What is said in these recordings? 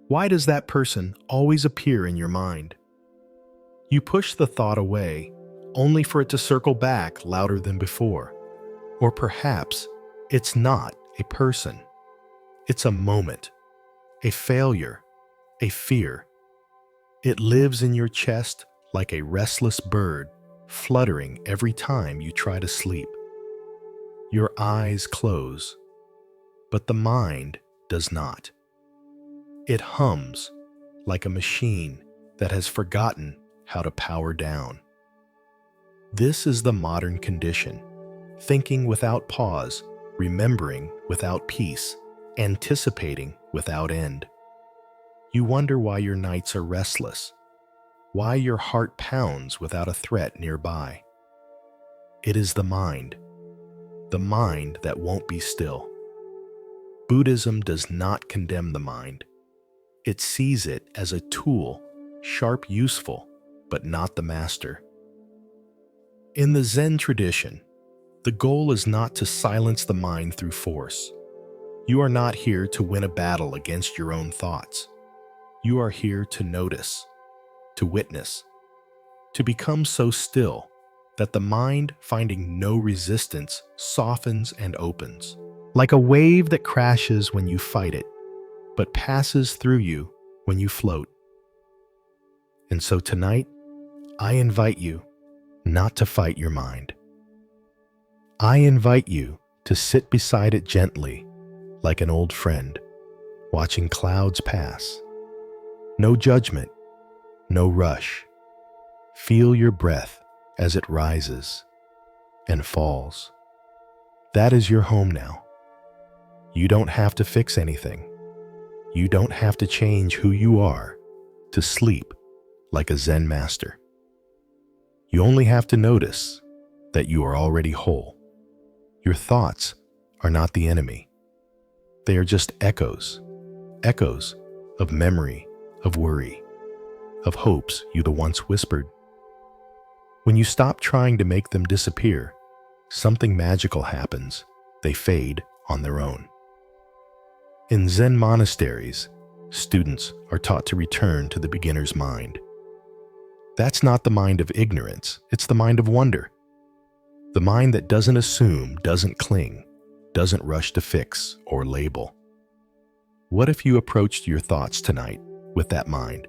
Why does that person always appear in your mind? You push the thought away, only for it to circle back louder than before. Or perhaps it's not a person. It's a moment, a failure, a fear. It lives in your chest like a restless bird, fluttering every time you try to sleep. Your eyes close, but the mind does not. It hums like a machine that has forgotten how to power down. This is the modern condition: thinking without pause, remembering without peace, anticipating without end. You wonder why your nights are restless, why your heart pounds without a threat nearby. It is the mind that won't be still. Buddhism does not condemn the mind. It sees it as a tool, sharp, useful, but not the master. In the Zen tradition, the goal is not to silence the mind through force. You are not here to win a battle against your own thoughts. You are here to notice, to witness, to become so still that the mind, finding no resistance, softens and opens. Like a wave that crashes when you fight it, but passes through you when you float. And so tonight, I invite you not to fight your mind. I invite you to sit beside it gently, like an old friend, watching clouds pass. No judgment, no rush. Feel your breath as it rises and falls. That is your home now. You don't have to fix anything. You don't have to change who you are to sleep like a Zen master. You only have to notice that you are already whole. Your thoughts are not the enemy. They are just echoes of memory, of worry, of hopes you once whispered. When you stop trying to make them disappear, something magical happens. They fade on their own. In Zen monasteries, students are taught to return to the beginner's mind. That's not the mind of ignorance, it's the mind of wonder. The mind that doesn't assume, doesn't cling, doesn't rush to fix or label. What if you approached your thoughts tonight with that mind?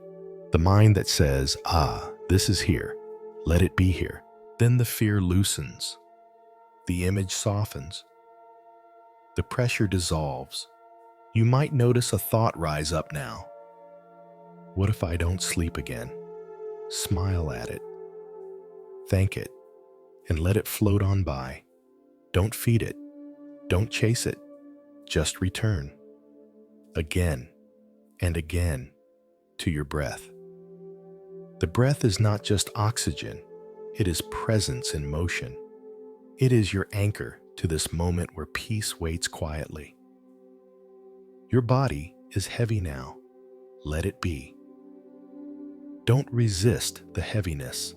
The mind that says, this is here, let it be here. Then the fear loosens, the image softens, the pressure dissolves. You might notice a thought rise up now. What if I don't sleep again? Smile at it, thank it, and let it float on by. Don't feed it, don't chase it, just return. Again and again to your breath. The breath is not just oxygen, it is presence in motion. It is your anchor to this moment where peace waits quietly. Your body is heavy now. Let it be. Don't resist the heaviness.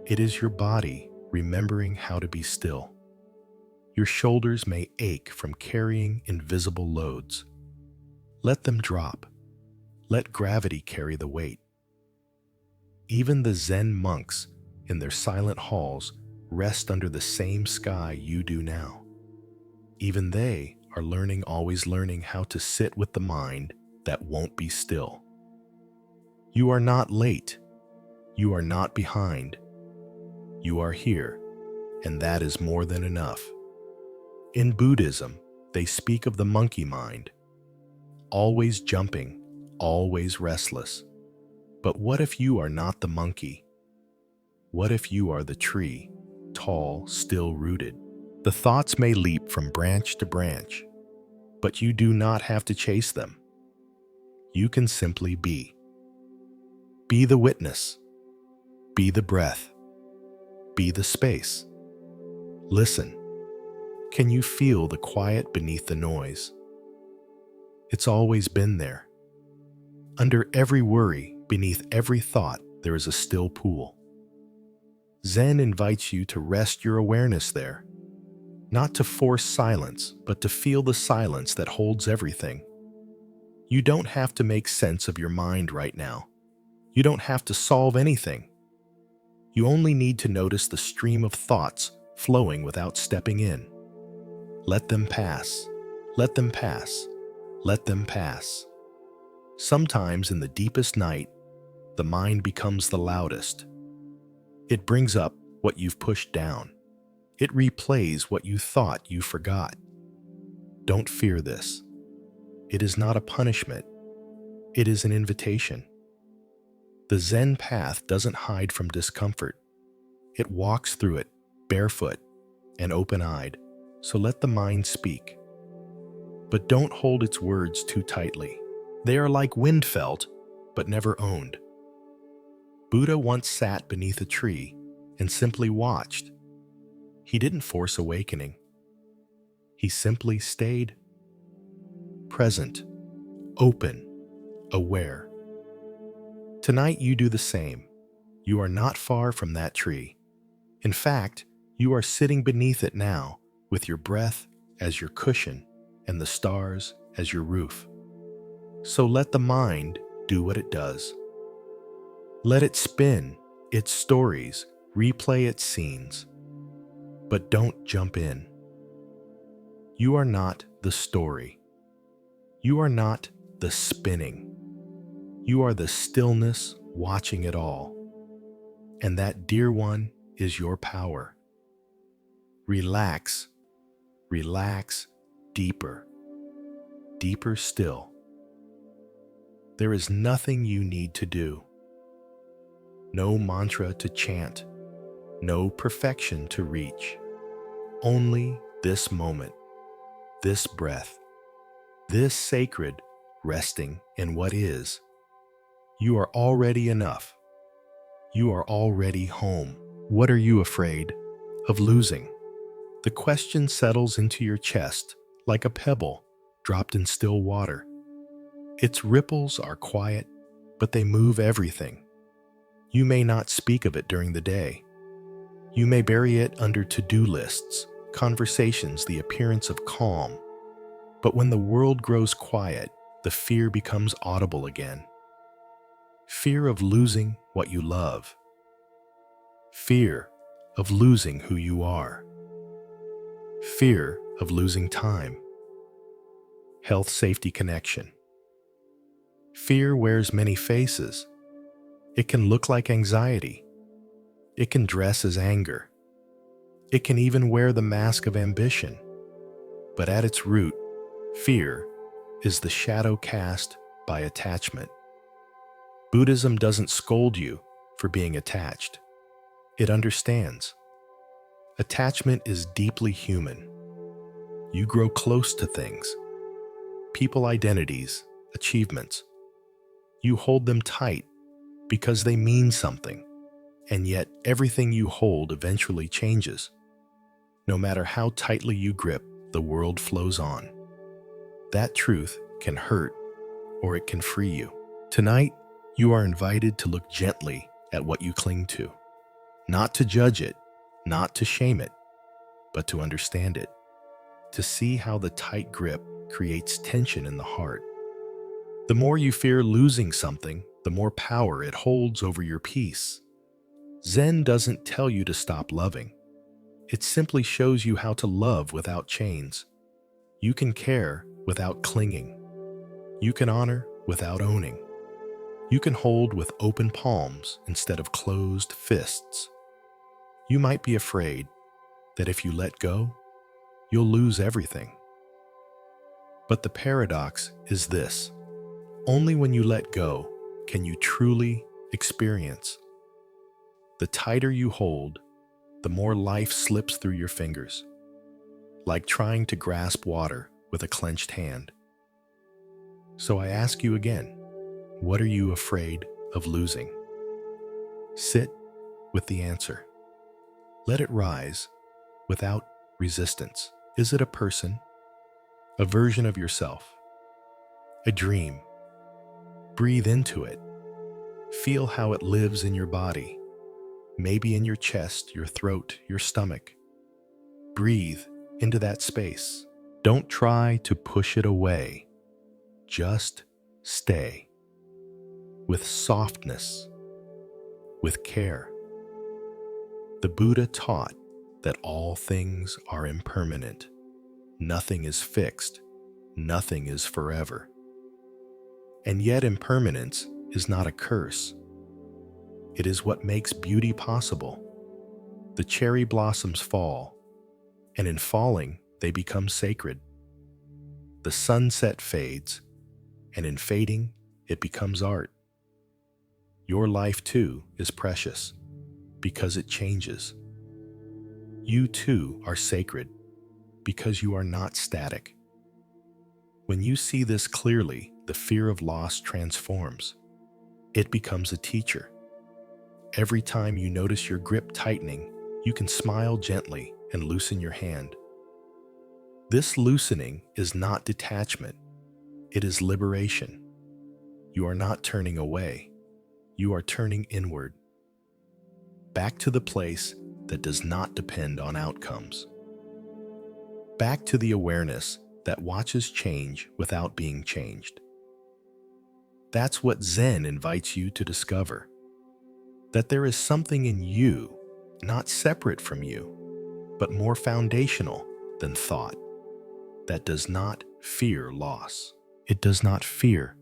It is your body remembering how to be still. Your shoulders may ache from carrying invisible loads. Let them drop. Let gravity carry the weight. Even the Zen monks in their silent halls rest under the same sky you do now. Even they are always learning how to sit with the mind that won't be still. You are not late. You are not behind. You are here, and that is more than enough. In Buddhism, they speak of the monkey mind, always jumping, always restless. But what if you are not the monkey? What if you are the tree, tall, still rooted? The thoughts may leap from branch to branch, but you do not have to chase them. You can simply be. Be the witness. Be the breath. Be the space. Listen. Can you feel the quiet beneath the noise? It's always been there. Under every worry, beneath every thought, there is a still pool. Zen invites you to rest your awareness there, not to force silence, but to feel the silence that holds everything. You don't have to make sense of your mind right now. You don't have to solve anything. You only need to notice the stream of thoughts flowing without stepping in. Let them pass. Let them pass. Let them pass. Sometimes in the deepest night, the mind becomes the loudest. It brings up what you've pushed down. It replays what you thought you forgot. Don't fear this. It is not a punishment. It is an invitation. The Zen path doesn't hide from discomfort. It walks through it, barefoot and open-eyed, so let the mind speak. But don't hold its words too tightly. They are like wind felt, but never owned. Buddha once sat beneath a tree and simply watched. He didn't force awakening. He simply stayed present, open, aware. Tonight you do the same. You are not far from that tree. In fact, you are sitting beneath it now with your breath as your cushion and the stars as your roof. So let the mind do what it does. Let it spin its stories, replay its scenes. But don't jump in. You are not the story. You are not the spinning. You are the stillness watching it all. And that, dear one, is your power. Relax, relax deeper, deeper still. There is nothing you need to do. No mantra to chant, no perfection to reach. Only this moment, this breath, this sacred resting in what is. You are already enough. You are already home. What are you afraid of losing? The question settles into your chest like a pebble dropped in still water. Its ripples are quiet, but they move everything. You may not speak of it during the day. You may bury it under to-do lists, conversations, the appearance of calm. But when the world grows quiet, the fear becomes audible again. Fear of losing what you love. Fear of losing who you are. Fear of losing time. Health, safety, connection. Fear wears many faces. It can look like anxiety. It can dress as anger. It can even wear the mask of ambition. But at its root, fear is the shadow cast by attachment. Buddhism doesn't scold you for being attached. It understands. Attachment is deeply human. You grow close to things, people, identities, achievements. You hold them tight because they mean something, and yet everything you hold eventually changes. No matter how tightly you grip, the world flows on. That truth can hurt, or it can free you. Tonight, you are invited to look gently at what you cling to. Not to judge it, not to shame it, but to understand it. To see how the tight grip creates tension in the heart. The more you fear losing something, the more power it holds over your peace. Zen doesn't tell you to stop loving. It simply shows you how to love without chains. You can care without clinging. You can honor without owning. You can hold with open palms instead of closed fists. You might be afraid that if you let go, you'll lose everything. But the paradox is this: only when you let go can you truly experience. The tighter you hold, the more life slips through your fingers, like trying to grasp water with a clenched hand. So I ask you again, what are you afraid of losing? Sit with the answer. Let it rise without resistance. Is it a person? A version of yourself? A dream? Breathe into it. Feel how it lives in your body, maybe in your chest, your throat, your stomach. Breathe into that space. Don't try to push it away. Just stay, with softness, with care. The Buddha taught that all things are impermanent. Nothing is fixed. Nothing is forever. And yet impermanence is not a curse. It is what makes beauty possible. The cherry blossoms fall, and in falling, they become sacred. The sunset fades, and in fading, it becomes art. Your life, too, is precious because it changes. You, too, are sacred because you are not static. When you see this clearly, the fear of loss transforms. It becomes a teacher. Every time you notice your grip tightening, you can smile gently and loosen your hand. This loosening is not detachment. It is liberation. You are not turning away. You are turning inward, back to the place that does not depend on outcomes. Back to the awareness that watches change without being changed. That's what Zen invites you to discover. That there is something in you, not separate from you, but more foundational than thought, that does not fear loss. It does not fear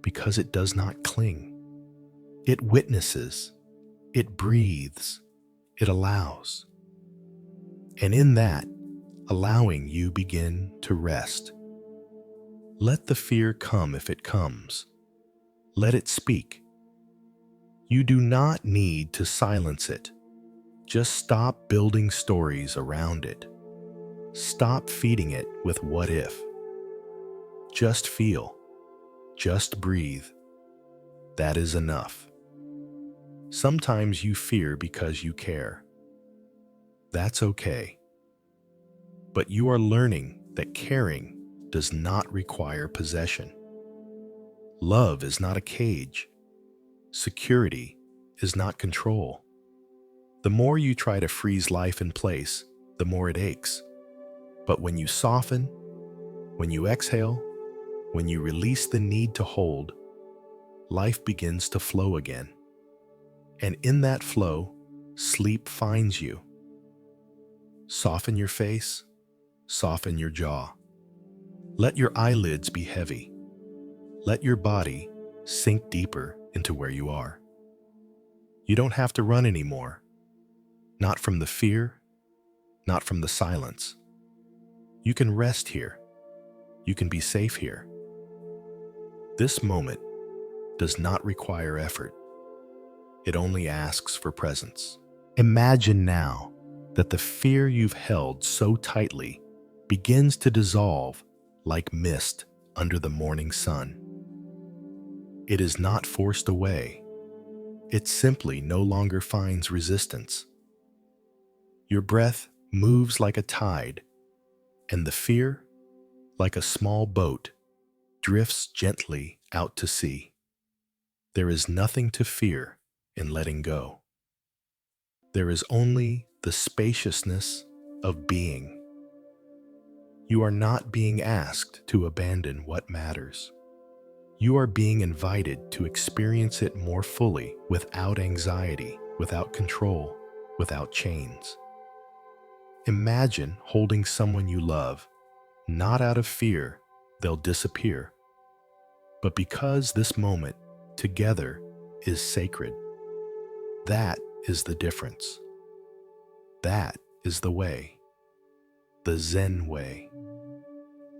because it does not cling. It witnesses, it breathes, it allows. And in that, allowing, you begin to rest. Let the fear come if it comes. Let it speak. You do not need to silence it. Just stop building stories around it. Stop feeding it with what if. Just feel. Just breathe. That is enough. Sometimes you fear because you care. That's okay. But you are learning that caring does not require possession. Love is not a cage. Security is not control. The more you try to freeze life in place, the more it aches. But when you soften, when you exhale, when you release the need to hold, life begins to flow again. And in that flow, sleep finds you. Soften your face, soften your jaw. Let your eyelids be heavy. Let your body sink deeper into where you are. You don't have to run anymore. Not from the fear, not from the silence. You can rest here. You can be safe here. This moment does not require effort. It only asks for presence. Imagine now that the fear you've held so tightly begins to dissolve like mist under the morning sun. It is not forced away. It simply no longer finds resistance. Your breath moves like a tide, and the fear, like a small boat, drifts gently out to sea. There is nothing to fear in letting go. There is only the spaciousness of being. You are not being asked to abandon what matters. You are being invited to experience it more fully without anxiety, without control, without chains. Imagine holding someone you love, not out of fear they'll disappear, but because this moment together is sacred. That is the difference. That is the way. The Zen way.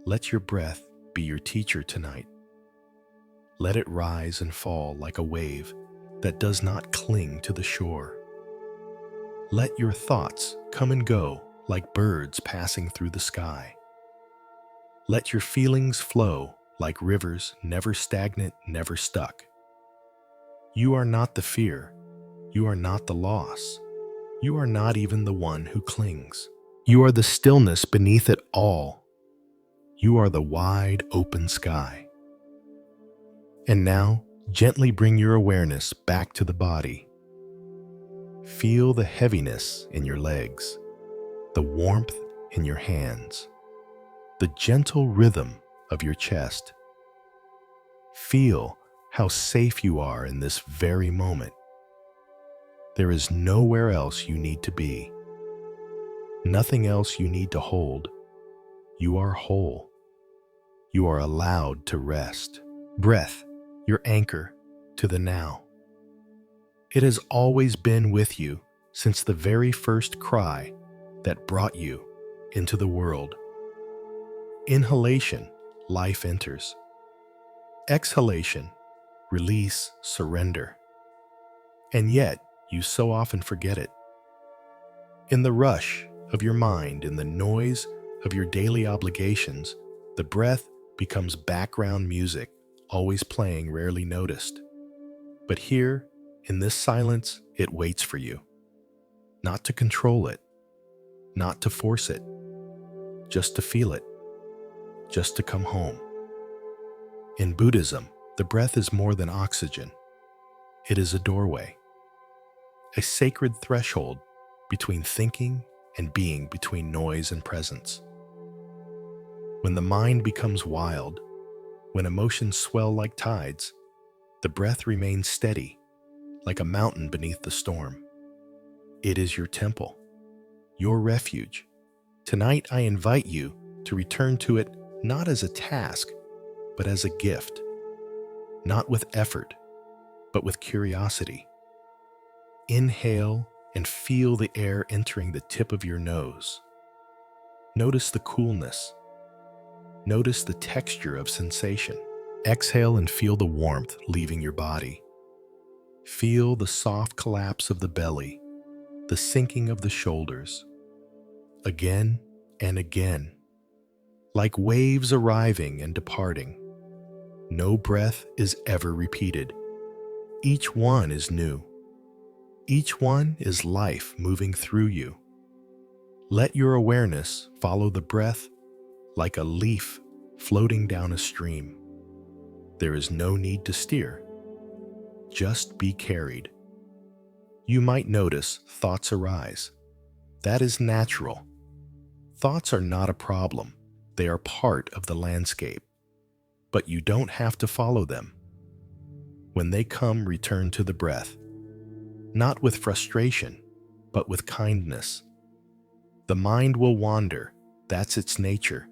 Let your breath be your teacher tonight. Let it rise and fall like a wave that does not cling to the shore. Let your thoughts come and go like birds passing through the sky. Let your feelings flow like rivers, never stagnant, never stuck. You are not the fear. You are not the loss. You are not even the one who clings. You are the stillness beneath it all. You are the wide open sky. And now, gently bring your awareness back to the body. Feel the heaviness in your legs, the warmth in your hands, the gentle rhythm of your chest. Feel how safe you are in this very moment. There is nowhere else you need to be. Nothing else you need to hold. You are whole. You are allowed to rest. Breath, your anchor to the now. It has always been with you since the very first cry that brought you into the world. Inhalation, life enters. Exhalation, release, surrender. And yet, you so often forget it. In the rush of your mind, in the noise of your daily obligations, the breath becomes background music, always playing, rarely noticed. But here, in this silence, it waits for you. Not to control it, not to force it, just to feel it, just to come home. In Buddhism, the breath is more than oxygen. It is a doorway, a sacred threshold between thinking and being, between noise and presence. When the mind becomes wild, when emotions swell like tides, the breath remains steady, like a mountain beneath the storm. It is your temple, your refuge. Tonight I invite you to return to it not as a task, but as a gift. Not with effort, but with curiosity. Inhale and feel the air entering the tip of your nose. Notice the coolness. Notice the texture of sensation. Exhale and feel the warmth leaving your body. Feel the soft collapse of the belly, the sinking of the shoulders. Again and again, like waves arriving and departing. No breath is ever repeated. Each one is new. Each one is life moving through you. Let your awareness follow the breath like a leaf floating down a stream. There is no need to steer. Just be carried. You might notice thoughts arise. That is natural. Thoughts are not a problem. They are part of the landscape. But you don't have to follow them. When they come, return to the breath. Not with frustration, but with kindness. The mind will wander. That's its nature.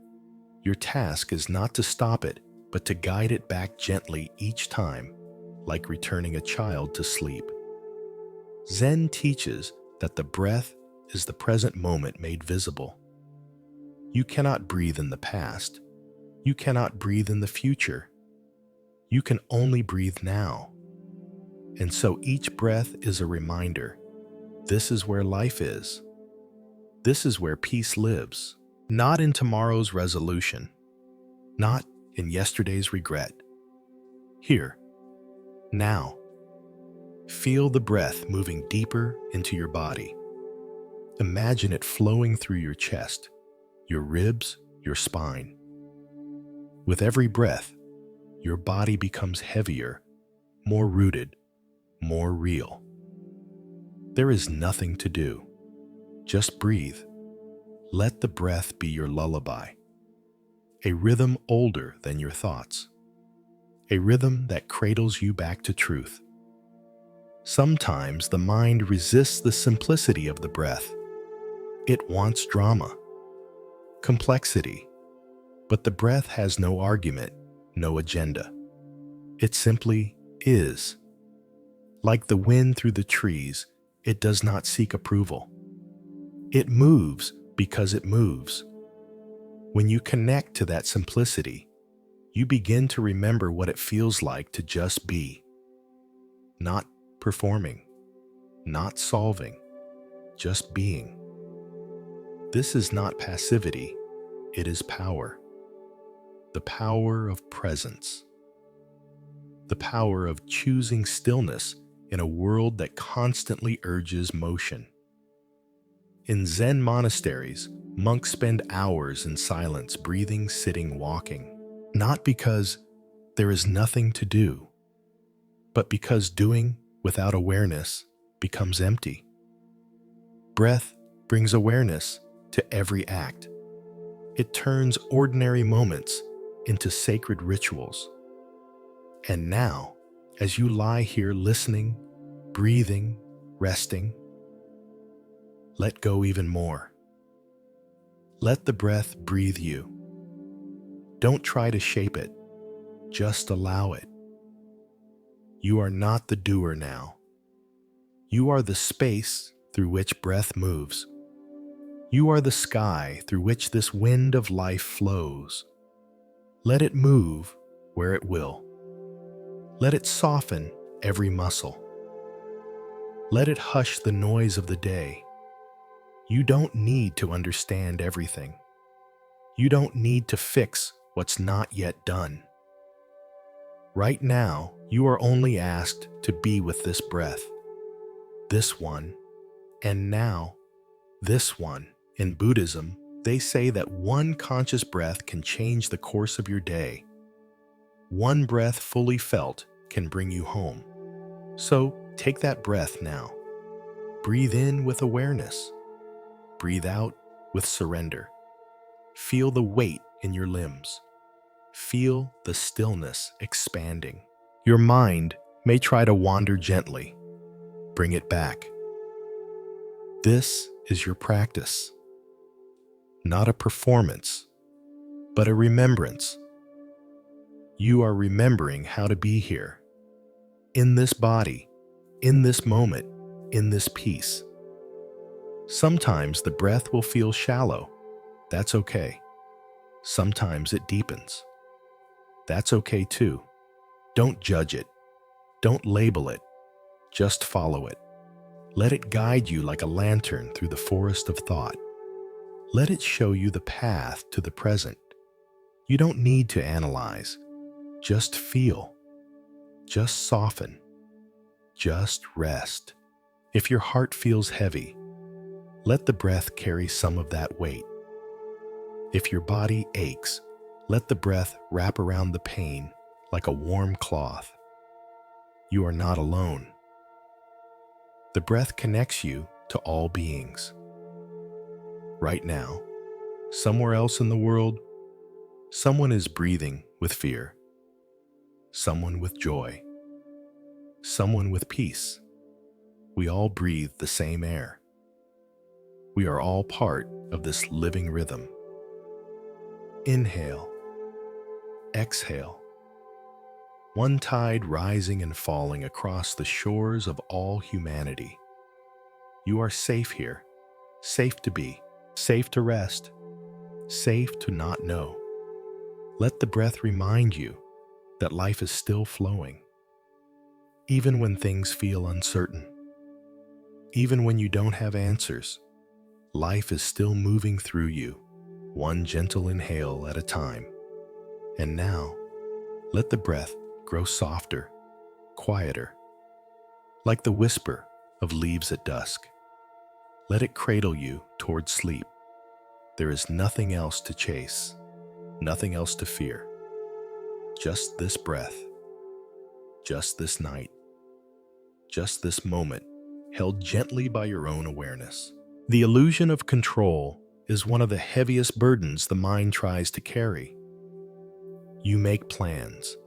Your task is not to stop it, but to guide it back gently each time, like returning a child to sleep. Zen teaches that the breath is the present moment made visible. You cannot breathe in the past. You cannot breathe in the future. You can only breathe now. And so each breath is a reminder. This is where life is. This is where peace lives. Not in tomorrow's resolution. Not in yesterday's regret. Here, now. Feel the breath moving deeper into your body. Imagine it flowing through your chest, your ribs, your spine. With every breath, your body becomes heavier, more rooted, more real. There is nothing to do. Just breathe. Let the breath be your lullaby. A rhythm older than your thoughts. A rhythm that cradles you back to truth. Sometimes the mind resists the simplicity of the breath. It wants drama, complexity. But the breath has no argument, no agenda. It simply is. Like the wind through the trees, it does not seek approval. It moves because it moves. When you connect to that simplicity, you begin to remember what it feels like to just be. Not performing, not solving, just being. This is not passivity, it is power. The power of presence. The power of choosing stillness in a world that constantly urges motion. In Zen monasteries, monks spend hours in silence, breathing, sitting, walking. Not because there is nothing to do, but because doing without awareness becomes empty. Breath brings awareness to every act. It turns ordinary moments into sacred rituals. And now, as you lie here listening, breathing, resting, let go even more. Let the breath breathe you. Don't try to shape it, just allow it. You are not the doer now. You are the space through which breath moves. You are the sky through which this wind of life flows. Let it move where it will. Let it soften every muscle. Let it hush the noise of the day. You don't need to understand everything. You don't need to fix what's not yet done. Right now, you are only asked to be with this breath, this one, and now, this one. In Buddhism, they say that one conscious breath can change the course of your day. One breath fully felt can bring you home. So take that breath now. Breathe in with awareness. Breathe out with surrender. Feel the weight in your limbs. Feel the stillness expanding. Your mind may try to wander gently. Bring it back. This is your practice. Not a performance, but a remembrance. You are remembering how to be here, in this body, in this moment, in this peace. Sometimes the breath will feel shallow. That's okay. Sometimes it deepens. That's okay too. Don't judge it. Don't label it. Just follow it. Let it guide you like a lantern through the forest of thought. Let it show you the path to the present. You don't need to analyze. Just feel. Just soften. Just rest. If your heart feels heavy, let the breath carry some of that weight. If your body aches, let the breath wrap around the pain like a warm cloth. You are not alone. The breath connects you to all beings. Right now, somewhere else in the world, someone is breathing with fear, someone with joy, someone with peace. We all breathe the same air. We are all part of this living rhythm. Inhale, exhale. One tide rising and falling across the shores of all humanity. You are safe here, safe to be, safe to rest, safe to not know. Let the breath remind you that life is still flowing, even when things feel uncertain. Even when you don't have answers, life is still moving through you, one gentle inhale at a time. And now, let the breath grow softer, quieter, like the whisper of leaves at dusk. Let it cradle you toward sleep. There is nothing else to chase, nothing else to fear. Just this breath, just this night, just this moment, held gently by your own awareness. The illusion of control is one of the heaviest burdens the mind tries to carry. You make plans,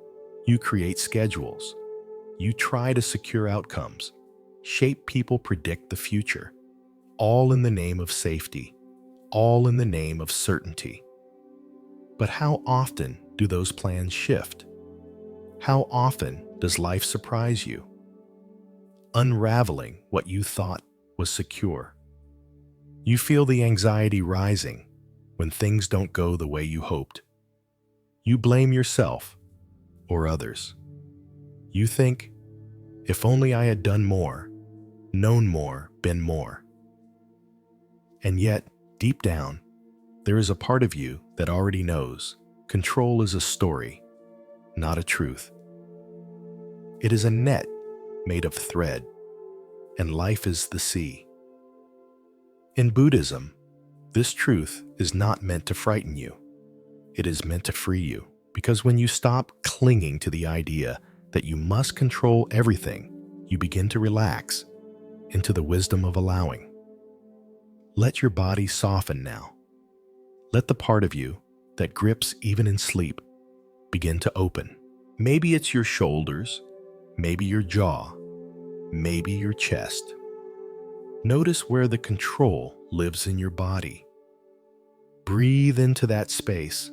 you create schedules, you try to secure outcomes, shape people, predict the future, all in the name of safety, all in the name of certainty. But how often do those plans shift? How often does life surprise you, unraveling what you thought was secure? You feel the anxiety rising when things don't go the way you hoped. You blame yourself or others. You think, if only I had done more, known more, been more. And yet, deep down, there is a part of you that already knows control is a story, not a truth. It is a net made of thread, and life is the sea. In Buddhism, this truth is not meant to frighten you. It is meant to free you, because when you stop clinging to the idea that you must control everything, you begin to relax into the wisdom of allowing. Let your body soften now. Let the part of you that grips even in sleep begin to open. Maybe it's your shoulders, maybe your jaw, maybe your chest. Notice where the control lives in your body. Breathe into that space.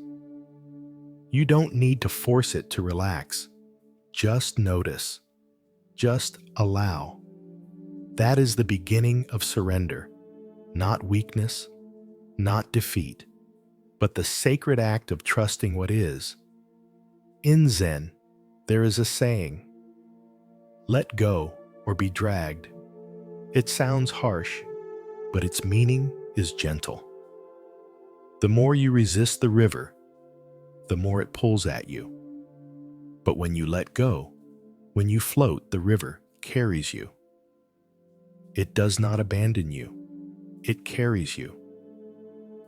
You don't need to force it to relax. Just notice. Just allow. That is the beginning of surrender, not weakness, not defeat, but the sacred act of trusting what is. In Zen, there is a saying, "Let go or be dragged." It sounds harsh, but its meaning is gentle. The more you resist the river, the more it pulls at you. But when you let go, when you float, the river carries you. It does not abandon you. It carries you.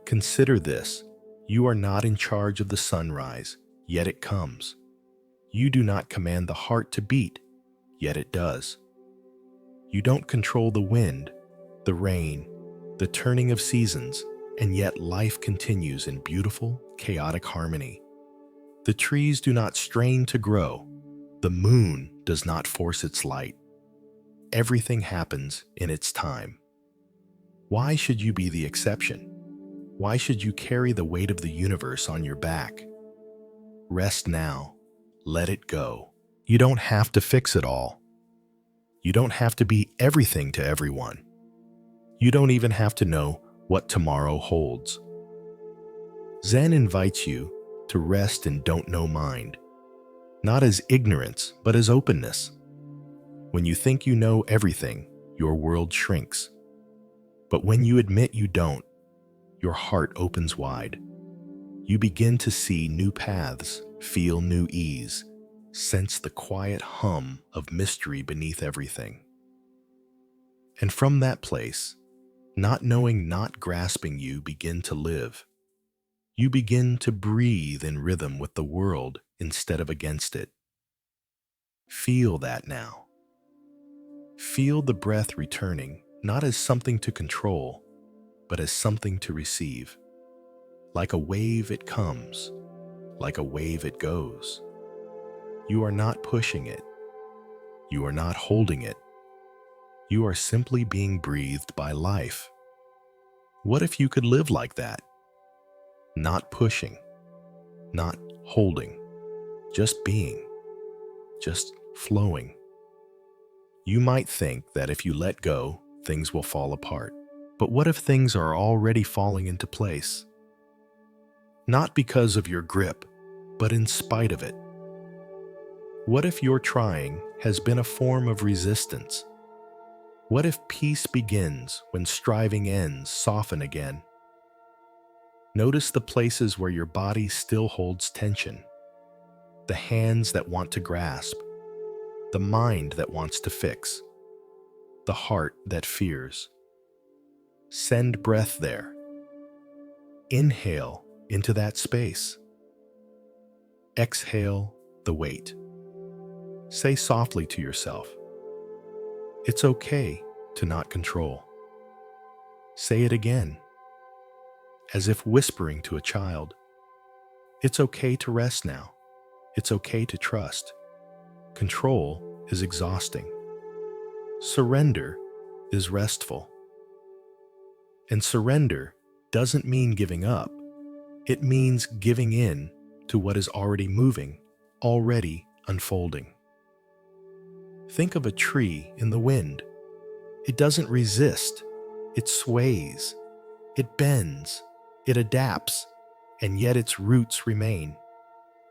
Consider this. You are not in charge of the sunrise, yet it comes. You do not command the heart to beat, yet it does. You don't control the wind, the rain, the turning of seasons, and yet life continues in beautiful, chaotic harmony. The trees do not strain to grow. The moon does not force its light. Everything happens in its time. Why should you be the exception? Why should you carry the weight of the universe on your back? Rest now. Let it go. You don't have to fix it all. You don't have to be everything to everyone. You don't even have to know what tomorrow holds. Zen invites you to rest in don't know mind, not as ignorance, but as openness. When you think you know everything, your world shrinks. But when you admit you don't, your heart opens wide. You begin to see new paths, feel new ease, sense the quiet hum of mystery beneath everything. And from that place, not knowing, not grasping, you begin to live. You begin to breathe in rhythm with the world instead of against it. Feel that now. Feel the breath returning, not as something to control, but as something to receive. Like a wave it comes, like a wave it goes. You are not pushing it. You are not holding it. You are simply being breathed by life. What if you could live like that? Not pushing, not holding, just being, just flowing. You might think that if you let go, things will fall apart. But what if things are already falling into place? Not because of your grip, but in spite of it. What if your trying has been a form of resistance? What if peace begins when striving ends soften again? Notice the places where your body still holds tension, the hands that want to grasp, the mind that wants to fix, the heart that fears. Send breath there. Inhale into that space. Exhale the weight. Say softly to yourself, "It's okay to not control." Say it again, as if whispering to a child, "It's okay to rest now. It's okay to trust." Control is exhausting. Surrender is restful. And surrender doesn't mean giving up. It means giving in to what is already moving, already unfolding. Think of a tree in the wind. It doesn't resist. It sways. It bends. It adapts. And yet its roots remain.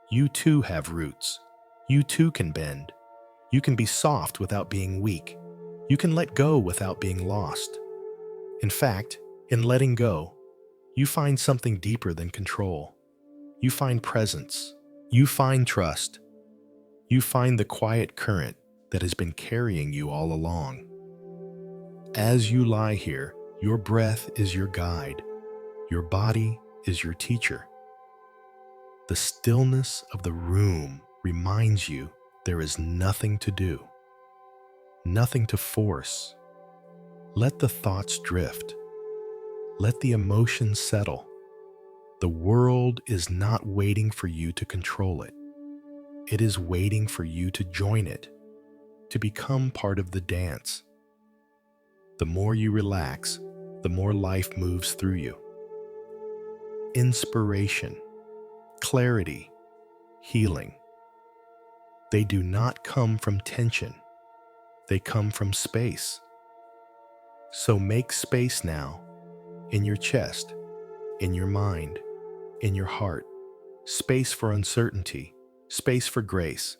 You too have roots. You too can bend. You can be soft without being weak. You can let go without being lost. In fact, in letting go, you find something deeper than control. You find presence. You find trust. You find the quiet current that has been carrying you all along. As you lie here, your breath is your guide. Your body is your teacher. The stillness of the room reminds you there is nothing to do, nothing to force. Let the thoughts drift. Let the emotions settle. The world is not waiting for you to control it. It is waiting for you to join it, to become part of the dance. The more you relax, the more life moves through you. Inspiration, clarity, healing. They do not come from tension. They come from space. So make space now, in your chest, in your mind, in your heart. Space for uncertainty, space for grace,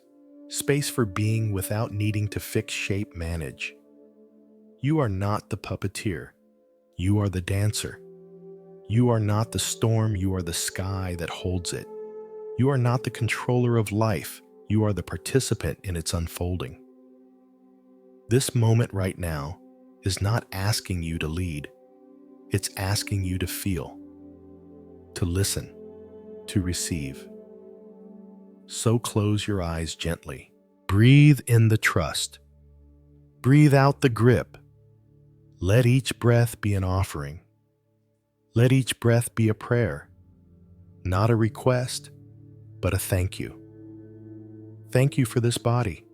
space for being without needing to fix, shape, manage. You are not the puppeteer. You are the dancer. You are not the storm. You are the sky that holds it. You are not the controller of life. You are the participant in its unfolding. This moment right now is not asking you to lead. It's asking you to feel, to listen, to receive. So close your eyes gently. Breathe in the trust. Breathe out the grip. Let each breath be an offering. Let each breath be a prayer. Not a request, but a thank you. Thank you for this body,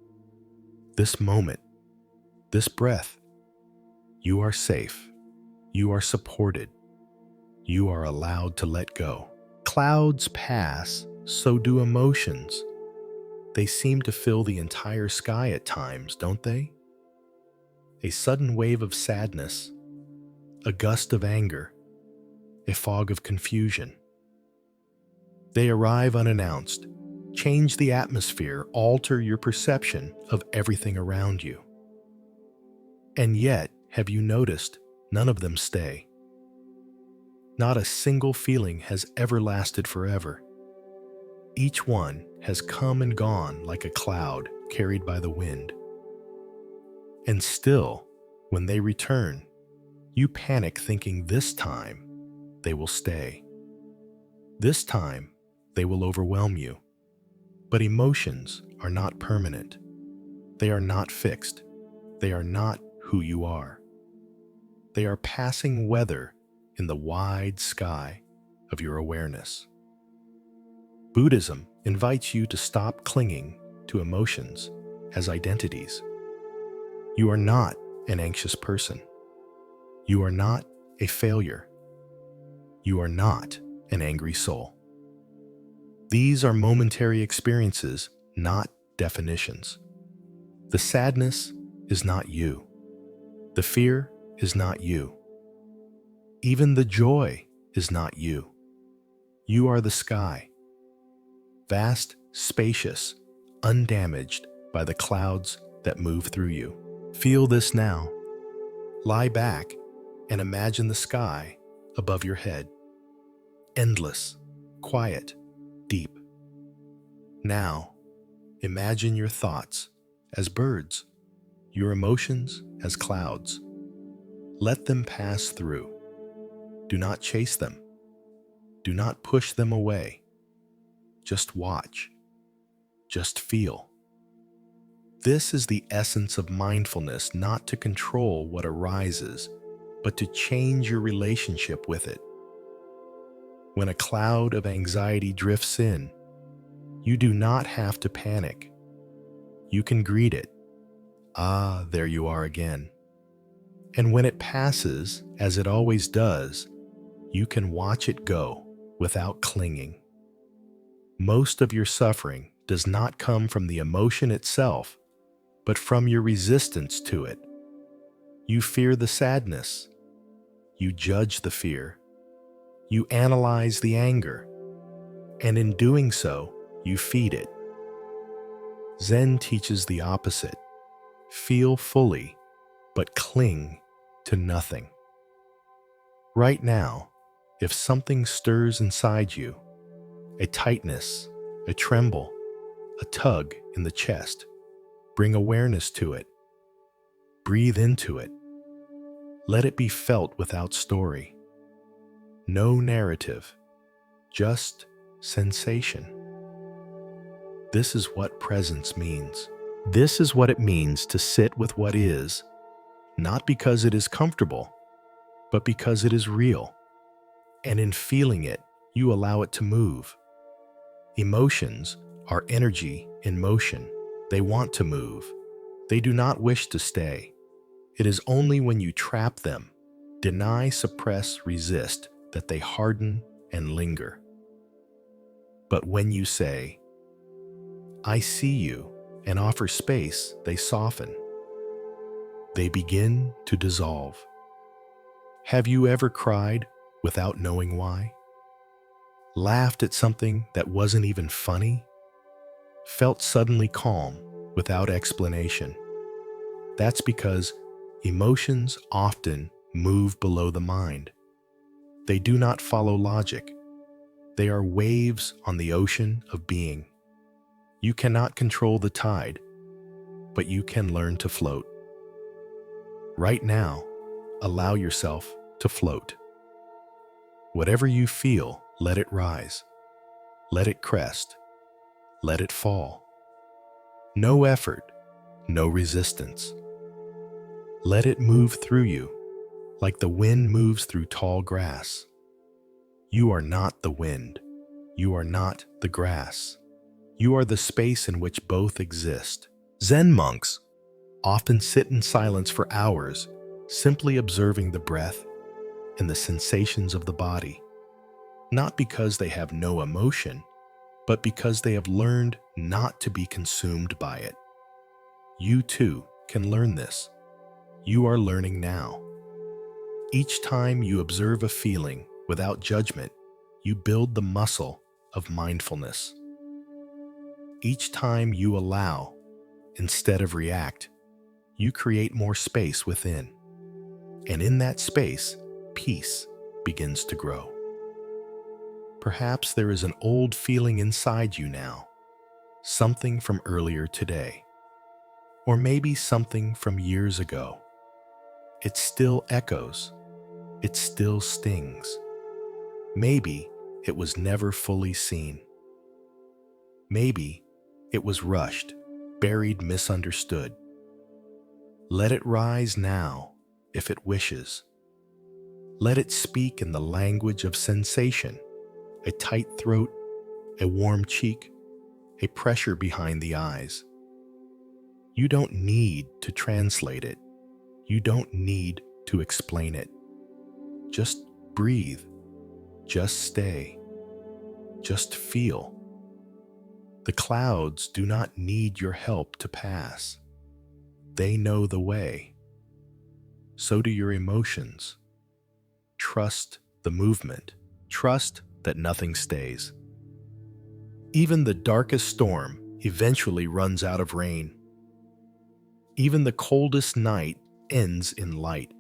this moment, this breath. You are safe. You are supported. You are allowed to let go. Clouds pass, so do emotions. They seem to fill the entire sky at times, don't they? A sudden wave of sadness, a gust of anger, a fog of confusion. They arrive unannounced, change the atmosphere, alter your perception of everything around you. And yet, have you noticed, none of them stay. Not a single feeling has ever lasted forever. Each one has come and gone like a cloud carried by the wind. And still, when they return, you panic thinking this time they will stay. This time they will overwhelm you. But emotions are not permanent. They are not fixed. They are not who you are. They are passing weather in the wide sky of your awareness. Buddhism invites you to stop clinging to emotions as identities. You are not an anxious person. You are not a failure. You are not an angry soul. These are momentary experiences, not definitions. The sadness is not you. The fear is not you. Even the joy is not you. You are the sky, vast, spacious, undamaged by the clouds that move through you. Feel this now. Lie back and imagine the sky above your head. Endless, quiet, deep. Now, imagine your thoughts as birds, your emotions as clouds. Let them pass through. Do not chase them. Do not push them away. Just watch. Just feel. This is the essence of mindfulness, not to control what arises, but to change your relationship with it. When a cloud of anxiety drifts in, you do not have to panic. You can greet it. Ah, there you are again. And when it passes, as it always does, you can watch it go without clinging. Most of your suffering does not come from the emotion itself, but from your resistance to it. You fear the sadness. You judge the fear. You analyze the anger. And in doing so, you feed it. Zen teaches the opposite. Feel fully, but cling to nothing. Right now, if something stirs inside you, a tightness, a tremble, a tug in the chest, bring awareness to it. Breathe into it. Let it be felt without story. No narrative, just sensation. This is what presence means. This is what it means to sit with what is, not because it is comfortable, but because it is real. And in feeling it, you allow it to move. Emotions are energy in motion. They want to move. They do not wish to stay. It is only when you trap them, deny, suppress, resist, that they harden and linger. But when you say, "I see you," and offer space, they soften. They begin to dissolve. Have you ever cried without knowing why? Laughed at something that wasn't even funny? Felt suddenly calm without explanation? That's because emotions often move below the mind. They do not follow logic. They are waves on the ocean of being. You cannot control the tide, but you can learn to float. Right now, allow yourself to float. Whatever you feel, let it rise. Let it crest. Let it fall. No effort, no resistance. Let it move through you, like the wind moves through tall grass. You are not the wind. You are not the grass. You are the space in which both exist. Zen monks often sit in silence for hours, simply observing the breath and the sensations of the body, not because they have no emotion, but because they have learned not to be consumed by it. You too can learn this. You are learning now. Each time you observe a feeling without judgment, you build the muscle of mindfulness. Each time you allow instead of react, you create more space within. And in that space, peace begins to grow. Perhaps there is an old feeling inside you now, something from earlier today, or maybe something from years ago. It still echoes. It still stings. Maybe it was never fully seen. Maybe it was rushed, buried, misunderstood. Let it rise now, if it wishes. Let it speak in the language of sensation, a tight throat, a warm cheek, a pressure behind the eyes. You don't need to translate it. You don't need to explain it. Just breathe. Just stay. Just feel. The clouds do not need your help to pass. They know the way. So do your emotions. Trust the movement. Trust that nothing stays. Even the darkest storm eventually runs out of rain. Even the coldest night ends in light.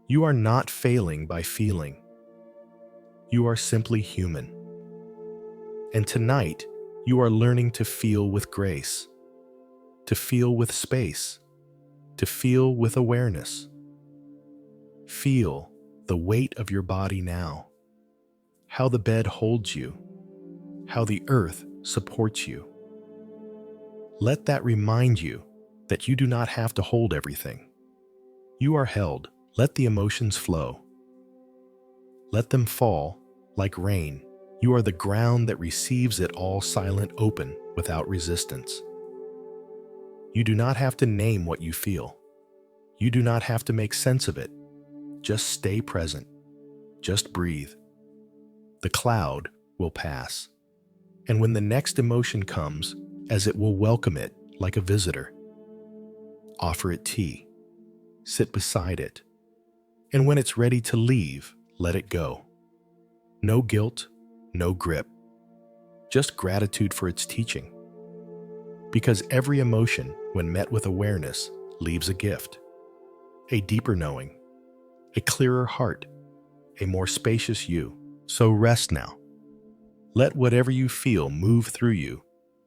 You are not failing by feeling. You are simply human. And tonight, you are learning to feel with grace, to feel with space, to feel with awareness. Feel the weight of your body now, how the bed holds you, how the earth supports you. Let that remind you that you do not have to hold everything. You are held. Let the emotions flow. Let them fall like rain. You are the ground that receives it all, silent, open, without resistance. You do not have to name what you feel. You do not have to make sense of it. Just stay present. Just breathe. The cloud will pass. And when the next emotion comes, as it will welcome it like a visitor, offer it tea. Sit beside it. And when it's ready to leave, let it go. No guilt, no grip. Just gratitude for its teaching. Because every emotion, when met with awareness, leaves a gift. A deeper knowing, a clearer heart, a more spacious you. So rest now. Let whatever you feel move through you,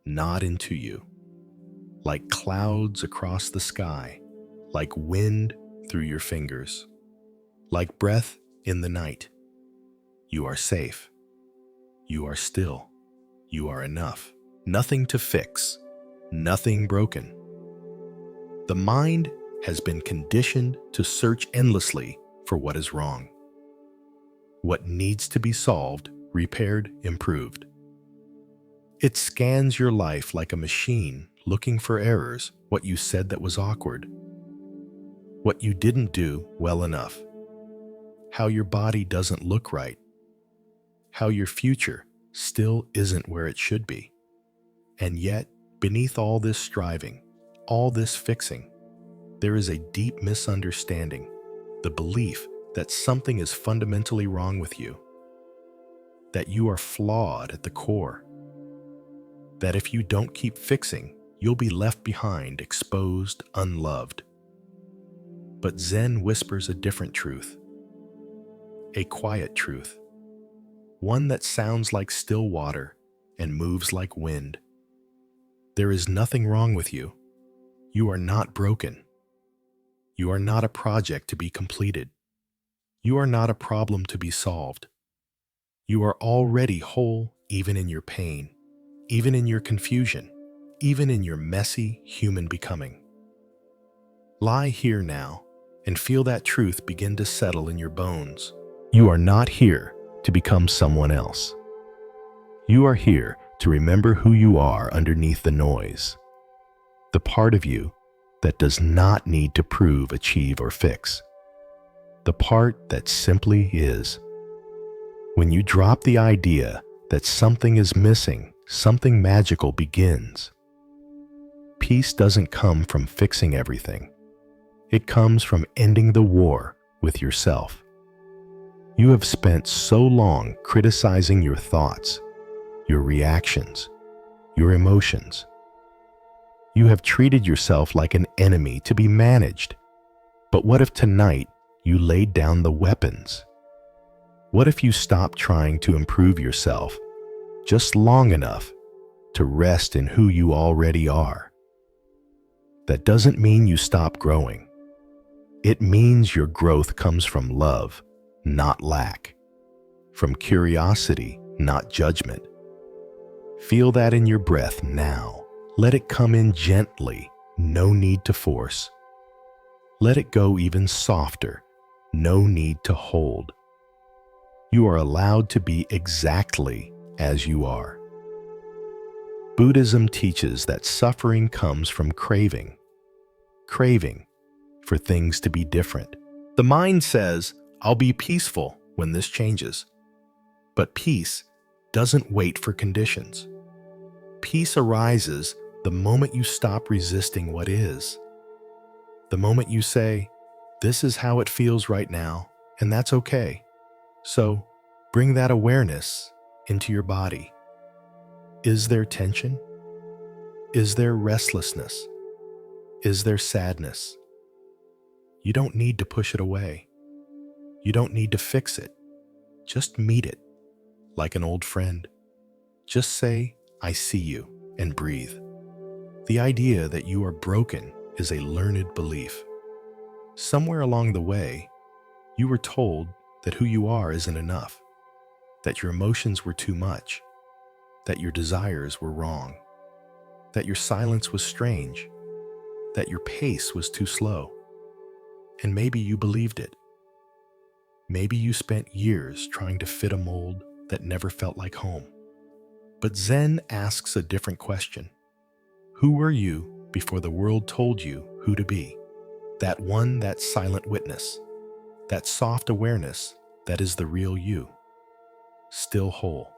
not into you. Like clouds across the sky, like wind through your fingers, like breath in the night. You are safe. You are still. You are enough. Nothing to fix. Nothing broken. The mind has been conditioned to search endlessly for what is wrong. What needs to be solved, repaired, improved. It scans your life like a machine looking for errors, what you said that was awkward, what you didn't do well enough, how your body doesn't look right, how your future still isn't where it should be. And yet, beneath all this striving, all this fixing, there is a deep misunderstanding, the belief that something is fundamentally wrong with you, that you are flawed at the core, that if you don't keep fixing, you'll be left behind, exposed, unloved. But Zen whispers a different truth, a quiet truth, one that sounds like still water and moves like wind. There is nothing wrong with you. You are not broken. You are not a project to be completed. You are not a problem to be solved. You are already whole, even in your pain, even in your confusion, even in your messy human becoming. Lie here now and feel that truth begin to settle in your bones. You are not here to become someone else. You are here to remember who you are underneath the noise, the part of you that does not need to prove, achieve, or fix, the part that simply is. When you drop the idea that something is missing, something magical begins. Peace doesn't come from fixing everything. It comes from ending the war with yourself. You have spent so long criticizing your thoughts, your reactions, your emotions. You have treated yourself like an enemy to be managed. But what if tonight you laid down the weapons? What if you stopped trying to improve yourself just long enough to rest in who you already are? That doesn't mean you stop growing. It means your growth comes from love, not lack, from curiosity, not judgment. Feel that in your breath now. Let it come in gently, no need to force. Let it go even softer, no need to hold. You are allowed to be exactly as you are. Buddhism teaches that suffering comes from craving for things to be different. The mind says, I'll be peaceful when this changes. But peace doesn't wait for conditions. Peace arises the moment you stop resisting what is. The moment you say, this is how it feels right now, and that's okay. So bring that awareness into your body. Is there tension? Is there restlessness? Is there sadness? You don't need to push it away. You don't need to fix it. Just meet it like an old friend. Just say, I see you, and breathe. The idea that you are broken is a learned belief. Somewhere along the way, you were told that who you are isn't enough, that your emotions were too much, that your desires were wrong, that your silence was strange, that your pace was too slow. And maybe you believed it. Maybe you spent years trying to fit a mold that never felt like home. But Zen asks a different question. Who were you before the world told you who to be? That silent witness, that soft awareness that is the real you. Still whole,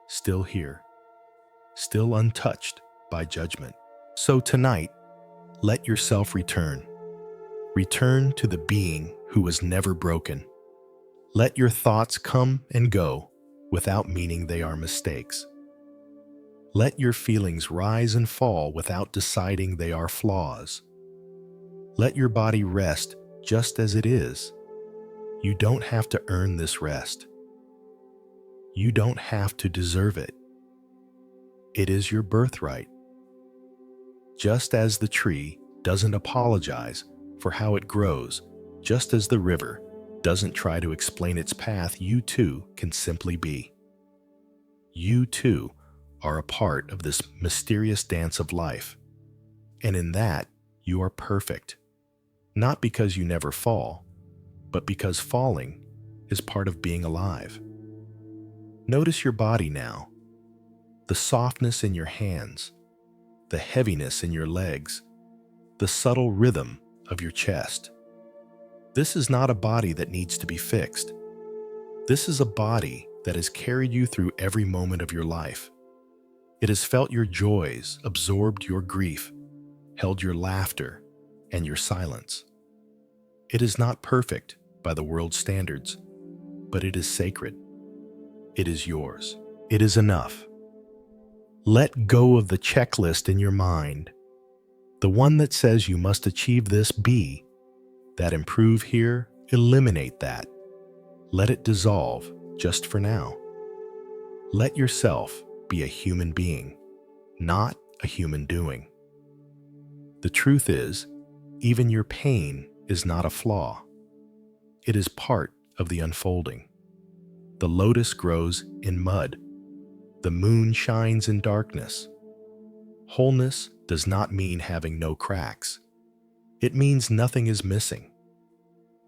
still here, still untouched by judgment. So tonight, let yourself return. Return to the being who was never broken. Let your thoughts come and go without meaning they are mistakes. Let your feelings rise and fall without deciding they are flaws. Let your body rest just as it is. You don't have to earn this rest. You don't have to deserve it. It is your birthright. Just as the tree doesn't apologize for how it grows, just as the river doesn't try to explain its path, you too can simply be. You too are a part of this mysterious dance of life. And in that, you are perfect. Not because you never fall, but because falling is part of being alive. Notice your body now. the softness in your hands, the heaviness in your legs, the subtle rhythm of your chest. This is not a body that needs to be fixed. This is a body that has carried you through every moment of your life. It has felt your joys, absorbed your grief, held your laughter and your silence. It is not perfect by the world's standards, but it is sacred. It is yours. It is enough. Let go of the checklist in your mind, the one that says you must achieve this, be that, improve here, eliminate that. Let it dissolve just for now. Let yourself be a human being, not a human doing. The truth is, even your pain is not a flaw. It is part of the unfolding. The lotus grows in mud. The moon shines in darkness. Wholeness does not mean having no cracks. It means nothing is missing.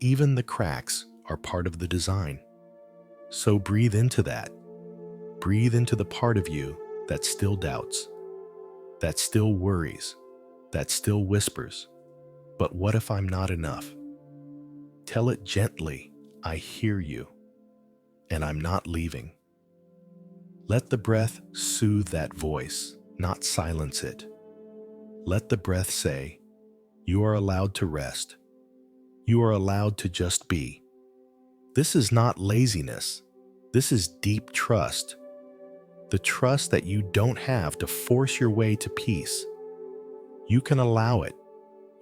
Even the cracks are part of the design. So breathe into that. Breathe into the part of you that still doubts, that still worries, that still whispers, "But what if I'm not enough?" Tell it gently, "I hear you, and I'm not leaving." Let the breath soothe that voice, not silence it. Let the breath say, "You are allowed to rest. You are allowed to just be." This is not laziness. This is deep trust. The trust that you don't have to force your way to peace. You can allow it.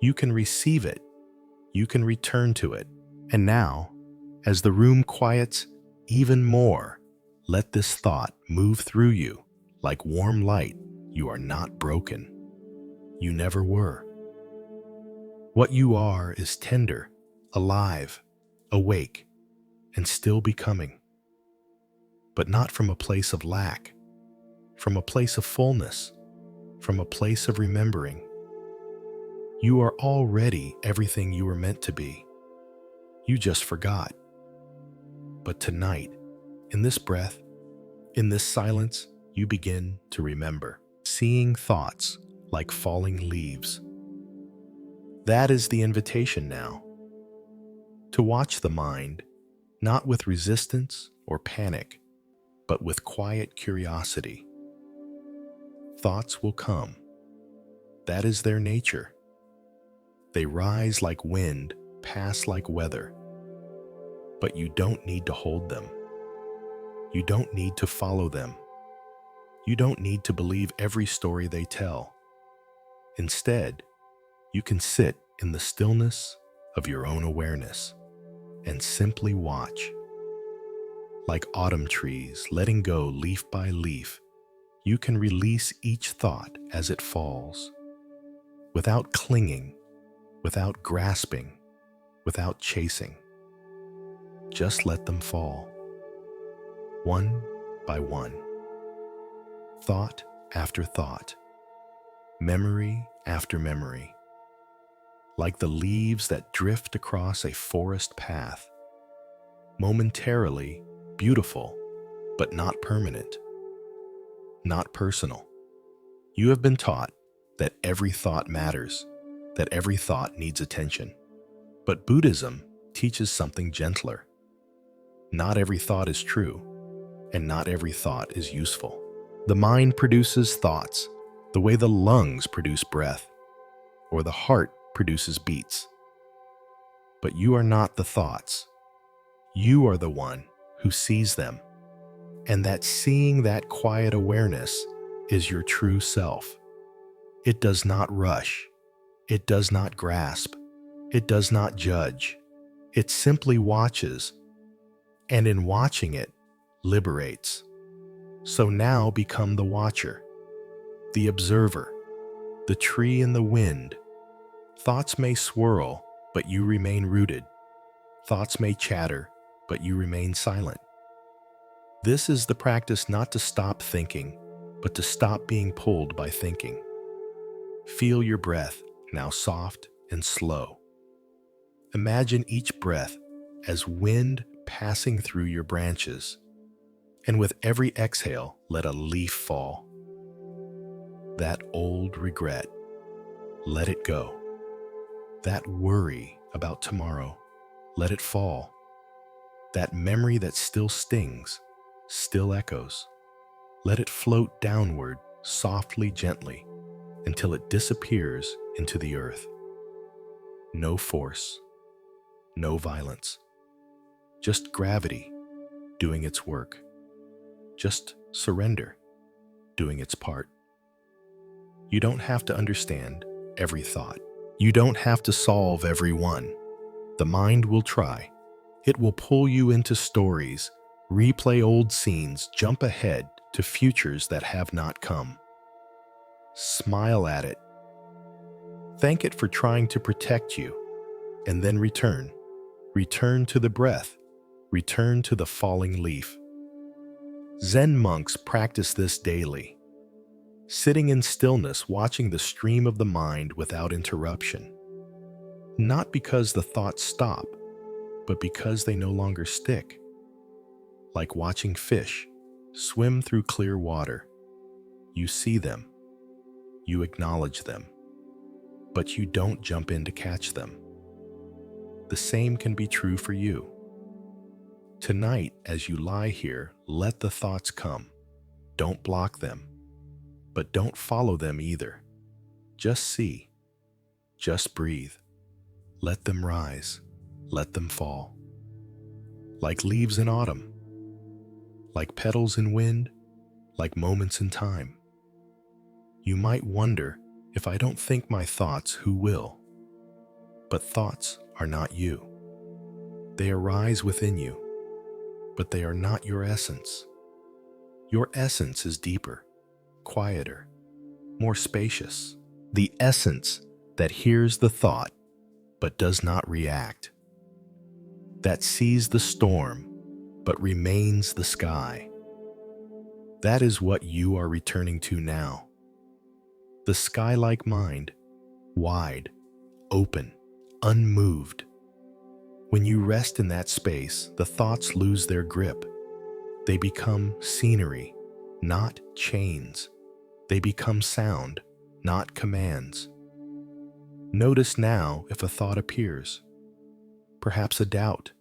You can receive it. You can return to it. And now, as the room quiets even more, let this thought move through you like warm light. You are not broken. You never were. What you are is tender, alive, awake, and still becoming. But not from a place of lack, from a place of fullness, from a place of remembering. You are already everything you were meant to be. You just forgot. But tonight, in this breath, in this silence, you begin to remember, seeing thoughts like falling leaves. That is the invitation now. To watch the mind, not with resistance or panic, but with quiet curiosity. Thoughts will come. That is their nature. They rise like wind, pass like weather. But you don't need to hold them. You don't need to follow them. You don't need to believe every story they tell. Instead, you can sit in the stillness of your own awareness and simply watch. Like autumn trees letting go leaf by leaf, you can release each thought as it falls, without clinging, without grasping, without chasing. Just let them fall, one by one. Thought after thought, memory after memory, like the leaves that drift across a forest path, momentarily beautiful, but not permanent, not personal. You have been taught that every thought matters, that every thought needs attention. But Buddhism teaches something gentler. Not every thought is true, and not every thought is useful. The mind produces thoughts the way the lungs produce breath, or the heart produces beats. But you are not the thoughts. You are the one who sees them. And that seeing, that quiet awareness, is your true self. It does not rush. It does not grasp. It does not judge. It simply watches, and in watching it, liberates. So now become the watcher, the observer, the tree in the wind. Thoughts may swirl, but you remain rooted. Thoughts may chatter, but you remain silent. This is the practice not to stop thinking, but to stop being pulled by thinking. Feel your breath, now soft and slow. Imagine each breath as wind passing through your branches, and with every exhale, let a leaf fall. That old regret, let it go. That worry about tomorrow, let it fall. That memory that still stings, still echoes, let it float downward softly, gently, until it disappears into the earth. No force, no violence, just gravity doing its work, just surrender doing its part. You don't have to understand every thought. You don't have to solve every one. The mind will try. It will pull you into stories, replay old scenes, jump ahead to futures that have not come. Smile at it. Thank it for trying to protect you, and then return. Return to the breath. Return to the falling leaf. Zen monks practice this daily, sitting in stillness, watching the stream of the mind without interruption. Not because the thoughts stop, but because they no longer stick. Like watching fish swim through clear water. You see them, you acknowledge them, but you don't jump in to catch them. The same can be true for you. Tonight, as you lie here, let the thoughts come. Don't block them, but don't follow them either. Just see, just breathe. Let them rise, let them fall. Like leaves in autumn, like petals in wind, like moments in time. You might wonder, if I don't think my thoughts, who will? But thoughts are not you. They arise within you, but they are not your essence. Your essence is deeper, quieter, more spacious. The essence that hears the thought, but does not react. That sees the storm, but remains the sky. That is what you are returning to now. The sky-like mind, wide, open, unmoved. When you rest in that space, the thoughts lose their grip. They become scenery, not chains. They become sound, not commands. Notice now if a thought appears. Perhaps a doubt,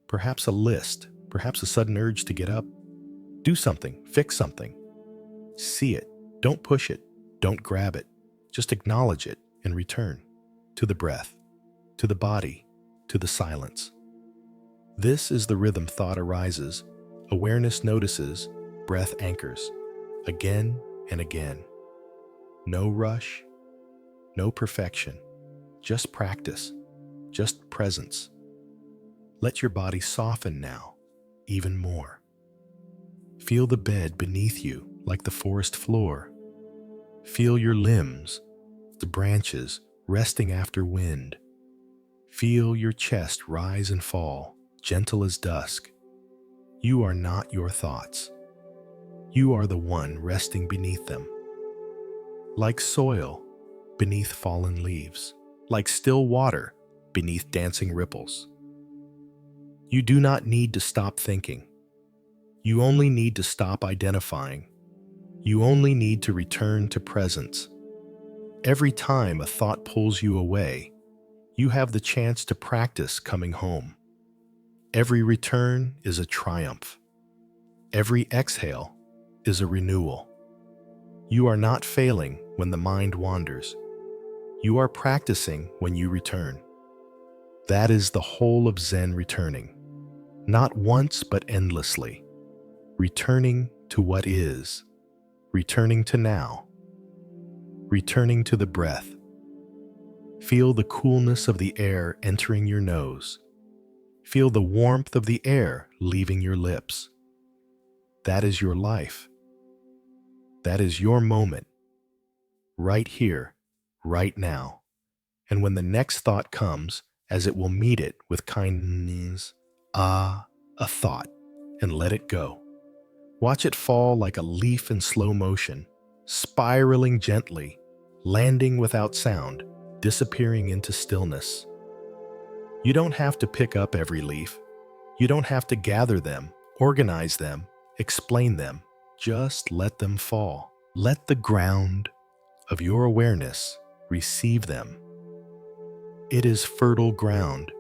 perhaps a list, perhaps a sudden urge to get up. Do something, fix something. See it, don't push it, don't grab it. Just acknowledge it and return to the breath, to the body, to the silence. This is the rhythm thought arises, awareness notices, breath anchors, again and again. No rush, no perfection, just practice, just presence. Let your body soften now, even more. Feel the bed beneath you like the forest floor. Feel your limbs, the branches resting after wind. Feel your chest rise and fall, gentle as dusk. You are not your thoughts. You are the one resting beneath them. Like soil beneath fallen leaves, like still water beneath dancing ripples. You do not need to stop thinking. You only need to stop identifying. You only need to return to presence. Every time a thought pulls you away, you have the chance to practice coming home. Every return is a triumph. Every exhale is a renewal. You are not failing when the mind wanders. You are practicing when you return. That is the whole of Zen returning. Not once, but endlessly. Returning to what is. Returning to now. Returning to the breath. Feel the coolness of the air entering your nose. Feel the warmth of the air leaving your lips. That is your life. That is your moment. Right here, right now. And when the next thought comes, as it will meet it with kindness, a thought, and let it go. Watch it fall like a leaf in slow motion, spiraling gently, landing without sound, disappearing into stillness. You don't have to pick up every leaf. You don't have to gather them, organize them, explain them. Just let them fall. Let the ground of your awareness receive them. It is fertile ground.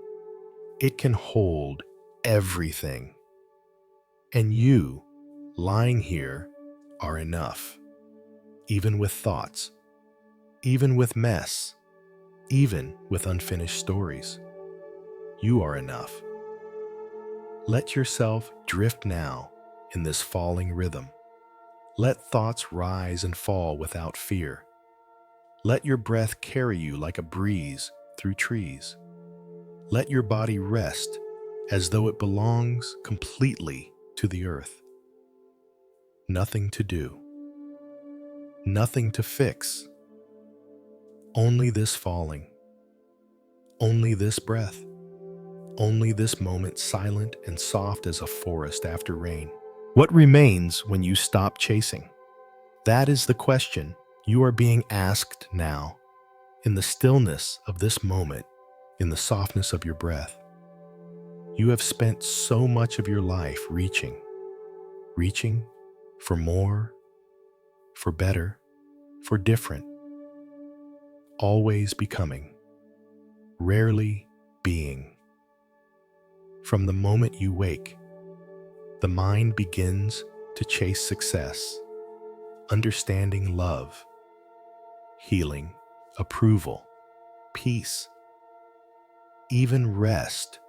It can hold everything. And you, lying here, are enough. Even with thoughts, even with mess, even with unfinished stories. You are enough. Let yourself drift now in this falling rhythm. Let thoughts rise and fall without fear. Let your breath carry you like a breeze through trees. Let your body rest as though it belongs completely to the earth. Nothing to do. Nothing to fix. Only this falling. Only this breath. Only this moment silent and soft as a forest after rain. What remains when you stop chasing? That is the question you are being asked now, in the stillness of this moment, in the softness of your breath. You have spent so much of your life reaching for more, for better, for different, always becoming, rarely being. From the moment you wake, the mind begins to chase success, understanding, love, healing, approval, peace. Even rest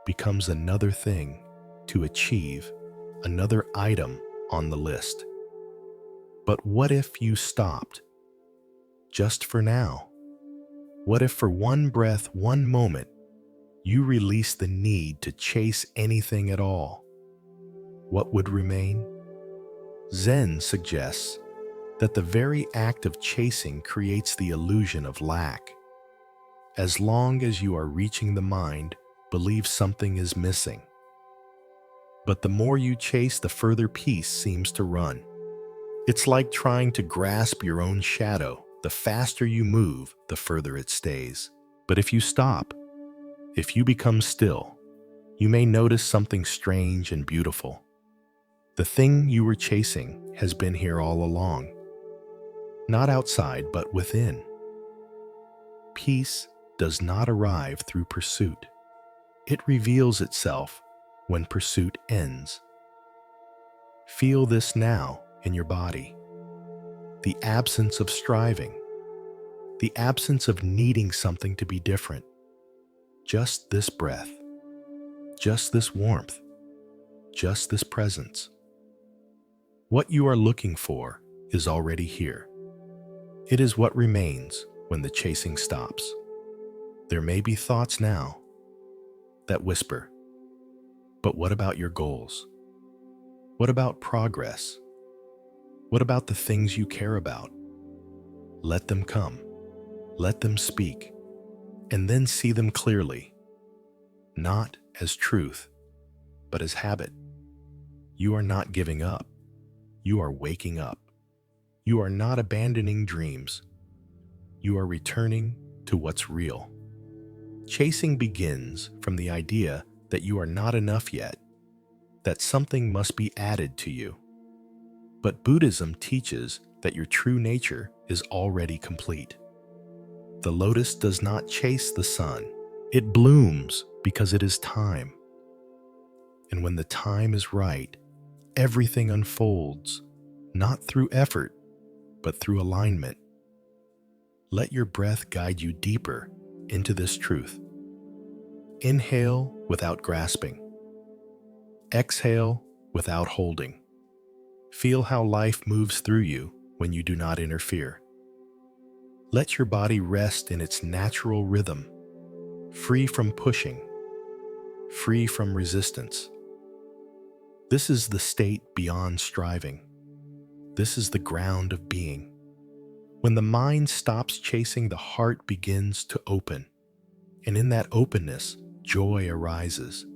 becomes another thing to achieve, another item on the list. But what if you stopped? Just for now? What if for one breath, one moment, you release the need to chase anything at all? What would remain? Zen suggests that the very act of chasing creates the illusion of lack. As long as you are reaching, the mind believes something is missing. But the more you chase, the further peace seems to run. It's like trying to grasp your own shadow. The faster you move, the further it stays. But if you stop, if you become still, you may notice something strange and beautiful. The thing you were chasing has been here all along. Not outside, but within. Peace does not arrive through pursuit. It reveals itself when pursuit ends. Feel this now in your body. The absence of striving. The absence of needing something to be different. Just this breath. Just this warmth. Just this presence. What you are looking for is already here. It is what remains when the chasing stops. There may be thoughts now that whisper, but what about your goals? What about progress? What about the things you care about? Let them come. Let them speak. And then see them clearly. Not as truth, but as habit. You are not giving up. You are waking up. You are not abandoning dreams. You are returning to what's real. Chasing begins from the idea that you are not enough yet, that something must be added to you. But Buddhism teaches that your true nature is already complete. The lotus does not chase the sun. It blooms because it is time. And when the time is right, everything unfolds, not through effort, but through alignment. Let your breath guide you deeper into this truth. Inhale without grasping. Exhale without holding. Feel how life moves through you when you do not interfere. Let your body rest in its natural rhythm, free from pushing, free from resistance. This is the state beyond striving. This is the ground of being. When the mind stops chasing, the heart begins to open. And in that openness, joy arises.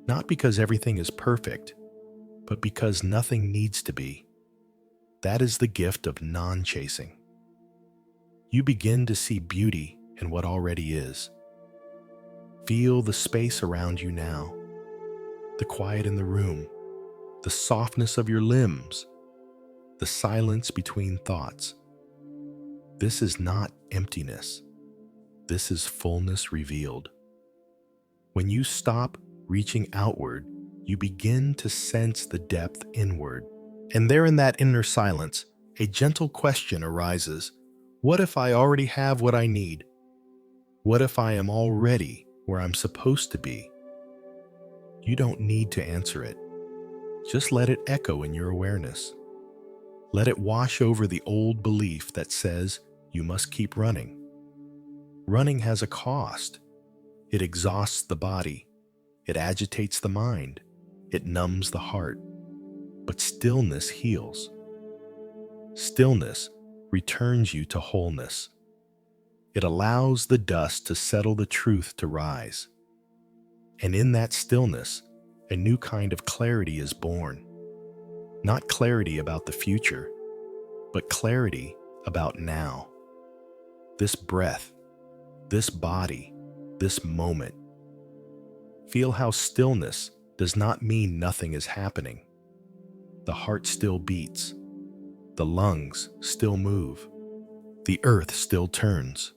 Not because everything is perfect, but because nothing needs to be. That is the gift of non-chasing. You begin to see beauty in what already is. Feel the space around you now, the quiet in the room, the softness of your limbs, the silence between thoughts. This is not emptiness. This is fullness revealed. When you stop reaching outward, you begin to sense the depth inward. And there in that inner silence, a gentle question arises. What if I already have what I need? What if I am already where I'm supposed to be? You don't need to answer it. Just let it echo in your awareness. Let it wash over the old belief that says you must keep running. Running has a cost. It exhausts the body. It agitates the mind. It numbs the heart. But stillness heals. Stillness returns you to wholeness. It allows the dust to settle, the truth to rise. And in that stillness, a new kind of clarity is born. Not clarity about the future, but clarity about now. This breath, this body, this moment. Feel how stillness does not mean nothing is happening. The heart still beats. The lungs still move. The earth still turns.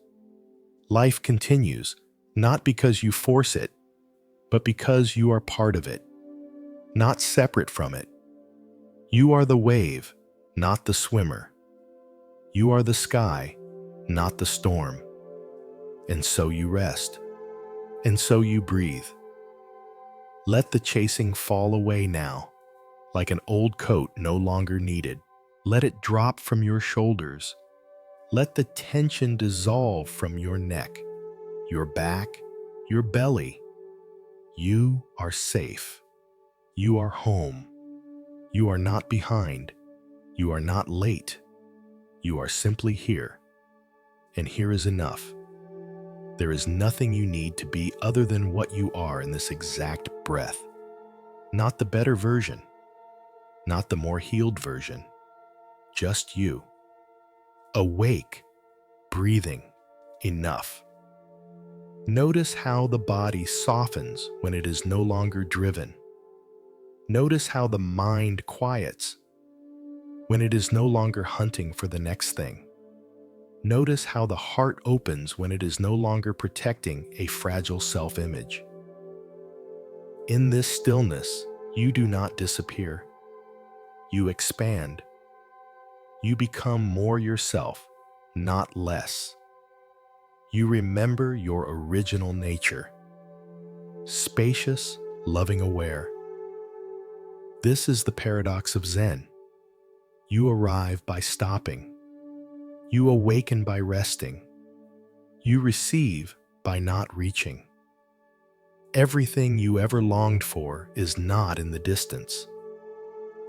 Life continues, not because you force it, but because you are part of it, not separate from it. You are the wave, not the swimmer. You are the sky, not the storm. And so you rest, and so you breathe. Let the chasing fall away now, like an old coat no longer needed. Let it drop from your shoulders. Let the tension dissolve from your neck, your back, your belly. You are safe. You are home. You are not behind. You are not late. You are simply here. And here is enough. There is nothing you need to be other than what you are in this exact breath. Not the better version. Not the more healed version. Just you. Awake, breathing, enough. Notice how the body softens when it is no longer driven. Notice how the mind quiets when it is no longer hunting for the next thing. Notice how the heart opens when it is no longer protecting a fragile self-image. In this stillness, you do not disappear. You expand. You become more yourself, not less. You remember your original nature. Spacious, loving, aware. This is the paradox of Zen. You arrive by stopping. You awaken by resting. You receive by not reaching. Everything you ever longed for is not in the distance.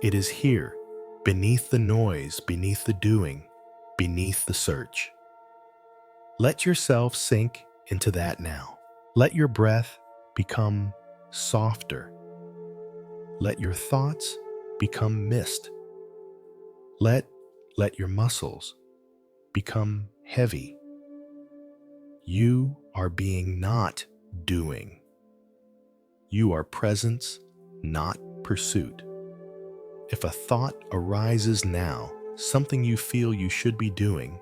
It is here, beneath the noise, beneath the doing, beneath the search. Let yourself sink into that now. Let your breath become softer. Let your thoughts become mist. Let your muscles become heavy. You are being, not doing. You are presence, not pursuit. If a thought arises now, something you feel you should be doing,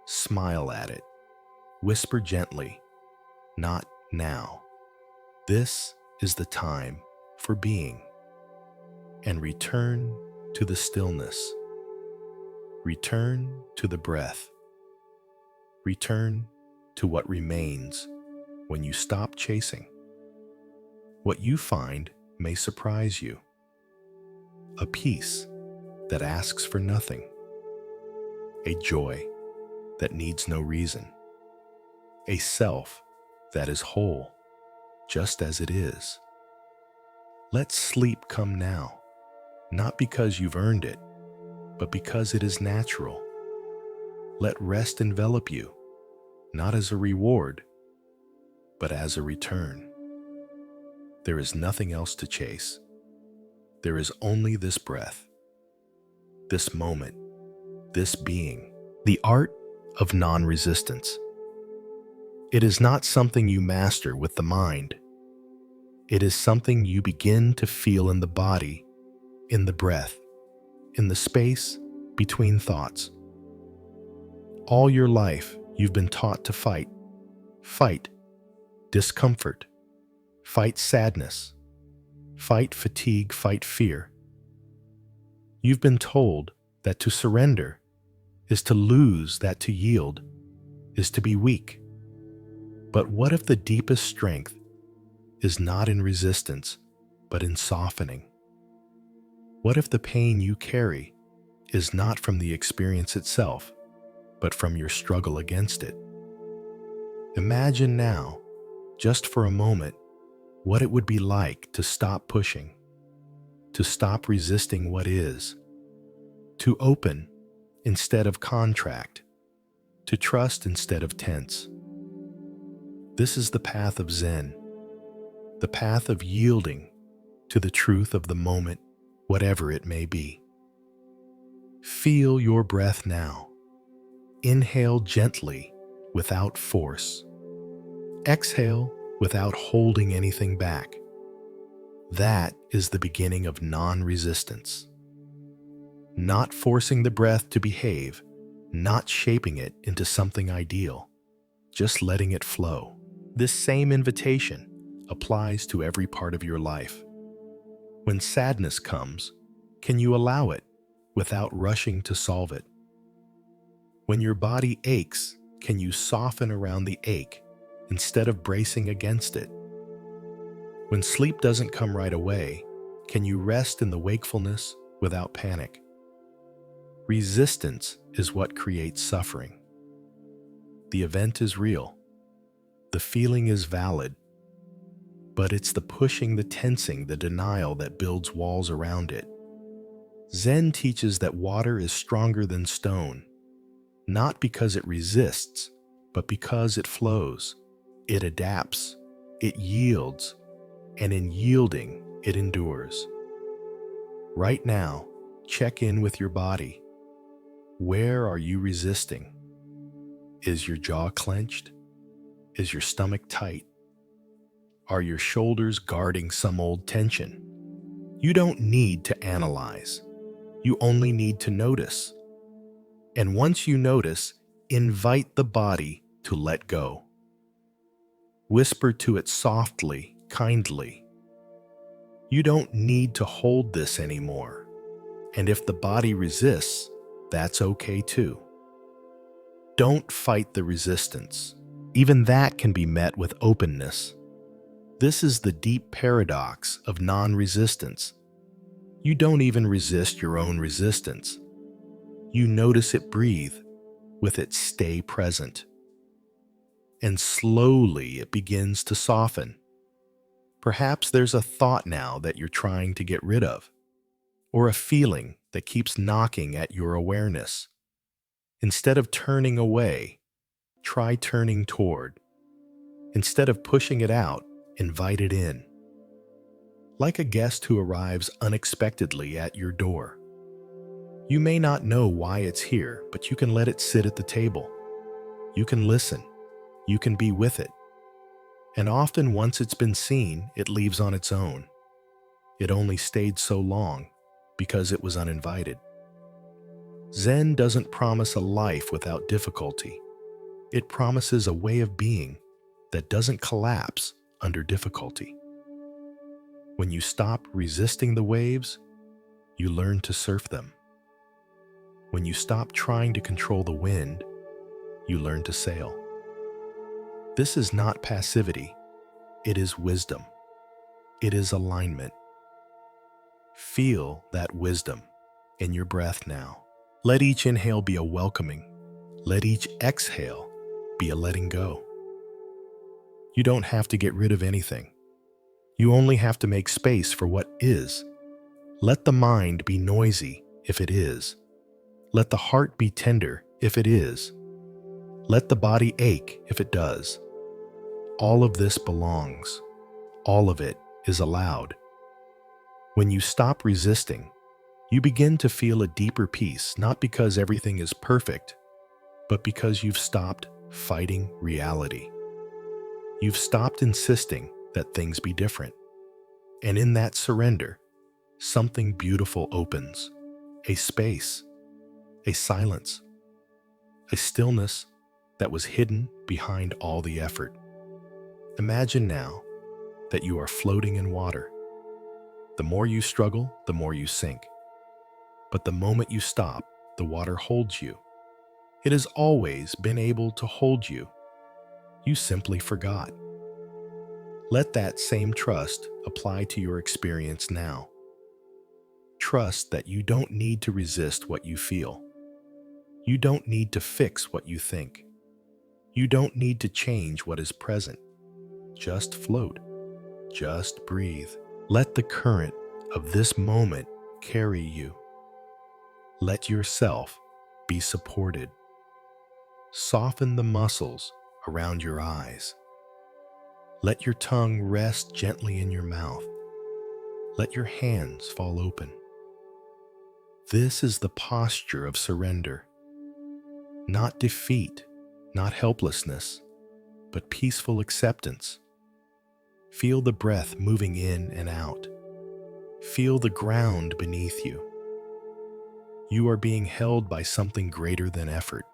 smile at it. Whisper gently, not now. This is the time for being. And return to the stillness. Return to the breath. Return to what remains when you stop chasing. What you find may surprise you. A peace that asks for nothing. A joy that needs no reason. A self that is whole, just as it is. Let sleep come now, not because you've earned it, but because it is natural. Let rest envelop you, not as a reward, but as a return. There is nothing else to chase. There is only this breath, this moment, this being. The art of non-resistance. It is not something you master with the mind. It is something you begin to feel in the body, in the breath, in the space between thoughts. All your life, you've been taught to fight. Fight discomfort. Fight sadness. Fight fatigue, fight fear. You've been told that to surrender is to lose, that to yield is to be weak. But what if the deepest strength is not in resistance, but in softening? What if the pain you carry is not from the experience itself, but from your struggle against it? Imagine now, just for a moment, what it would be like to stop pushing, to stop resisting what is, to open instead of contract, to trust instead of tense. This is the path of Zen, the path of yielding to the truth of the moment, whatever it may be. Feel your breath now. Inhale gently without force. Exhale without holding anything back. That is the beginning of non-resistance. Not forcing the breath to behave, not shaping it into something ideal, just letting it flow. This same invitation applies to every part of your life. When sadness comes, can you allow it without rushing to solve it? When your body aches, can you soften around the ache instead of bracing against it? When sleep doesn't come right away, can you rest in the wakefulness without panic? Resistance is what creates suffering. The event is real. The feeling is valid. But it's the pushing, the tensing, the denial that builds walls around it. Zen teaches that water is stronger than stone, not because it resists, but because it flows. It adapts, it yields, and in yielding, it endures. Right now, check in with your body. Where are you resisting? Is your jaw clenched? Is your stomach tight? Are your shoulders guarding some old tension? You don't need to analyze. You only need to notice. And once you notice, invite the body to let go. Whisper to it softly, kindly. You don't need to hold this anymore. And if the body resists, that's okay too. Don't fight the resistance. Even that can be met with openness. This is the deep paradox of non-resistance. You don't even resist your own resistance. You notice it breathe, with it stay present. And slowly it begins to soften. Perhaps there's a thought now that you're trying to get rid of, or a feeling that keeps knocking at your awareness. Instead of turning away, try turning toward. Instead of pushing it out, invite it in. Like a guest who arrives unexpectedly at your door. You may not know why it's here, but you can let it sit at the table. You can listen. You can be with it. And often once it's been seen, it leaves on its own. It only stayed so long because it was uninvited. Zen doesn't promise a life without difficulty. It promises a way of being that doesn't collapse under difficulty. When you stop resisting the waves, you learn to surf them. When you stop trying to control the wind, you learn to sail. This is not passivity. It is wisdom. It is alignment. Feel that wisdom in your breath now. Let each inhale be a welcoming. Let each exhale be a letting go. You don't have to get rid of anything. You only have to make space for what is. Let the mind be noisy if it is. Let the heart be tender if it is. Let the body ache if it does. All of this belongs. All of it is allowed. When you stop resisting, you begin to feel a deeper peace, not because everything is perfect, but because you've stopped fighting reality. You've stopped insisting that things be different. And in that surrender, something beautiful opens. A space, a silence, a stillness that was hidden behind all the effort. Imagine now that you are floating in water. The more you struggle, the more you sink. But the moment you stop, the water holds you. It has always been able to hold you. You simply forgot. Let that same trust apply to your experience now. Trust that you don't need to resist what you feel. You don't need to fix what you think. You don't need to change what is present. Just float. Just breathe. Let the current of this moment carry you. Let yourself be supported. Soften the muscles around your eyes. Let your tongue rest gently in your mouth. Let your hands fall open. This is the posture of surrender. Not defeat, not helplessness, but peaceful acceptance. Feel the breath moving in and out. Feel the ground beneath you. You are being held by something greater than effort.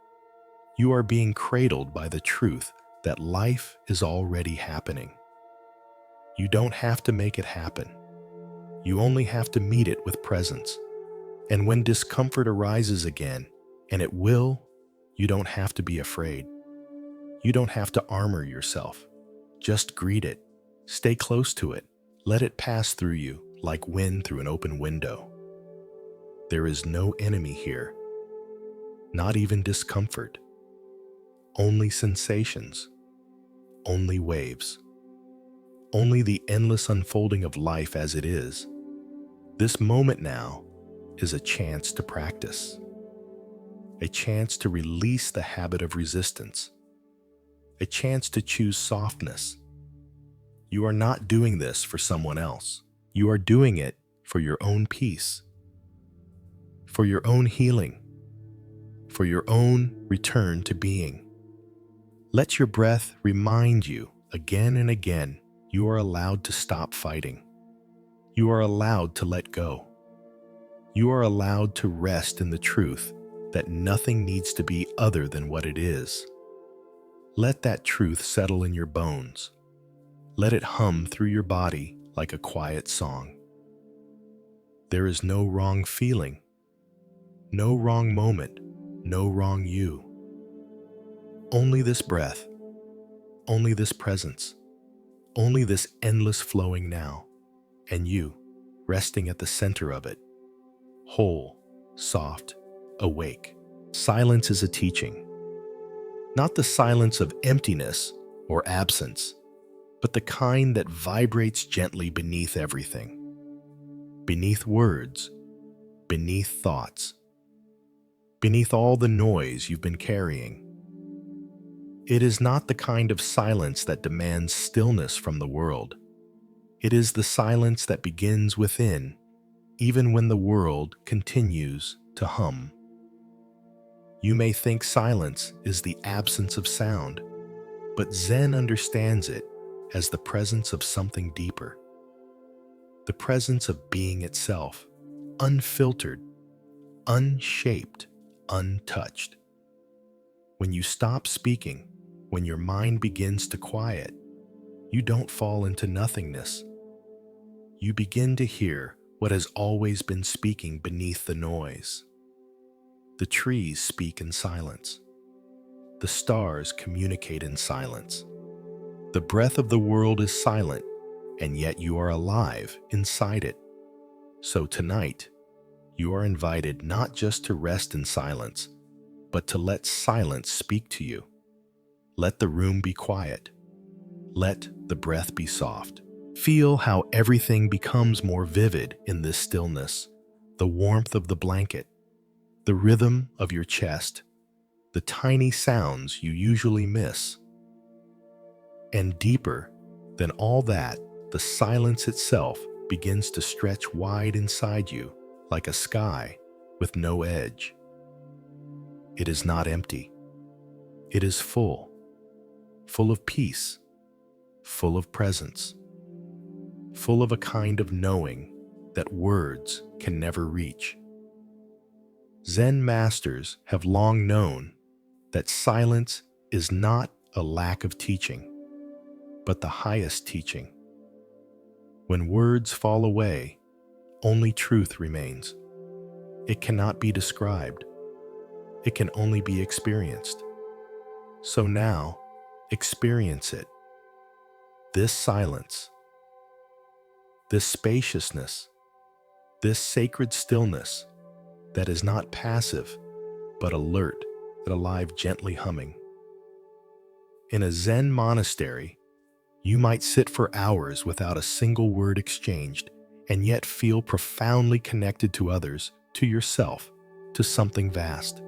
You are being cradled by the truth that life is already happening. You don't have to make it happen. You only have to meet it with presence. And when discomfort arises again, and it will, you don't have to be afraid. You don't have to armor yourself. Just greet it. Stay close to it. Let it pass through you like wind through an open window. There is no enemy here, not even discomfort. Only sensations, only waves, only the endless unfolding of life as it is. This moment now is a chance to practice, a chance to release the habit of resistance, a chance to choose softness. You are not doing this for someone else. You are doing it for your own peace, for your own healing, for your own return to being. Let your breath remind you again and again you are allowed to stop fighting. You are allowed to let go. You are allowed to rest in the truth that nothing needs to be other than what it is. Let that truth settle in your bones. Let it hum through your body like a quiet song. There is no wrong feeling, no wrong moment, no wrong you. Only this breath, only this presence, only this endless flowing now, and you resting at the center of it, whole, soft, awake. Silence is a teaching, not the silence of emptiness or absence, but the kind that vibrates gently beneath everything, beneath words, beneath thoughts, beneath all the noise you've been carrying. It is not the kind of silence that demands stillness from the world. It is the silence that begins within, even when the world continues to hum. You may think silence is the absence of sound, but Zen understands it as the presence of something deeper, the presence of being itself, unfiltered, unshaped, untouched. When you stop speaking, when your mind begins to quiet, you don't fall into nothingness. You begin to hear what has always been speaking beneath the noise. The trees speak in silence. The stars communicate in silence. The breath of the world is silent, and yet you are alive inside it. So tonight, you are invited not just to rest in silence, but to let silence speak to you. Let the room be quiet. Let the breath be soft. Feel how everything becomes more vivid in this stillness. The warmth of the blanket, the rhythm of your chest, the tiny sounds you usually miss. And deeper than all that, the silence itself begins to stretch wide inside you like a sky with no edge. It is not empty. It is full of peace, full of presence, full of a kind of knowing that words can never reach. Zen masters have long known that silence is not a lack of teaching, but the highest teaching. When words fall away, only truth remains. It cannot be described. It can only be experienced. So now, experience it. This silence, this spaciousness, this sacred stillness that is not passive, but alert and alive, gently humming. In a Zen monastery, you might sit for hours without a single word exchanged and yet feel profoundly connected to others, to yourself, to something vast.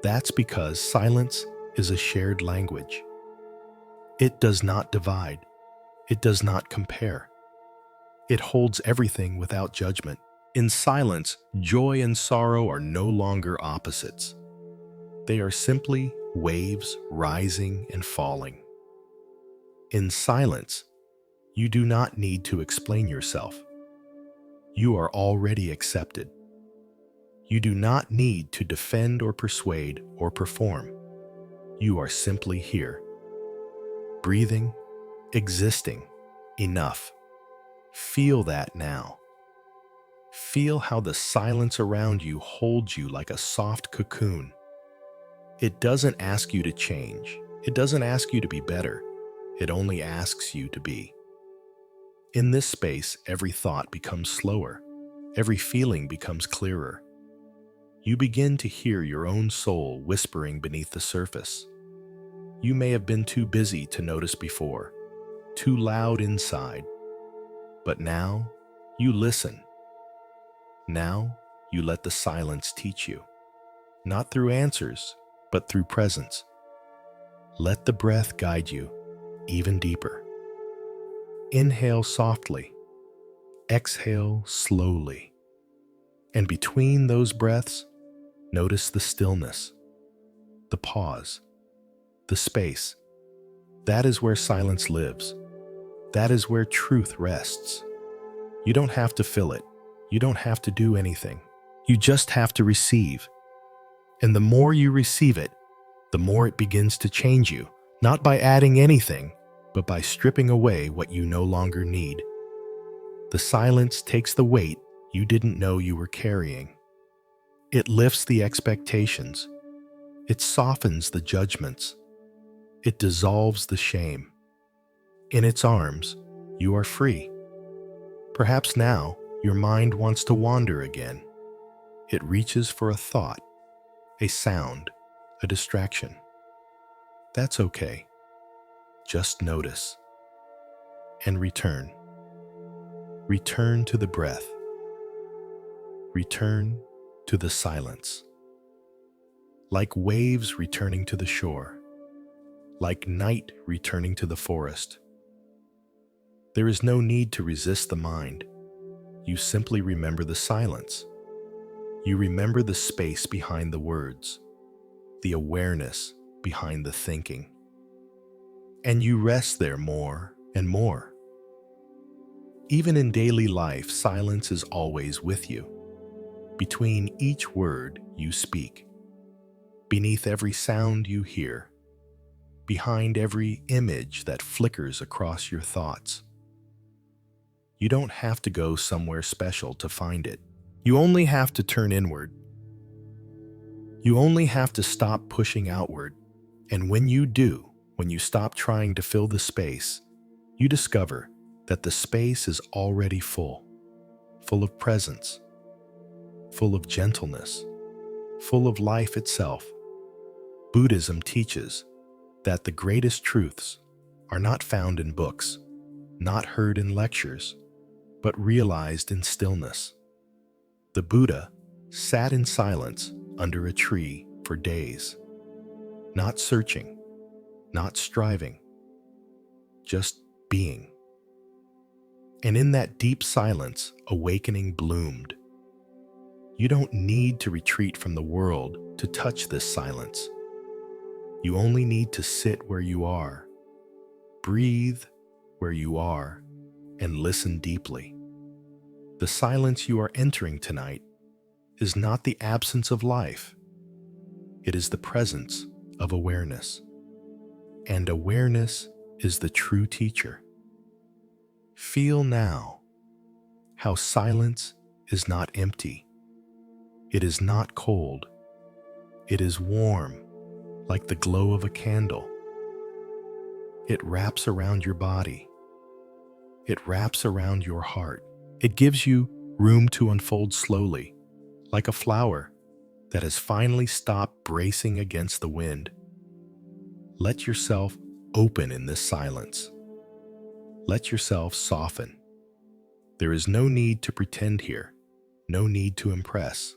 That's because silence is a shared language. It does not divide. It does not compare. It holds everything without judgment. In silence, joy and sorrow are no longer opposites. They are simply waves rising and falling. In silence, you do not need to explain yourself. You are already accepted. You do not need to defend or persuade or perform. You are simply here, breathing, existing, enough. Feel that now. Feel how the silence around you holds you like a soft cocoon. It doesn't ask you to change. It doesn't ask you to be better. It only asks you to be. In this space, every thought becomes slower. Every feeling becomes clearer. You begin to hear your own soul whispering beneath the surface. You may have been too busy to notice before, too loud inside. But now, you listen. Now, you let the silence teach you. Not through answers, but through presence. Let the breath guide you even deeper. Inhale softly. Exhale slowly. And between those breaths, notice the stillness, the pause, the space. That is where silence lives. That is where truth rests. You don't have to fill it. You don't have to do anything. You just have to receive. And the more you receive it, the more it begins to change you, not by adding anything, but by stripping away what you no longer need. The silence takes the weight you didn't know you were carrying. It lifts the expectations. It softens the judgments. It dissolves the shame. In its arms, you are free. Perhaps now, your mind wants to wander again. It reaches for a thought, a sound, a distraction. That's okay. Just notice. And return. Return to the breath. Return to the silence. Like waves returning to the shore. Like night returning to the forest. There is no need to resist the mind. You simply remember the silence. You remember the space behind the words, the awareness behind the thinking. And you rest there more and more. Even in daily life, silence is always with you. Between each word you speak, beneath every sound you hear, behind every image that flickers across your thoughts. You don't have to go somewhere special to find it. You only have to turn inward. You only have to stop pushing outward. And when you do, when you stop trying to fill the space, you discover that the space is already full of presence, full of gentleness, full of life itself. Buddhism teaches that the greatest truths are not found in books, not heard in lectures, but realized in stillness. The Buddha sat in silence under a tree for days, not searching, not striving, just being. And in that deep silence, awakening bloomed. You don't need to retreat from the world to touch this silence. You only need to sit where you are, breathe where you are, and listen deeply. The silence you are entering tonight is not the absence of life. It is the presence of awareness. And awareness is the true teacher. Feel now how silence is not empty. It is not cold. It is warm, like the glow of a candle. It wraps around your body. It wraps around your heart. It gives you room to unfold slowly, like a flower that has finally stopped bracing against the wind. Let yourself open in this silence. Let yourself soften. There is no need to pretend here, no need to impress.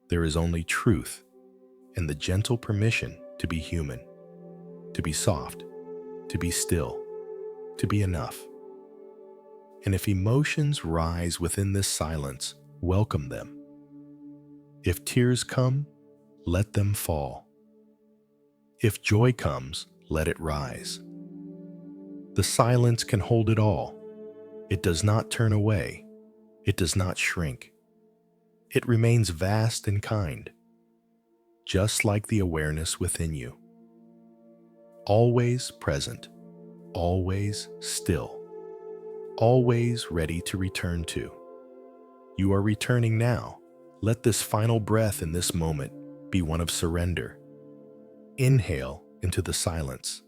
There is only truth and the gentle permission to be human, to be soft, to be still, to be enough. And if emotions rise within this silence, welcome them. If tears come, let them fall. If joy comes, let it rise. The silence can hold it all. It does not turn away. It does not shrink. It remains vast and kind, just like the awareness within you. Always present, always still, always ready to return to. You are returning now. Let this final breath in this moment be one of surrender. Inhale into the silence.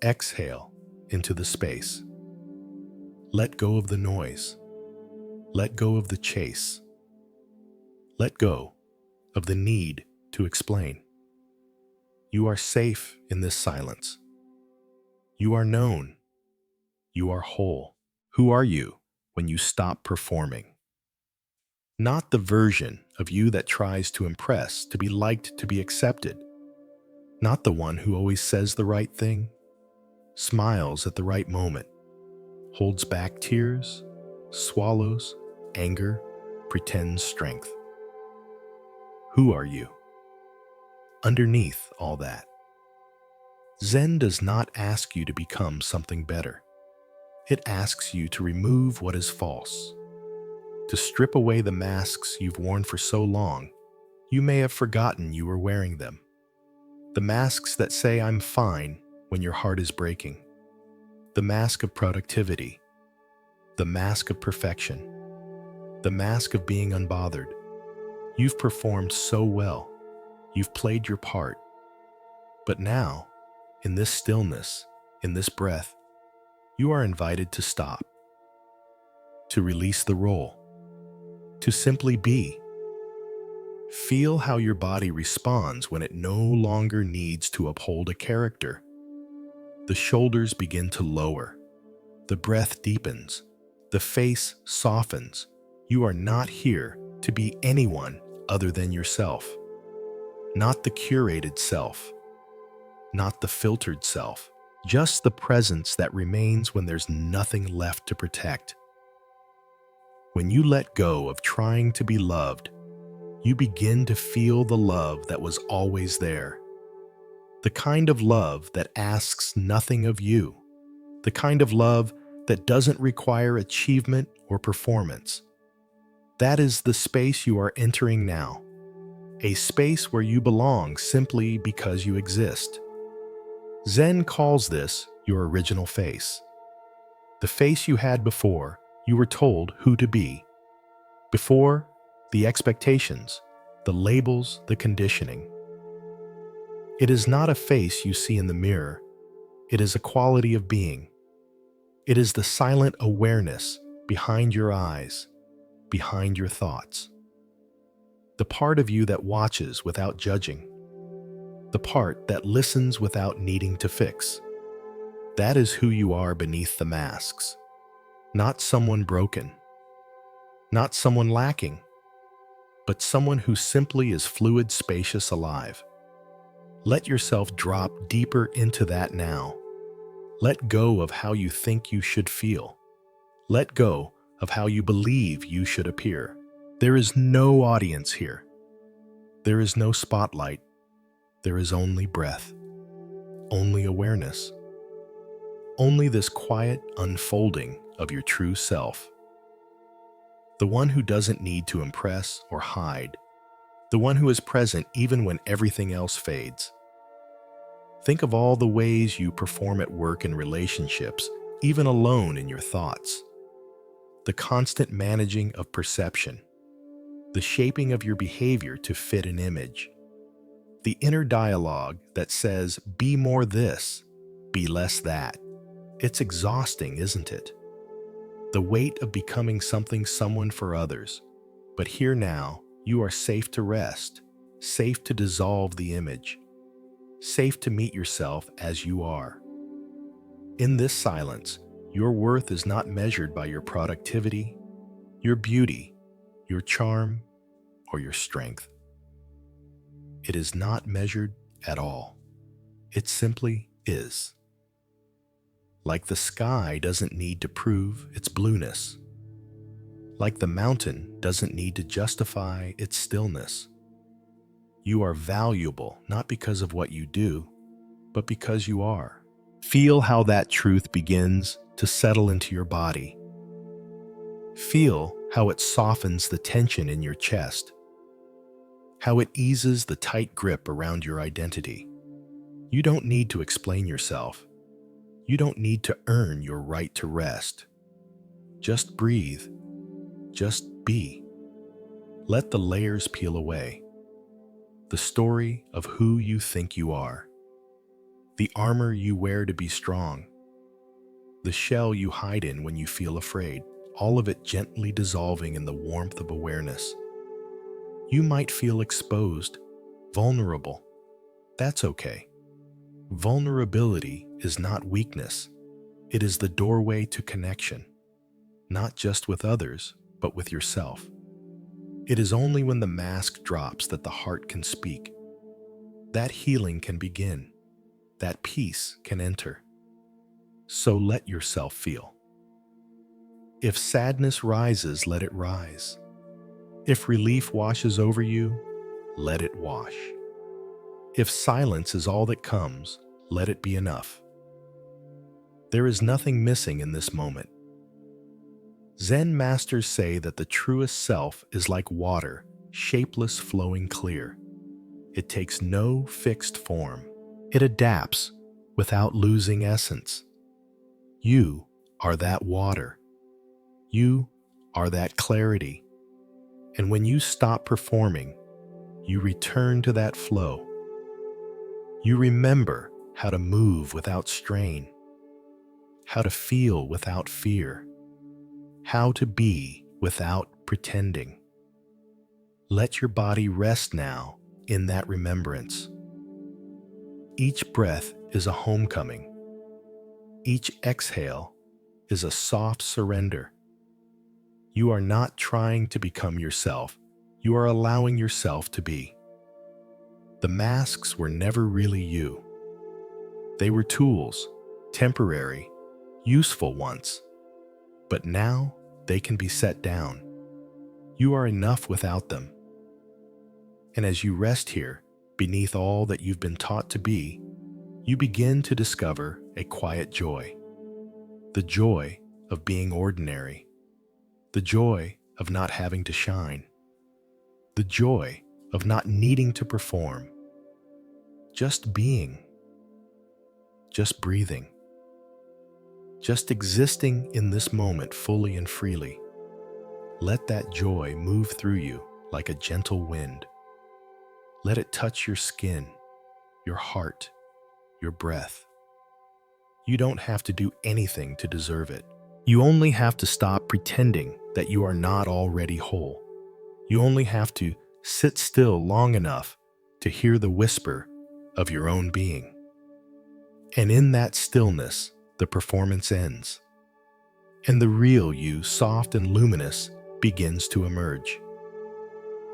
Exhale into the space. Let go of the noise. Let go of the chase. Let go of the need to explain. You are safe in this silence. You are known. You are whole. Who are you when you stop performing? Not the version of you that tries to impress, to be liked, to be accepted. Not the one who always says the right thing, smiles at the right moment, holds back tears, swallows anger, pretends strength. Who are you? Underneath all that. Zen does not ask you to become something better. It asks you to remove what is false, to strip away the masks you've worn for so long, you may have forgotten you were wearing them. The masks that say, "I'm fine," when your heart is breaking. The mask of productivity. The mask of perfection. The mask of being unbothered. You've performed so well. You've played your part. But now, in this stillness, in this breath, you are invited to stop, to release the role, to simply be. Feel how your body responds when it no longer needs to uphold a character. The shoulders begin to lower. The breath deepens. The face softens. You are not here to be anyone other than yourself. Not the curated self. Not the filtered self. Just the presence that remains when there's nothing left to protect. When you let go of trying to be loved, you begin to feel the love that was always there. The kind of love that asks nothing of you. The kind of love that doesn't require achievement or performance. That is the space you are entering now. A space where you belong simply because you exist. Zen calls this your original face. The face you had before you were told who to be. Before, the expectations, the labels, the conditioning. It is not a face you see in the mirror. It is a quality of being. It is the silent awareness behind your eyes, behind your thoughts. The part of you that watches without judging. The part that listens without needing to fix. That is who you are beneath the masks. Not someone broken. Not someone lacking. But someone who simply is fluid, spacious, alive. Let yourself drop deeper into that now. Let go of how you think you should feel. Let go of how you believe you should appear. There is no audience here. There is no spotlight. There is only breath. Only awareness. Only this quiet unfolding of your true self. The one who doesn't need to impress or hide. The one who is present even when everything else fades. Think of all the ways you perform at work and relationships, even alone in your thoughts. The constant managing of perception, the shaping of your behavior to fit an image, the inner dialogue that says, be more this, be less that. It's exhausting, isn't it? The weight of becoming someone for others. But here now, you are safe to rest, safe to dissolve the image, safe to meet yourself as you are. In this silence, your worth is not measured by your productivity, your beauty, your charm, or your strength. It is not measured at all. It simply is. Like the sky doesn't need to prove its blueness. Like the mountain doesn't need to justify its stillness. You are valuable not because of what you do, but because you are. Feel how that truth begins to settle into your body. Feel how it softens the tension in your chest, how it eases the tight grip around your identity. You don't need to explain yourself. You don't need to earn your right to rest. Just breathe. Just be. Let the layers peel away. The story of who you think you are. The armor you wear to be strong. The shell you hide in when you feel afraid. All of it gently dissolving in the warmth of awareness. You might feel exposed, vulnerable. That's okay. Vulnerability is not weakness. It is the doorway to connection, not just with others, but with yourself. It is only when the mask drops that the heart can speak. That healing can begin. That peace can enter. So let yourself feel. If sadness rises, let it rise. If relief washes over you, let it wash. If silence is all that comes, let it be enough. There is nothing missing in this moment. Zen masters say that the truest self is like water, shapeless, flowing clear. It takes no fixed form. It adapts without losing essence. You are that water. You are that clarity. And when you stop performing, you return to that flow. You remember how to move without strain, how to feel without fear, how to be without pretending. Let your body rest now in that remembrance. Each breath is a homecoming. Each exhale is a soft surrender. You are not trying to become yourself. You are allowing yourself to be. The masks were never really you. They were tools, temporary, useful once. But now they can be set down. You are enough without them. And as you rest here, beneath all that you've been taught to be, you begin to discover a quiet joy. The joy of being ordinary. The joy of not having to shine. The joy of not needing to perform. Just being. Just breathing. Just existing in this moment fully and freely. Let that joy move through you like a gentle wind. Let it touch your skin, your heart, your breath. You don't have to do anything to deserve it. You only have to stop pretending that you are not already whole. You only have to sit still long enough to hear the whisper of your own being. And in that stillness, the performance ends. And the real you, soft and luminous, begins to emerge.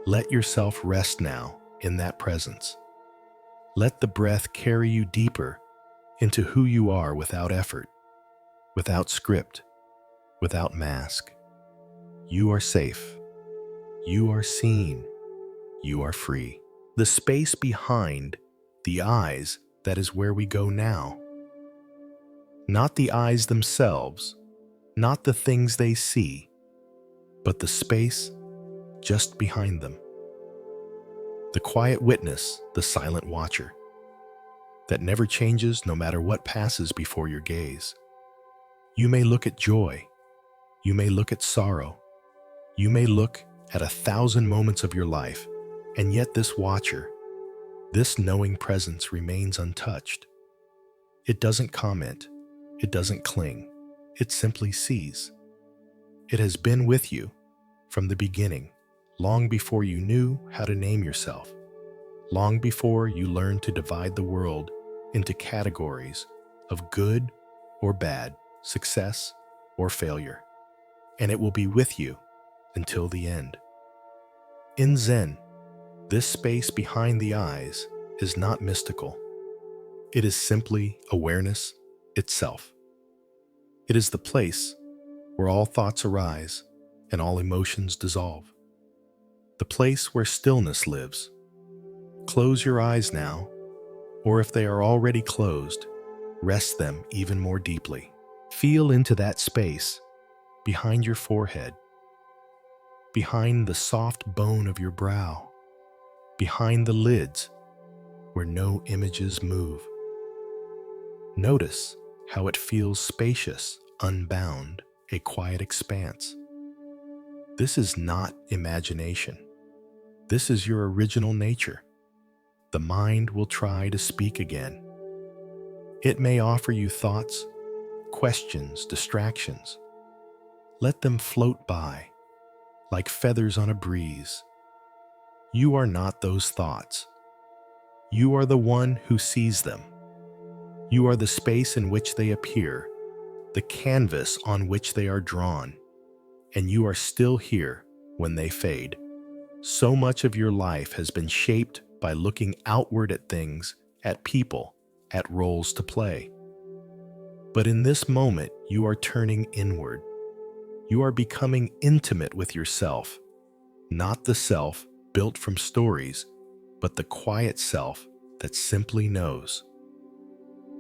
Let yourself rest now in that presence. Let the breath carry you deeper into who you are without effort, without script, without mask. You are safe. You are seen. You are free. The space behind the eyes, that is where we go now. Not the eyes themselves, not the things they see, but the space just behind them. The quiet witness, the silent watcher. that never changes no matter what passes before your gaze. You may look at joy, you may look at sorrow, you may look at 1,000 moments of your life, and yet this watcher, this knowing presence remains untouched. It doesn't comment, it doesn't cling, it simply sees. It has been with you from the beginning, long before you knew how to name yourself, long before you learned to divide the world into categories of good or bad, success or failure, and it will be with you until the end. In Zen, this space behind the eyes is not mystical. It is simply awareness itself. It is the place where all thoughts arise and all emotions dissolve. The place where stillness lives. Close your eyes now, or if they are already closed, rest them even more deeply. Feel into that space behind your forehead, behind the soft bone of your brow, behind the lids where no images move. Notice how it feels spacious, unbound, a quiet expanse. This is not imagination. This is your original nature. The mind will try to speak again. It may offer you thoughts, questions, distractions. Let them float by, like feathers on a breeze. You are not those thoughts. You are the one who sees them. You are the space in which they appear, the canvas on which they are drawn, and you are still here when they fade. So much of your life has been shaped by looking outward at things, at people, at roles to play. But in this moment, you are turning inward. You are becoming intimate with yourself, not the self built from stories, but the quiet self that simply knows.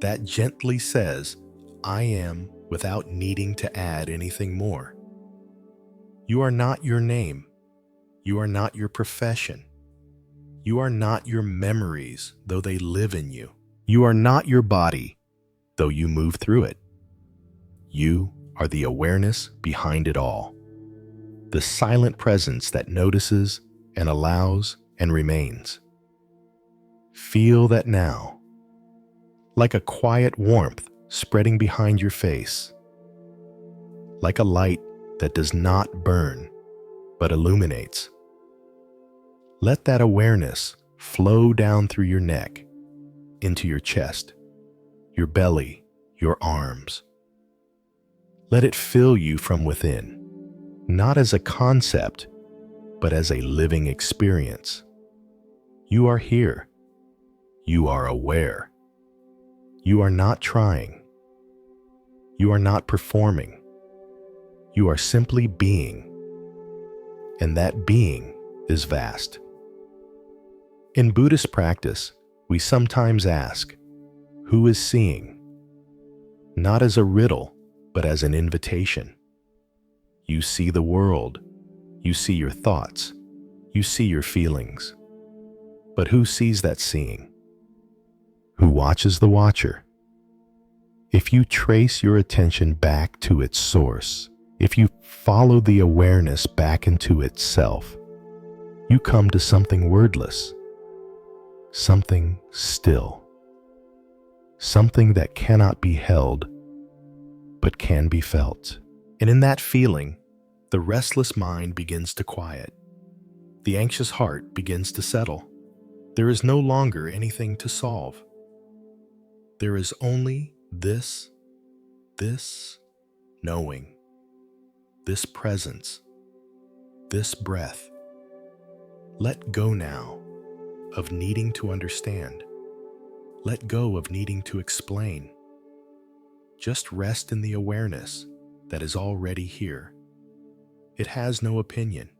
That gently says, I am, without needing to add anything more. You are not your name. You are not your profession. You are not your memories, though they live in you. You are not your body, though you move through it. You are the awareness behind it all. The silent presence that notices and allows and remains. Feel that now, like a quiet warmth spreading behind your face, like a light that does not burn, but illuminates. Let that awareness flow down through your neck, into your chest, your belly, your arms. Let it fill you from within, not as a concept, but as a living experience. You are here. You are aware. You are not trying. You are not performing. You are simply being. And that being is vast. In Buddhist practice, we sometimes ask, who is seeing? Not as a riddle, but as an invitation. You see the world. You see your thoughts. You see your feelings. But who sees that seeing? Who watches the watcher? If you trace your attention back to its source, if you follow the awareness back into itself, you come to something wordless, something still, something that cannot be held, but can be felt. And in that feeling, the restless mind begins to quiet. The anxious heart begins to settle. There is no longer anything to solve. There is only this knowing, this presence, this breath. Let go now of needing to understand. Let go of needing to explain. Just rest in the awareness that is already here. It has no opinion.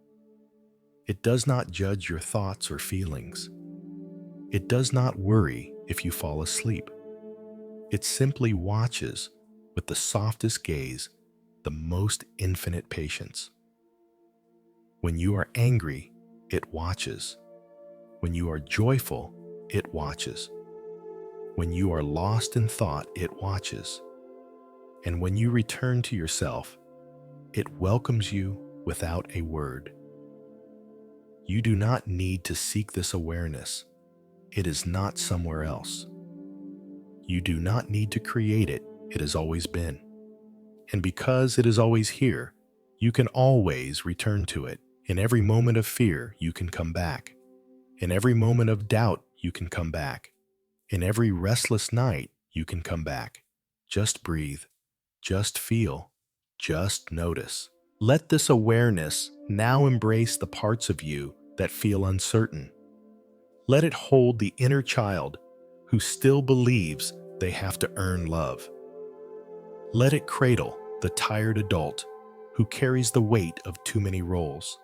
It does not judge your thoughts or feelings. It does not worry if you fall asleep. It simply watches with the softest gaze, the most infinite patience. When you are angry, it watches. When you are joyful, it watches. When you are lost in thought, it watches. And when you return to yourself, it welcomes you without a word. You do not need to seek this awareness. It is not somewhere else. You do not need to create it. It has always been. And because it is always here, you can always return to it. In every moment of fear, you can come back. In every moment of doubt, you can come back. In every restless night, you can come back. Just breathe. Just feel. Just notice. Let this awareness now embrace the parts of you that feel uncertain. Let it hold the inner child who still believes they have to earn love. Let it cradle the tired adult who carries the weight of too many roles.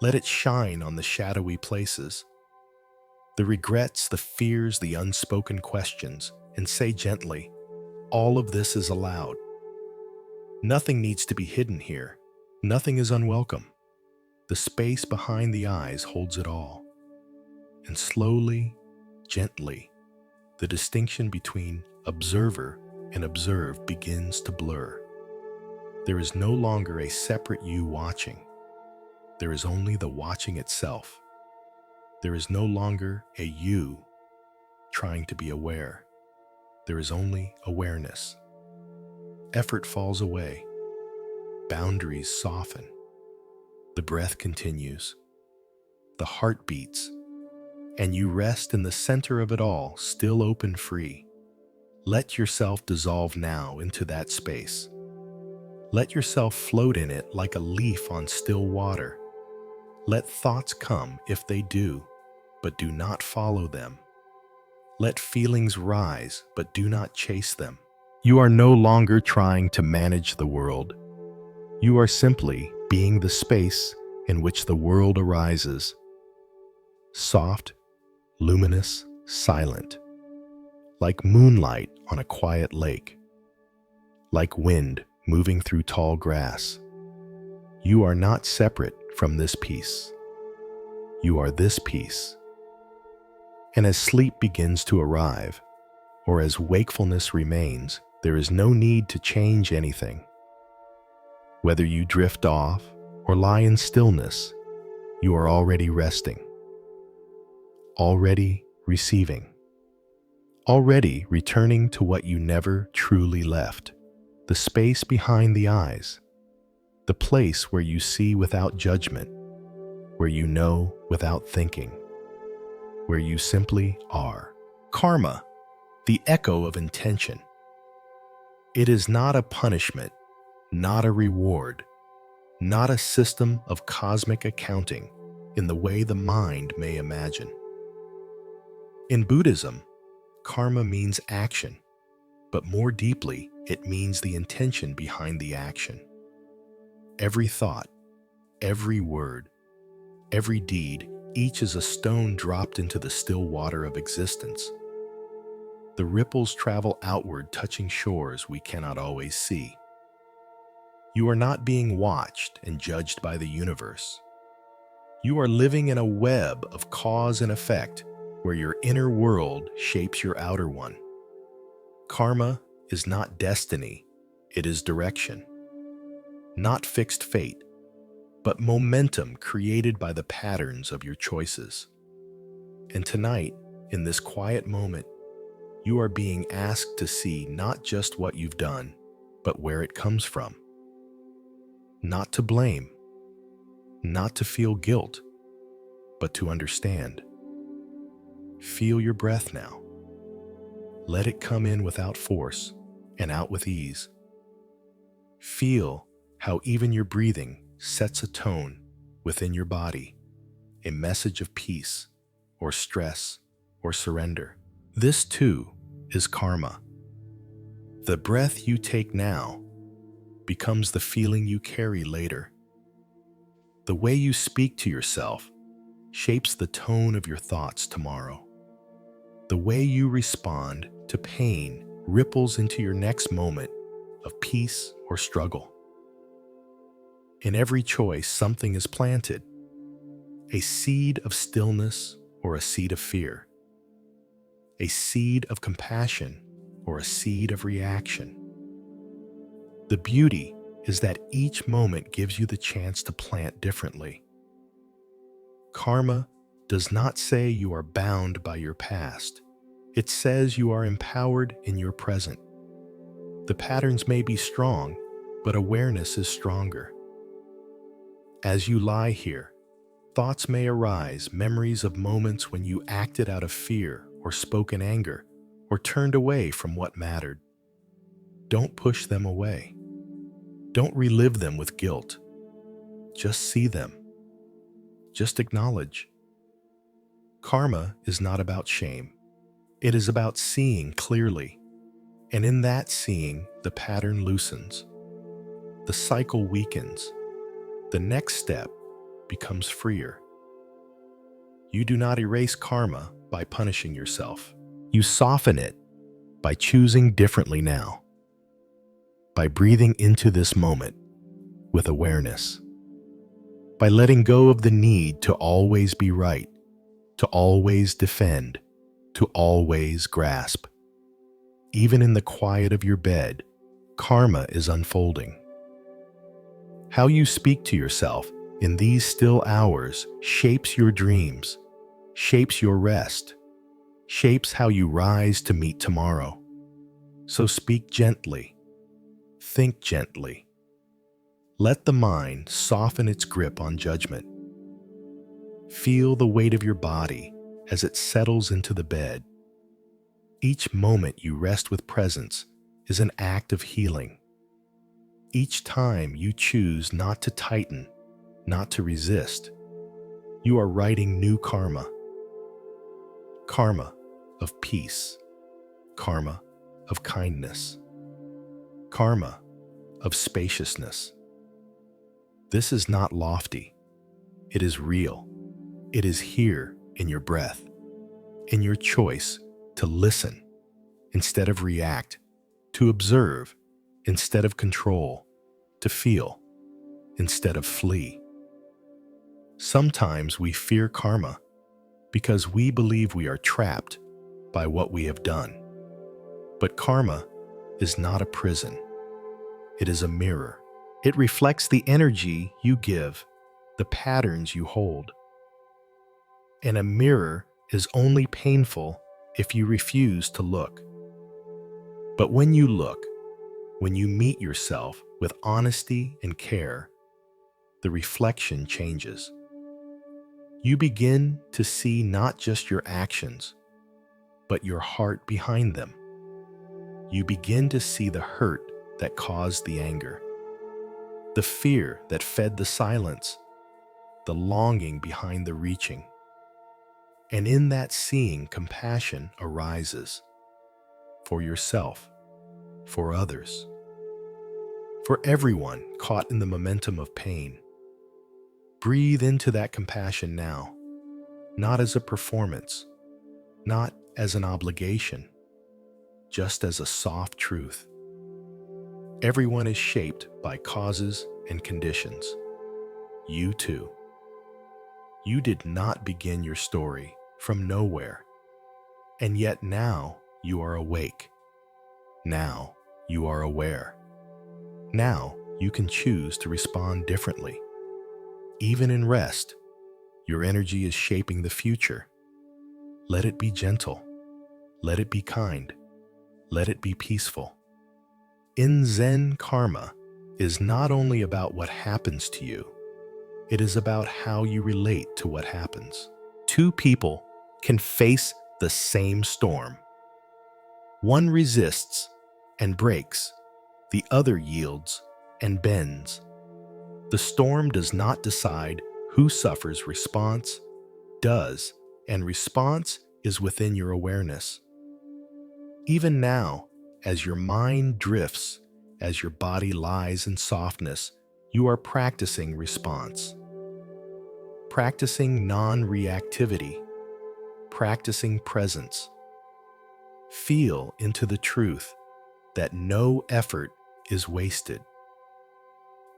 Let it shine on the shadowy places, the regrets, the fears, the unspoken questions, and say gently, all of this is allowed. Nothing needs to be hidden here. Nothing is unwelcome. The space behind the eyes holds it all. And slowly, gently, the distinction between observer and observed begins to blur. There is no longer a separate you watching. There is only the watching itself. There is no longer a you trying to be aware. There is only awareness. Effort falls away. Boundaries soften. The breath continues. The heart beats. And you rest in the center of it all, still open, free. Let yourself dissolve now into that space. Let yourself float in it like a leaf on still water. Let thoughts come if they do, but do not follow them. Let feelings rise, but do not chase them. You are no longer trying to manage the world. You are simply being the space in which the world arises. Soft, luminous, silent. Like moonlight on a quiet lake. Like wind moving through tall grass. You are not separate from this peace. You are this peace. And as sleep begins to arrive, or as wakefulness remains, there is no need to change anything. Whether you drift off or lie in stillness, you are already resting, already receiving, already returning to what you never truly left, the space behind the eyes, the place where you see without judgment, where you know without thinking, where you simply are. Karma, the echo of intention. It is not a punishment, not a reward, not a system of cosmic accounting in the way the mind may imagine. In Buddhism, karma means action, but more deeply, it means the intention behind the action. Every thought, every word, every deed, each is a stone dropped into the still water of existence. The ripples travel outward, touching shores we cannot always see. You are not being watched and judged by the universe. You are living in a web of cause and effect where your inner world shapes your outer one. Karma is not destiny, it is direction. Not fixed fate, but momentum created by the patterns of your choices. And tonight, in this quiet moment, you are being asked to see not just what you've done, but where it comes from. Not to blame, not to feel guilt, but to understand. Feel your breath now. Let it come in without force and out with ease. Feel how even your breathing sets a tone within your body, a message of peace or stress or surrender. This too is karma. The breath you take now becomes the feeling you carry later. The way you speak to yourself shapes the tone of your thoughts tomorrow. The way you respond to pain ripples into your next moment of peace or struggle. In every choice, something is planted, a seed of stillness or a seed of fear. a seed of compassion, or a seed of reaction. The beauty is that each moment gives you the chance to plant differently. Karma does not say you are bound by your past. It says you are empowered in your present. The patterns may be strong, but awareness is stronger. As you lie here, thoughts may arise, memories of moments when you acted out of fear or spoke in anger or turned away from what mattered. Don't push them away. Don't relive them with guilt. Just see them. Just acknowledge. Karma is not about shame. It is about seeing clearly. And in that seeing, the pattern loosens. The cycle weakens. The next step becomes freer. You do not erase karma by punishing yourself. You soften it by choosing differently now. By breathing into this moment with awareness. By letting go of the need to always be right, to always defend, to always grasp. Even in the quiet of your bed, karma is unfolding. How you speak to yourself in these still hours shapes your dreams, shapes your rest, shapes how you rise to meet tomorrow. So speak gently. Think gently. Let the mind soften its grip on judgment. Feel the weight of your body as it settles into the bed. Each moment you rest with presence is an act of healing. Each time you choose not to tighten, not to resist, you are writing new karma. Karma of peace. Karma of kindness. Karma of spaciousness. This is not lofty. It is real. It is here in your breath, in your choice to listen instead of react, to observe instead of control, to feel instead of flee. Sometimes we fear karma because we believe we are trapped by what we have done. But karma is not a prison. It is a mirror. It reflects the energy you give, the patterns you hold. And a mirror is only painful if you refuse to look. But when you look, when you meet yourself with honesty and care, the reflection changes. You begin to see not just your actions, but your heart behind them. You begin to see the hurt that caused the anger, the fear that fed the silence, the longing behind the reaching. And in that seeing, compassion arises for yourself, for others, for everyone caught in the momentum of pain. Breathe into that compassion now, not as a performance, not as an obligation, just as a soft truth. Everyone is shaped by causes and conditions. You too. You did not begin your story from nowhere, and yet now you are awake. Now you are aware. Now you can choose to respond differently. Even in rest, your energy is shaping the future. Let it be gentle. Let it be kind. Let it be peaceful. In Zen, karma is not only about what happens to you, it is about how you relate to what happens. Two people can face the same storm. One resists and breaks. The other yields and bends. The storm does not decide who suffers. Response does, and response is within your awareness. Even now, as your mind drifts, as your body lies in softness, you are practicing response. Practicing non-reactivity. Practicing presence. Feel into the truth that no effort is wasted.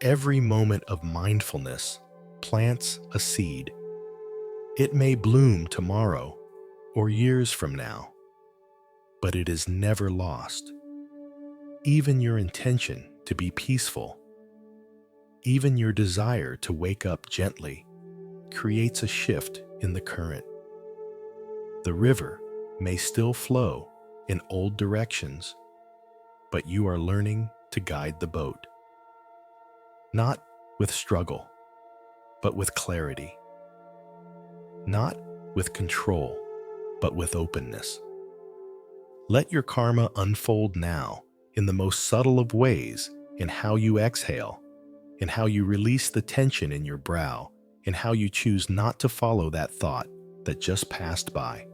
Every moment of mindfulness plants a seed. It may bloom tomorrow or years from now, but it is never lost. Even your intention to be peaceful, even your desire to wake up gently, creates a shift in the current. The river may still flow in old directions, but you are learning to guide the boat. Not with struggle, but with clarity. Not with control, but with openness. Let your karma unfold now in the most subtle of ways, in how you exhale, in how you release the tension in your brow, in how you choose not to follow that thought that just passed by.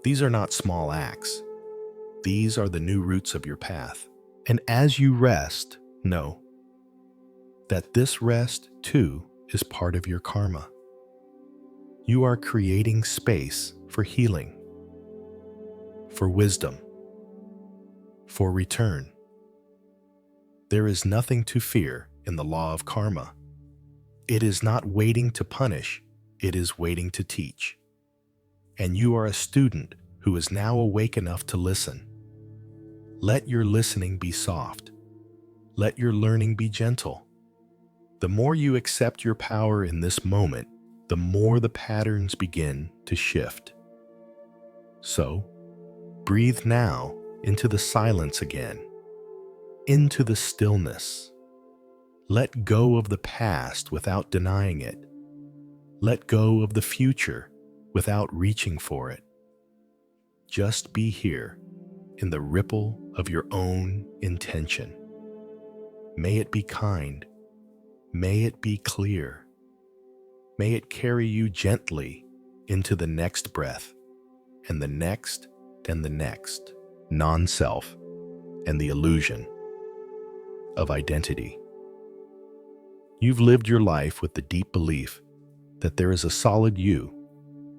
These are not small acts. These are the new roots of your path. And as you rest, know that this rest, too, is part of your karma. You are creating space for healing, for wisdom, for return. There is nothing to fear in the law of karma. It is not waiting to punish, it is waiting to teach. And you are a student who is now awake enough to listen. Let your listening be soft. Let your learning be gentle. The more you accept your power in this moment, the more the patterns begin to shift. So, breathe now into the silence again, into the stillness. Let go of the past without denying it. Let go of the future without reaching for it. Just be here in the ripple of your own intention. May it be kind. May it be clear. May it carry you gently into the next breath, and the next, and the next, non-self, and the illusion of identity. You've lived your life with the deep belief that there is a solid you,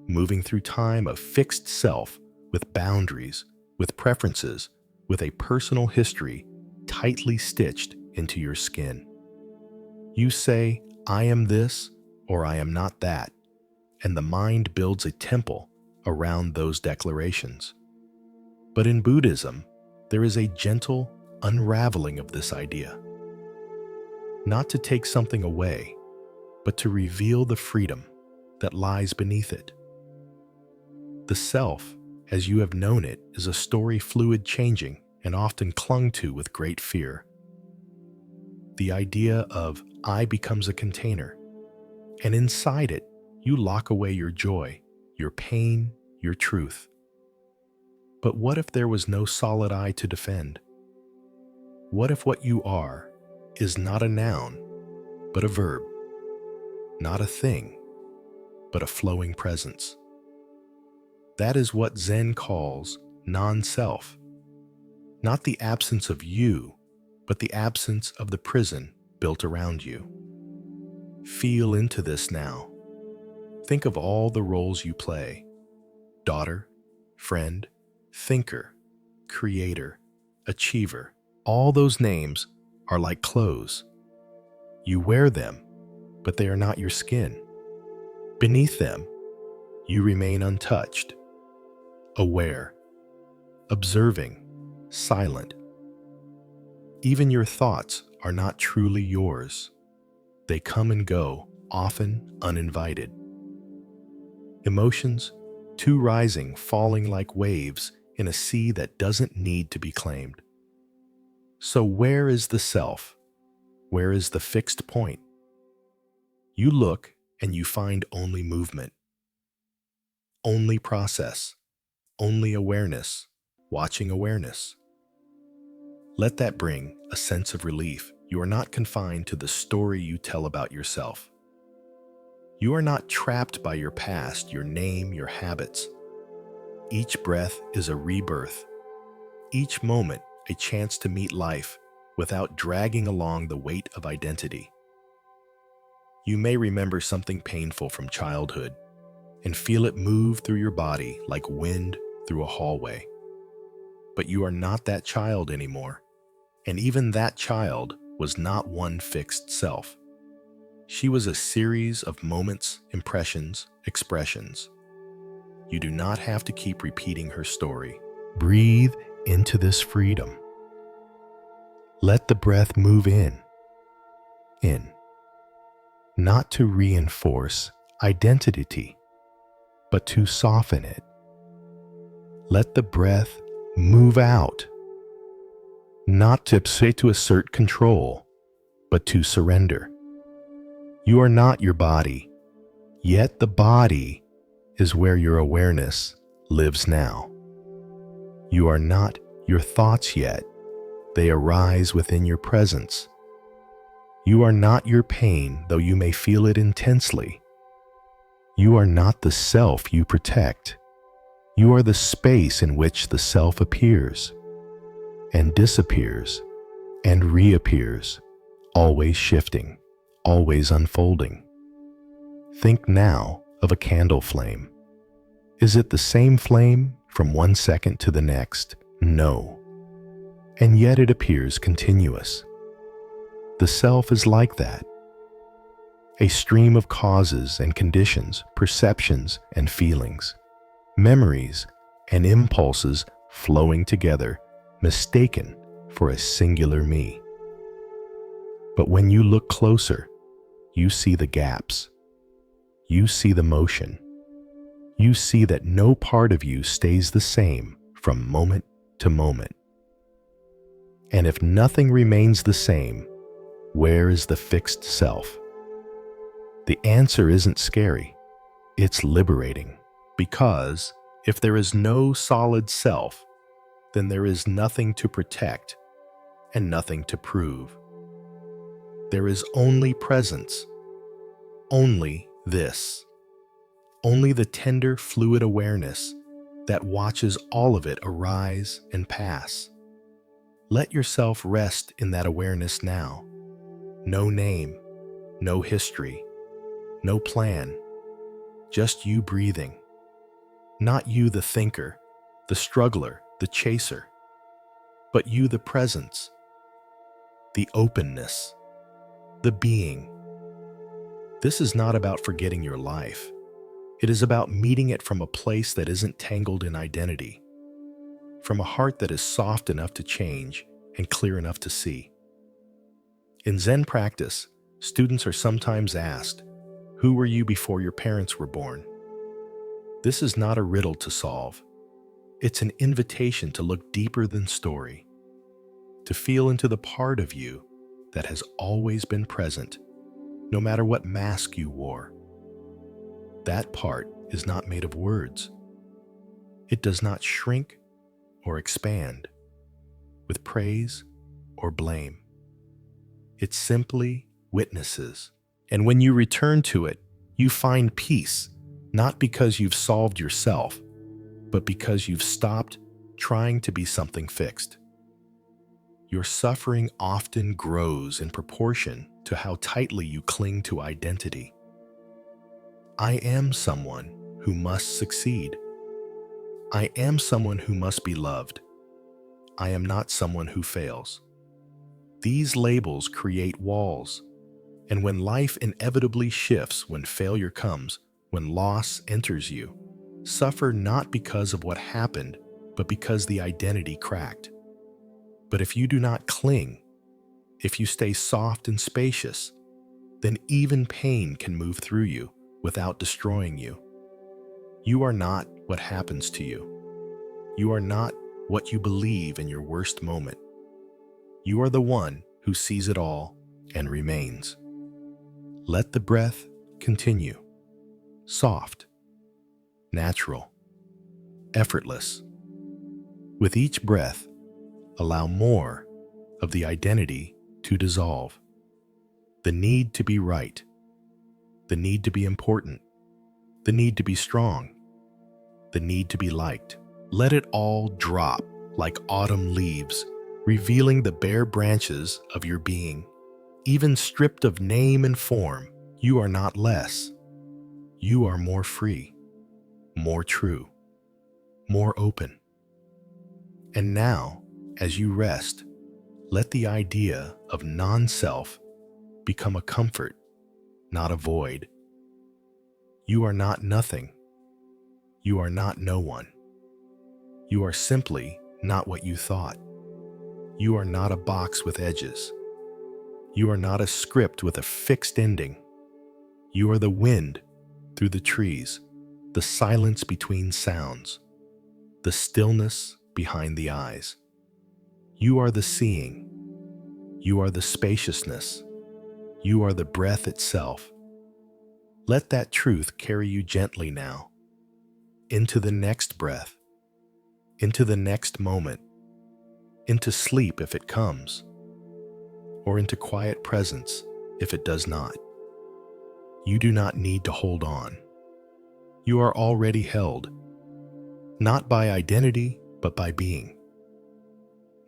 moving through time, a fixed self with boundaries, with preferences, with a personal history tightly stitched into your skin. You say, I am this, or I am not that, and the mind builds a temple around those declarations. But in Buddhism, there is a gentle unraveling of this idea. Not to take something away, but to reveal the freedom that lies beneath it. The self, as you have known it, is a story fluid changing and often clung to with great fear. The idea of I becomes a container, and inside it, you lock away your joy, your pain, your truth. But what if there was no solid I to defend? What if what you are is not a noun, but a verb, not a thing, but a flowing presence? That is what Zen calls non-self, not the absence of you, but the absence of the prison built around you. Feel into this now. Think of all the roles you play: daughter, friend, thinker, creator, achiever. All those names are like clothes. You wear them, but they are not your skin. Beneath them, you remain untouched, aware, observing, silent. Even your thoughts are not truly yours. They come and go, often uninvited. Emotions, too rising, falling like waves in a sea that doesn't need to be claimed. So where is the self? Where is the fixed point? You look and you find only movement, only process, only awareness, watching awareness. Let that bring a sense of relief. You are not confined to the story you tell about yourself. You are not trapped by your past, your name, your habits. Each breath is a rebirth. Each moment a chance to meet life without dragging along the weight of identity. You may remember something painful from childhood and feel it move through your body like wind through a hallway. But you are not that child anymore, and even that child was not one fixed self. She was a series of moments, impressions, expressions. You do not have to keep repeating her story. Breathe into this freedom. Let the breath move in, not to reinforce identity, but to soften it. Let the breath move out, not to assert control, but to surrender. You are not your body, yet the body is where your awareness lives now. You are not your thoughts yet. They arise within your presence. You are not your pain, though you may feel it intensely. You are not the self you protect. You are the space in which the self appears and disappears and reappears, always shifting, always unfolding. Think now of a candle flame. Is it the same flame from one second to the next? No. And yet it appears continuous. The self is like that. A stream of causes and conditions, perceptions and feelings, memories and impulses flowing together, mistaken for a singular me. But when you look closer, you see the gaps. You see the motion. You see that no part of you stays the same from moment to moment. And if nothing remains the same, where is the fixed self? The answer isn't scary. It's liberating. Because if there is no solid self, then there is nothing to protect and nothing to prove. There is only presence, only this, only the tender, fluid awareness that watches all of it arise and pass. Let yourself rest in that awareness now. No name, no history, no plan, just you breathing. Not you the thinker, the struggler, the chaser, but you the presence, the openness, the being. This is not about forgetting your life. It is about meeting it from a place that isn't tangled in identity, from a heart that is soft enough to change and clear enough to see. In Zen practice, students are sometimes asked, "Who were you before your parents were born?" This is not a riddle to solve. It's an invitation to look deeper than story, to feel into the part of you that has always been present, no matter what mask you wore. That part is not made of words. It does not shrink or expand with praise or blame. It simply witnesses. And when you return to it, you find peace, not because you've solved yourself, but because you've stopped trying to be something fixed. Your suffering often grows in proportion to how tightly you cling to identity. I am someone who must succeed. I am someone who must be loved. I am not someone who fails. These labels create walls, and when life inevitably shifts, when failure comes, when loss enters you, suffer not because of what happened, but because the identity cracked. But if you do not cling, if you stay soft and spacious, then even pain can move through you without destroying you. You are not what happens to you. You are not what you believe in your worst moment. You are the one who sees it all and remains. Let the breath continue. Soft, natural, effortless. With each breath, allow more of the identity to dissolve. The need to be right, the need to be important, the need to be strong, the need to be liked. Let it all drop like autumn leaves, revealing the bare branches of your being. Even stripped of name and form, you are not less. You are more free, more true, more open. And now, as you rest, let the idea of non-self become a comfort, not a void. You are not nothing. You are not no one. You are simply not what you thought. You are not a box with edges. You are not a script with a fixed ending. You are the wind through the trees, the silence between sounds, the stillness behind the eyes. You are the seeing. You are the spaciousness. You are the breath itself. Let that truth carry you gently now, into the next breath, into the next moment, into sleep if it comes, or into quiet presence if it does not. You do not need to hold on. You are already held, not by identity, but by being.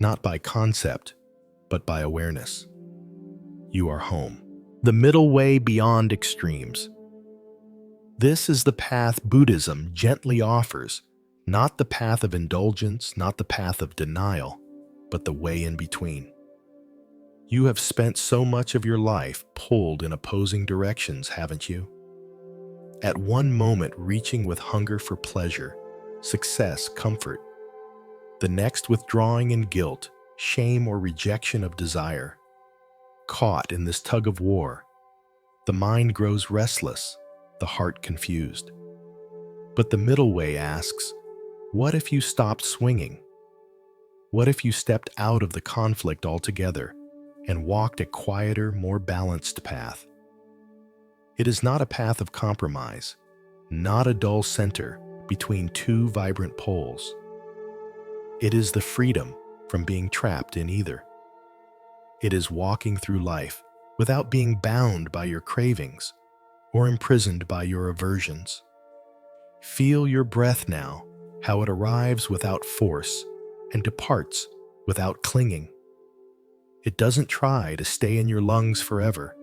Not by concept, but by awareness. You are home. The middle way beyond extremes. This is the path Buddhism gently offers, not the path of indulgence, not the path of denial, but the way in between. You have spent so much of your life pulled in opposing directions, haven't you? At one moment reaching with hunger for pleasure, success, comfort. The next withdrawing in guilt, shame, or rejection of desire. Caught in this tug of war, the mind grows restless, the heart confused. But the middle way asks, what if you stopped swinging? What if you stepped out of the conflict altogether and walked a quieter, more balanced path? It is not a path of compromise, not a dull center between two vibrant poles. It is the freedom from being trapped in either. It is walking through life without being bound by your cravings or imprisoned by your aversions. Feel your breath now, how it arrives without force and departs without clinging. It doesn't try to stay in your lungs forever.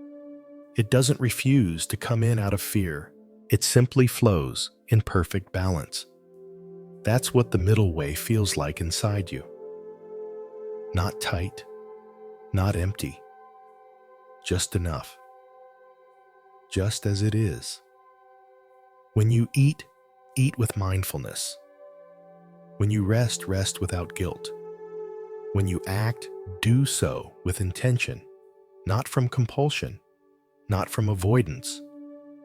It doesn't refuse to come in out of fear. It simply flows in perfect balance. That's what the middle way feels like inside you. Not tight, not empty, just enough. Just as it is. When you eat, eat with mindfulness. When you rest, rest without guilt. When you act, do so with intention, not from compulsion, not from avoidance,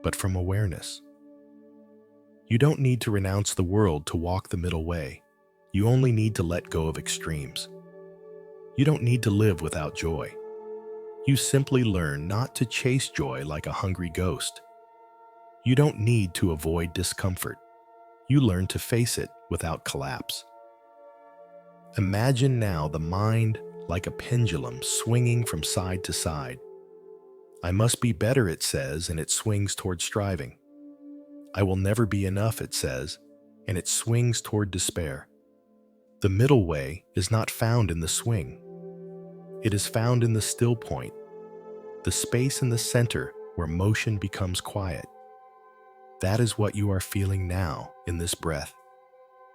but from awareness. You don't need to renounce the world to walk the middle way. You only need to let go of extremes. You don't need to live without joy. You simply learn not to chase joy like a hungry ghost. You don't need to avoid discomfort. You learn to face it without collapse. Imagine now the mind like a pendulum swinging from side to side. I must be better, it says, and it swings toward striving. I will never be enough, it says, and it swings toward despair. The middle way is not found in the swing. It is found in the still point, the space in the center where motion becomes quiet. That is what you are feeling now in this breath,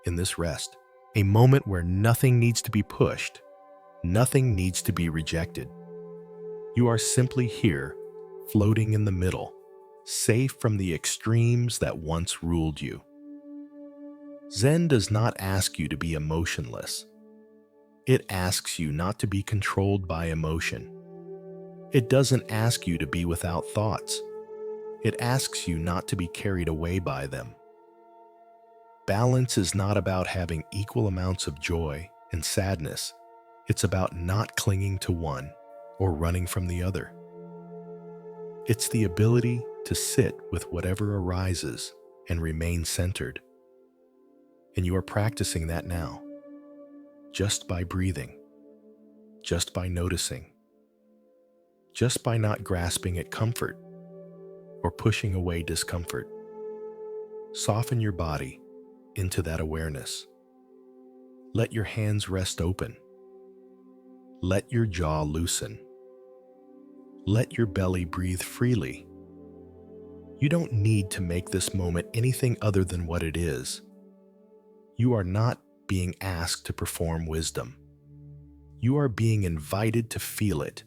in this rest. A moment where nothing needs to be pushed, nothing needs to be rejected. You are simply here, floating in the middle, safe from the extremes that once ruled you. Zen does not ask you to be emotionless. It asks you not to be controlled by emotion. It doesn't ask you to be without thoughts. It asks you not to be carried away by them. Balance is not about having equal amounts of joy and sadness. It's about not clinging to one or running from the other. It's the ability to sit with whatever arises and remain centered. And you are practicing that now, just by breathing, just by noticing, just by not grasping at comfort or pushing away discomfort. Soften your body into that awareness. Let your hands rest open. Let your jaw loosen. Let your belly breathe freely. You don't need to make this moment anything other than what it is. You are not being asked to perform wisdom. You are being invited to feel it,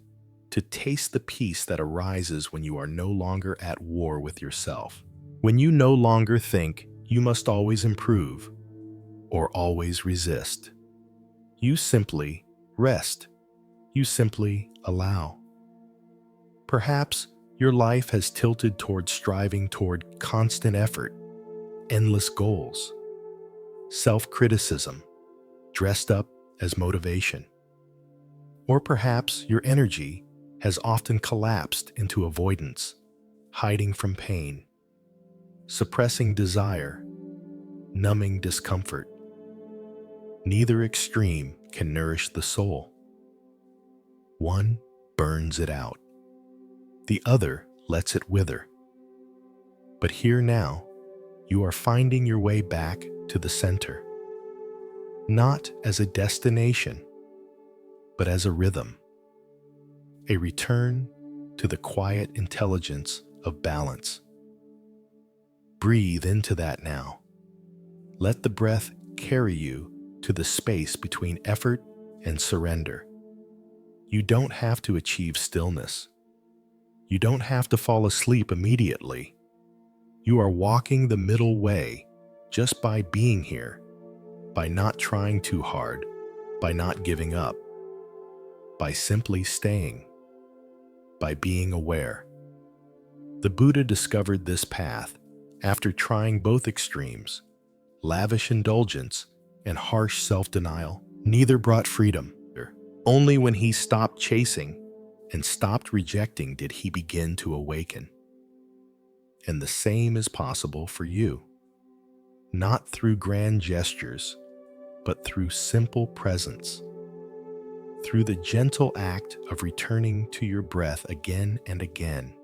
to taste the peace that arises when you are no longer at war with yourself. When you no longer think you must always improve, or always resist. You simply rest. You simply allow. Perhaps your life has tilted toward striving toward constant effort, endless goals, self-criticism, dressed up as motivation. Or perhaps your energy has often collapsed into avoidance, hiding from pain, suppressing desire, numbing discomfort. Neither extreme can nourish the soul. One burns it out. The other lets it wither. But here now, you are finding your way back to the center, not as a destination, but as a rhythm, a return to the quiet intelligence of balance. Breathe into that now. Let the breath carry you to the space between effort and surrender. You don't have to achieve stillness. You don't have to fall asleep immediately. You are walking the middle way just by being here, by not trying too hard, by not giving up, by simply staying, by being aware. The Buddha discovered this path after trying both extremes, lavish indulgence and harsh self-denial. Neither brought freedom. Only when he stopped chasing and stopped rejecting did he begin to awaken. And the same is possible for you, not through grand gestures, but through simple presence, through the gentle act of returning to your breath again and again,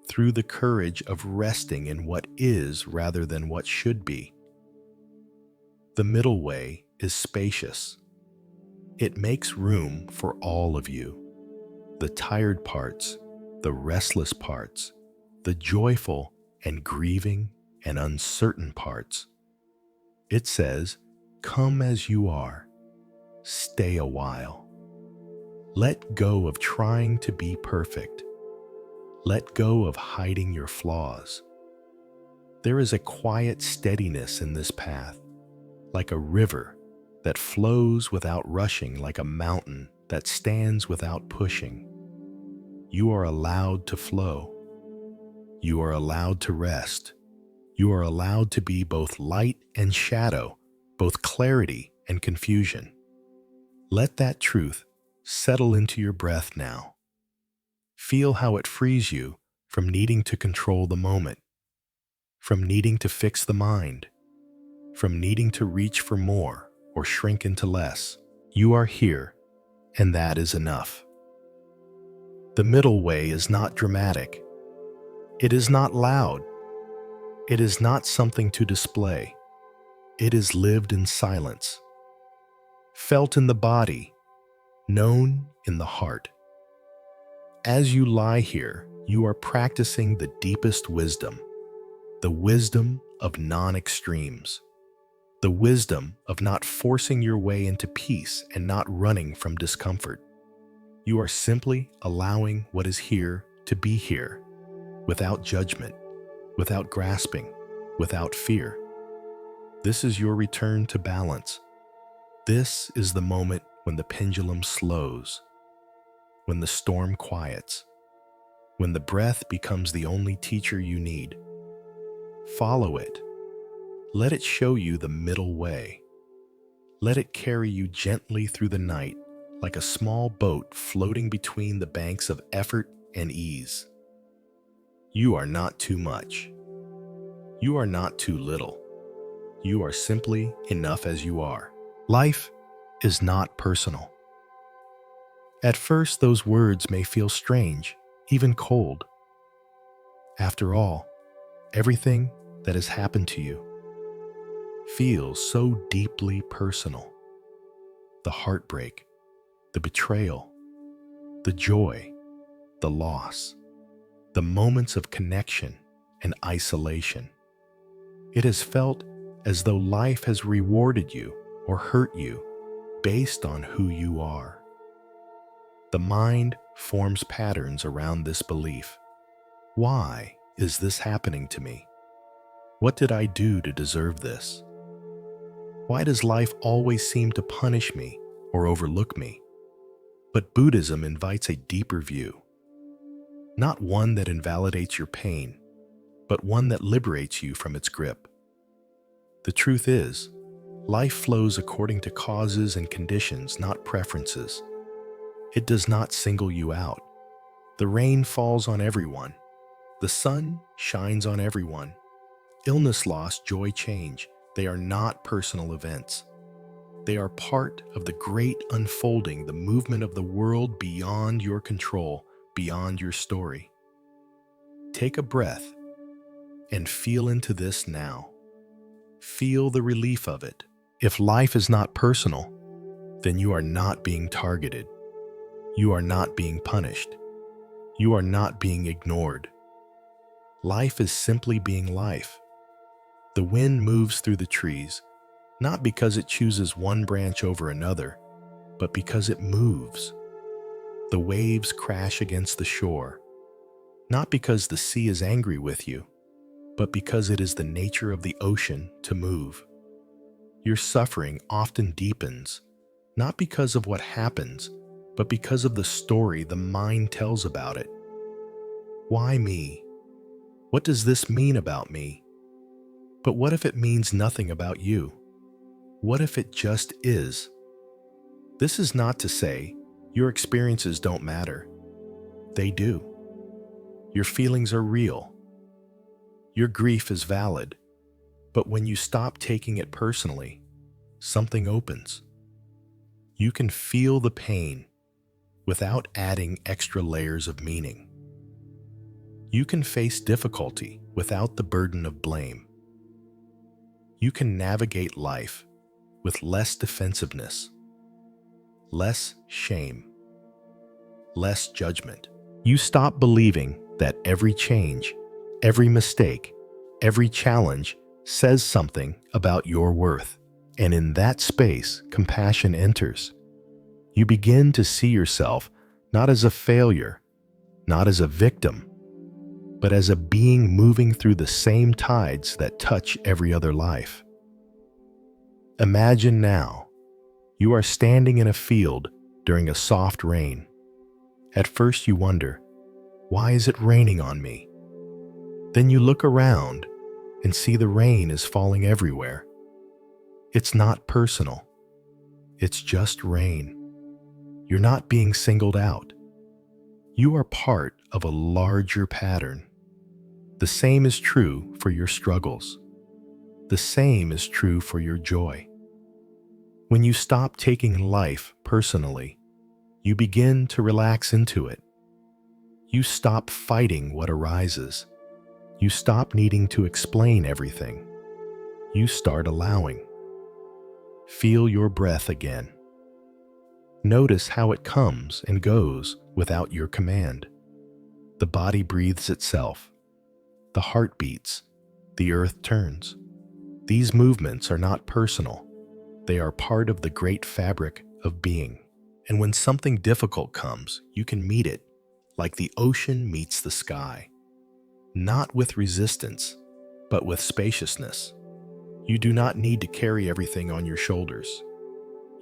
through the courage of resting in what is rather than what should be. The middle way is spacious. It makes room for all of you, the tired parts, the restless parts, the joyful and grieving and uncertain parts. It says, come as you are, stay a while. Let go of trying to be perfect. Let go of hiding your flaws. There is a quiet steadiness in this path, like a river that flows without rushing, like a mountain that stands without pushing. You are allowed to flow. You are allowed to rest. You are allowed to be both light and shadow, both clarity and confusion. Let that truth settle into your breath now. Feel how it frees you from needing to control the moment, from needing to fix the mind, from needing to reach for more or shrink into less. You are here, and that is enough. The middle way is not dramatic. It is not loud. It is not something to display. It is lived in silence, felt in the body, known in the heart. As you lie here, you are practicing the deepest wisdom, the wisdom of non-extremes, the wisdom of not forcing your way into peace and not running from discomfort. You are simply allowing what is here to be here, without judgment, without grasping, without fear. This is your return to balance. This is the moment when the pendulum slows, when the storm quiets, when the breath becomes the only teacher you need. Follow it. Let it show you the middle way. Let it carry you gently through the night, like a small boat floating between the banks of effort and ease. You are not too much. You are not too little. You are simply enough as you are. Life is not personal. At first, those words may feel strange, even cold. After all, everything that has happened to you feels so deeply personal. The heartbreak, the betrayal, the joy, the loss, the moments of connection and isolation. It has felt as though life has rewarded you or hurt you based on who you are. The mind forms patterns around this belief. Why is this happening to me? What did I do to deserve this? Why does life always seem to punish me or overlook me? But Buddhism invites a deeper view, not one that invalidates your pain, but one that liberates you from its grip. The truth is, life flows according to causes and conditions, not preferences. It does not single you out. The rain falls on everyone. The sun shines on everyone. Illness, loss, joy, change, they are not personal events. They are part of the great unfolding, the movement of the world beyond your control, beyond your story. Take a breath and feel into this now. Feel the relief of it. If life is not personal, then you are not being targeted. You are not being punished. You are not being ignored. Life is simply being life. The wind moves through the trees, not because it chooses one branch over another, but because it moves. The waves crash against the shore, not because the sea is angry with you, but because it is the nature of the ocean to move. Your suffering often deepens, not because of what happens, but because of the story the mind tells about it. Why me? What does this mean about me? But what if it means nothing about you? What if it just is? This is not to say your experiences don't matter. They do. Your feelings are real. Your grief is valid. But when you stop taking it personally, something opens. You can feel the pain without adding extra layers of meaning. You can face difficulty without the burden of blame. You can navigate life with less defensiveness, less shame, less judgment. You stop believing that every change, every mistake, every challenge says something about your worth. And in that space, compassion enters. You begin to see yourself not as a failure, not as a victim, but as a being moving through the same tides that touch every other life. Imagine now, you are standing in a field during a soft rain. At first you wonder, why is it raining on me? Then you look around and see the rain is falling everywhere. It's not personal. It's just rain. You're not being singled out. You are part of a larger pattern. The same is true for your struggles. The same is true for your joy. When you stop taking life personally, you begin to relax into it. You stop fighting what arises. You stop needing to explain everything. You start allowing. Feel your breath again. Notice how it comes and goes without your command. The body breathes itself. The heart beats. The earth turns. These movements are not personal. They are part of the great fabric of being. And when something difficult comes, you can meet it like the ocean meets the sky. Not with resistance, but with spaciousness. You do not need to carry everything on your shoulders.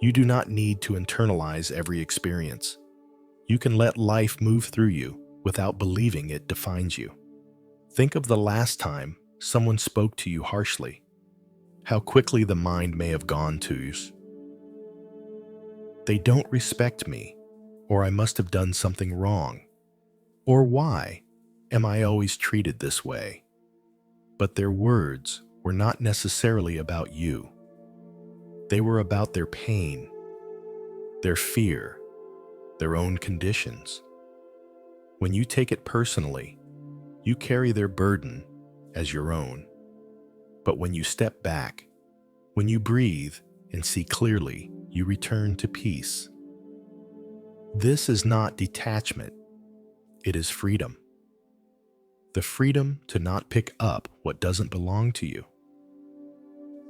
You do not need to internalize every experience. You can let life move through you without believing it defines you. Think of the last time someone spoke to you harshly. How quickly the mind may have gone to, they don't respect me, or I must have done something wrong, or why am I always treated this way? But their words were not necessarily about you. They were about their pain, their fear, their own conditions. When you take it personally, you carry their burden as your own. But when you step back, when you breathe and see clearly, you return to peace. This is not detachment. It is freedom. The freedom to not pick up what doesn't belong to you.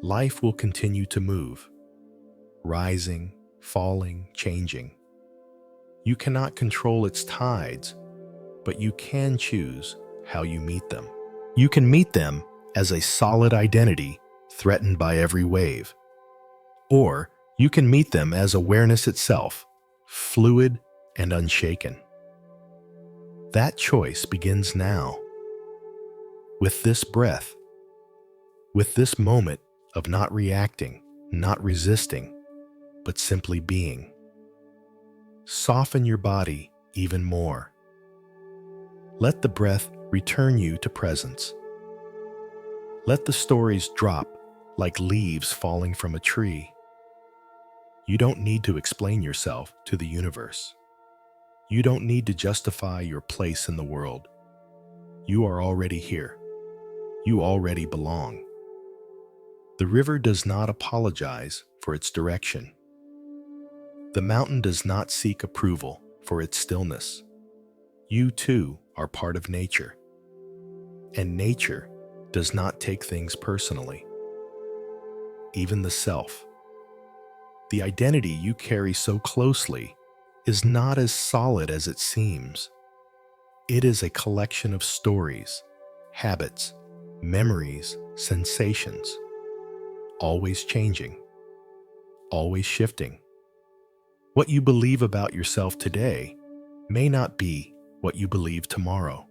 Life will continue to move, rising, falling, changing. You cannot control its tides, but you can choose how you meet them. You can meet them as a solid identity threatened by every wave, Or you can meet them as awareness itself, fluid and unshaken. That choice begins now. With this breath, with this moment of not reacting, not resisting, but simply being. Soften your body even more. Let the breath return you to presence. Let the stories drop like leaves falling from a tree. You don't need to explain yourself to the universe. You don't need to justify your place in the world. You are already here. You already belong. The river does not apologize for its direction. The mountain does not seek approval for its stillness. You too are part of nature. And nature does not take things personally. Even the self, the identity you carry so closely, is not as solid as it seems. It is a collection of stories, habits, memories, sensations, always changing, always shifting. What you believe about yourself today may not be what you believe tomorrow.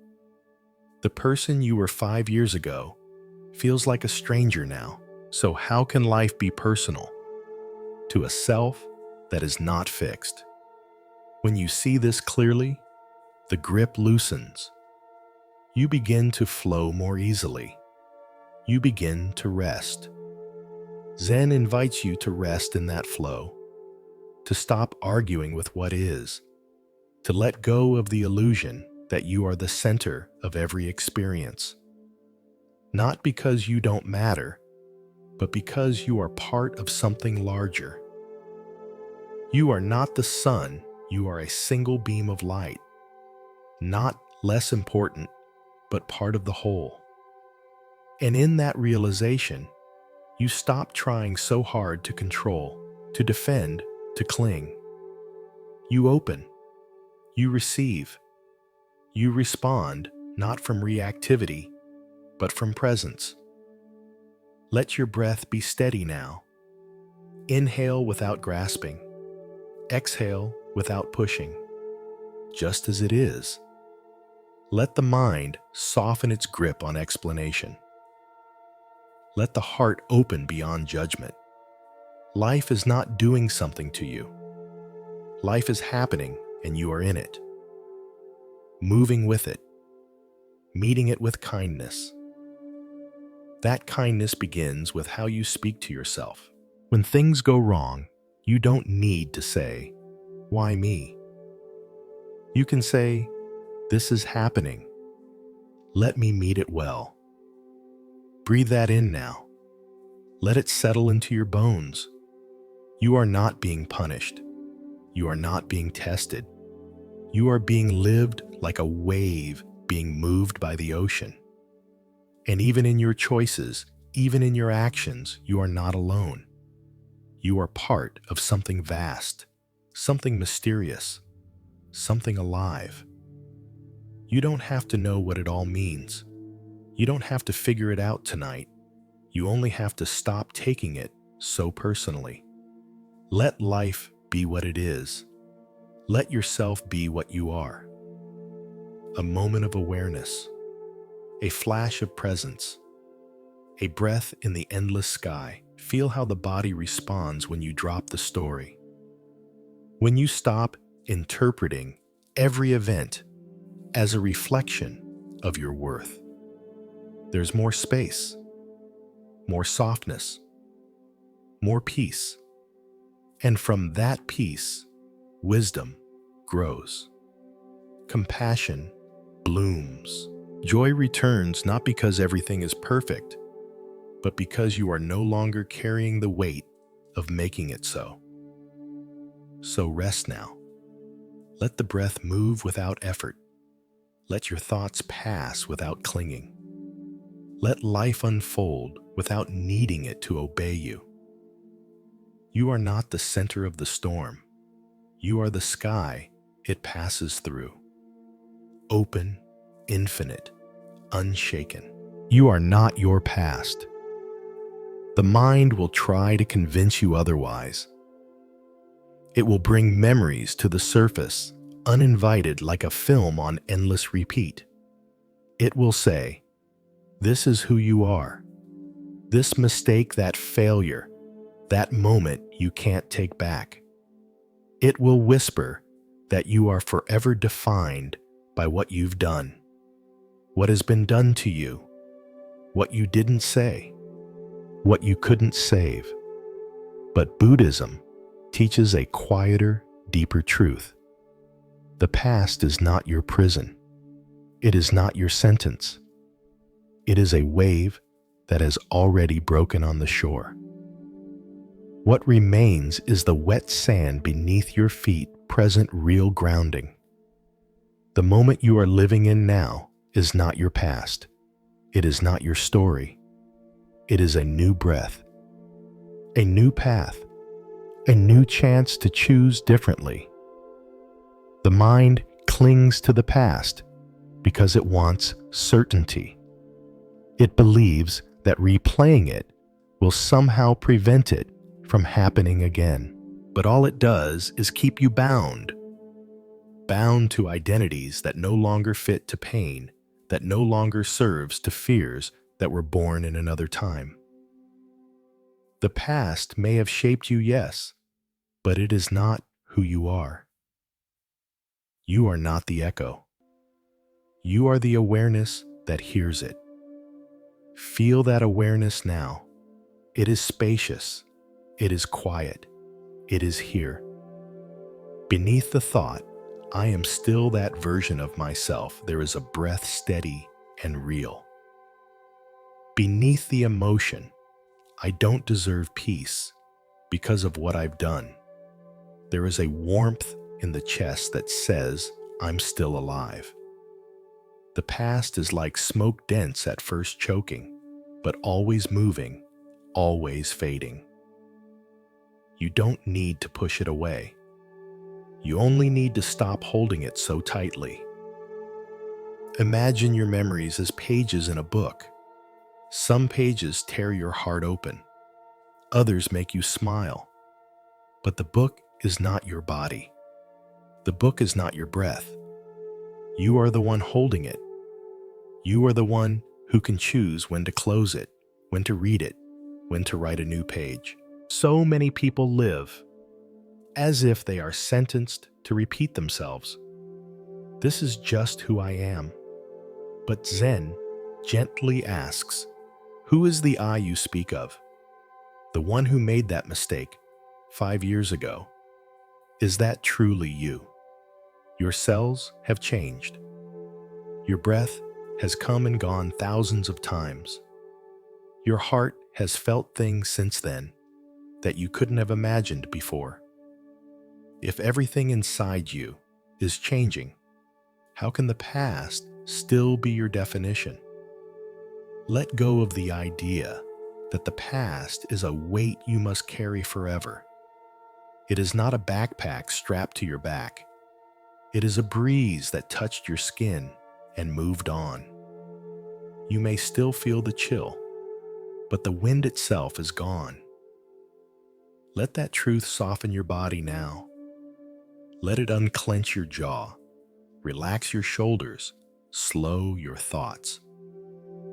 The person you were 5 years ago feels like a stranger now. So how can life be personal to a self that is not fixed? When you see this clearly, the grip loosens. You begin to flow more easily. You begin to rest. Zen invites you to rest in that flow, to stop arguing with what is, to let go of the illusion that you are the center of every experience. Not because you don't matter, but because you are part of something larger. You are not the sun, you are a single beam of light. Not less important, but part of the whole. And in that realization, you stop trying so hard to control, to defend, to cling. You open, you receive, you respond not from reactivity, but from presence. Let your breath be steady now. Inhale without grasping. Exhale without pushing. Just as it is. Let the mind soften its grip on explanation. Let the heart open beyond judgment. Life is not doing something to you. Life is happening and you are in it. Moving with it. Meeting it with kindness. That kindness begins with how you speak to yourself. When things go wrong, you don't need to say, "Why me?" You can say, "This is happening. Let me meet it well." Breathe that in now. Let it settle into your bones. You are not being punished. You are not being tested. You are being lived like a wave being moved by the ocean. And even in your choices, even in your actions, you are not alone. You are part of something vast, something mysterious, something alive. You don't have to know what it all means. You don't have to figure it out tonight. You only have to stop taking it so personally. Let life be what it is. Let yourself be what you are. A moment of awareness, a flash of presence, a breath in the endless sky. Feel how the body responds when you drop the story. When you stop interpreting every event as a reflection of your worth. There's more space, more softness, more peace. And from that peace, wisdom grows. Compassion blooms. Joy returns not because everything is perfect, but because you are no longer carrying the weight of making it so. So rest now. Let the breath move without effort. Let your thoughts pass without clinging. Let life unfold without needing it to obey you. You are not the center of the storm. You are the sky it passes through. Open, infinite, unshaken. You are not your past. The mind will try to convince you otherwise. It will bring memories to the surface, uninvited like a film on endless repeat. It will say, "This is who you are. This mistake, that failure, that moment you can't take back." It will whisper that you are forever defined by what you've done, what has been done to you, what you didn't say, what you couldn't save. But Buddhism teaches a quieter, deeper truth. The past is not your prison. It is not your sentence. It is a wave that has already broken on the shore. What remains is the wet sand beneath your feet, present real grounding. The moment you are living in now is not your past. It is not your story. It is a new breath, a new path, a new chance to choose differently. The mind clings to the past because it wants certainty. It believes that replaying it will somehow prevent it from happening again. But all it does is keep you bound to identities that no longer fit to pain, that no longer serves to fears that were born in another time. The past may have shaped you, yes, but it is not who you are. You are not the echo. You are the awareness that hears it. Feel that awareness now. It is spacious. It is quiet. It is here. Beneath the thought, "I am still that version of myself," there is a breath steady and real. Beneath the emotion, "I don't deserve peace because of what I've done," there is a warmth in the chest that says, "I'm still alive." The past is like smoke, dense at first, choking, but always moving, always fading. You don't need to push it away. You only need to stop holding it so tightly. Imagine your memories as pages in a book. Some pages tear your heart open. Others make you smile. But the book is not your body. The book is not your breath. You are the one holding it. You are the one who can choose when to close it, when to read it, when to write a new page. So many people live as if they are sentenced to repeat themselves. "This is just who I am." But Zen gently asks, who is the I you speak of? The one who made that mistake 5 years ago. Is that truly you? Your cells have changed. Your breath has come and gone thousands of times. Your heart has felt things since then that you couldn't have imagined before. If everything inside you is changing, how can the past still be your definition? Let go of the idea that the past is a weight you must carry forever. It is not a backpack strapped to your back. It is a breeze that touched your skin and moved on. You may still feel the chill, but the wind itself is gone. Let that truth soften your body now. Let it unclench your jaw, relax your shoulders, slow your thoughts.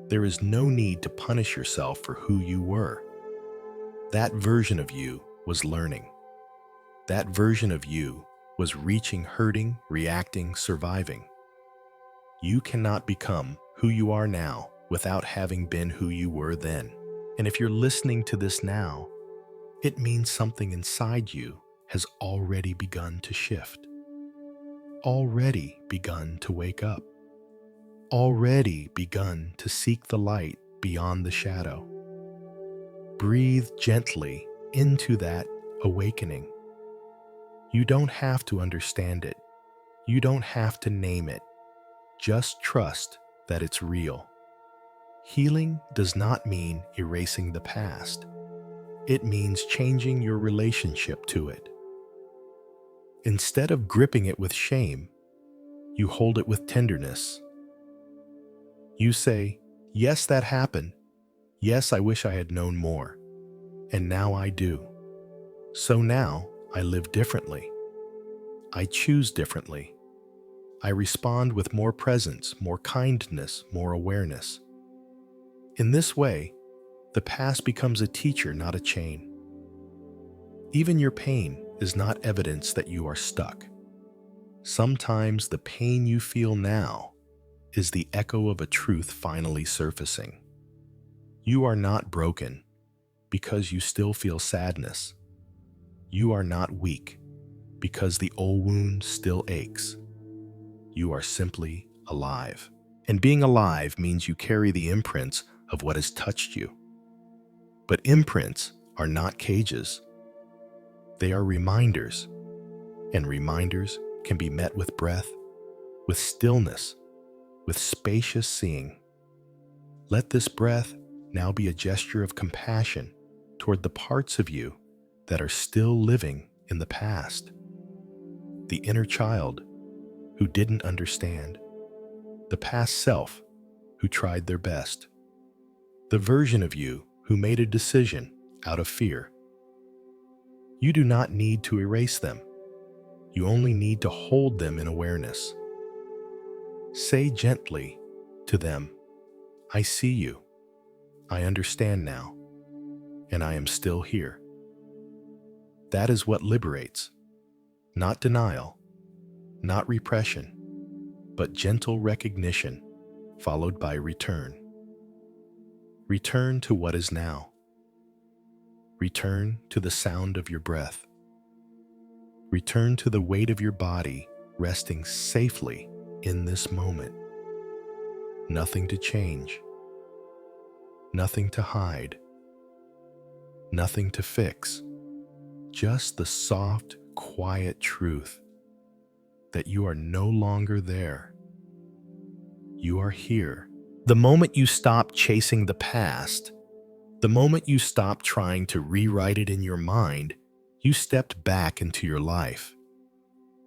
There is no need to punish yourself for who you were. That version of you was learning. That version of you was reaching, hurting, reacting, surviving. You cannot become who you are now without having been who you were then. And if you're listening to this now, it means something inside you has already begun to shift, already begun to wake up, already begun to seek the light beyond the shadow. Breathe gently into that awakening. You don't have to understand it. You don't have to name it. Just trust that it's real. Healing does not mean erasing the past. It means changing your relationship to it. Instead of gripping it with shame, you hold it with tenderness. You say, "Yes, that happened. Yes, I wish I had known more. and now I do. So now I live differently. I choose differently. I respond with more presence, more kindness, more awareness. In this way, the past becomes a teacher, not a chain. Even your pain is not evidence that you are stuck. Sometimes the pain you feel now is the echo of a truth finally surfacing. You are not broken because you still feel sadness. You are not weak because the old wound still aches. You are simply alive. And being alive means you carry the imprints of what has touched you. But imprints are not cages. They are reminders, and reminders can be met with breath, with stillness, with spacious seeing. Let this breath now be a gesture of compassion toward the parts of you that are still living in the past. The inner child who didn't understand, the past self who tried their best, the version of you who made a decision out of fear. You do not need to erase them. You only need to hold them in awareness. Say gently to them, I see you, I understand now, and I am still here. That is what liberates, not denial, not repression, but gentle recognition followed by return. Return to what is now. Return to the sound of your breath. Return to the weight of your body resting safely in this moment. Nothing to change. Nothing to hide. Nothing to fix. Just the soft, quiet truth that you are no longer there. You are here. The moment you stop chasing the past, the moment you stop trying to rewrite it in your mind, you stepped back into your life,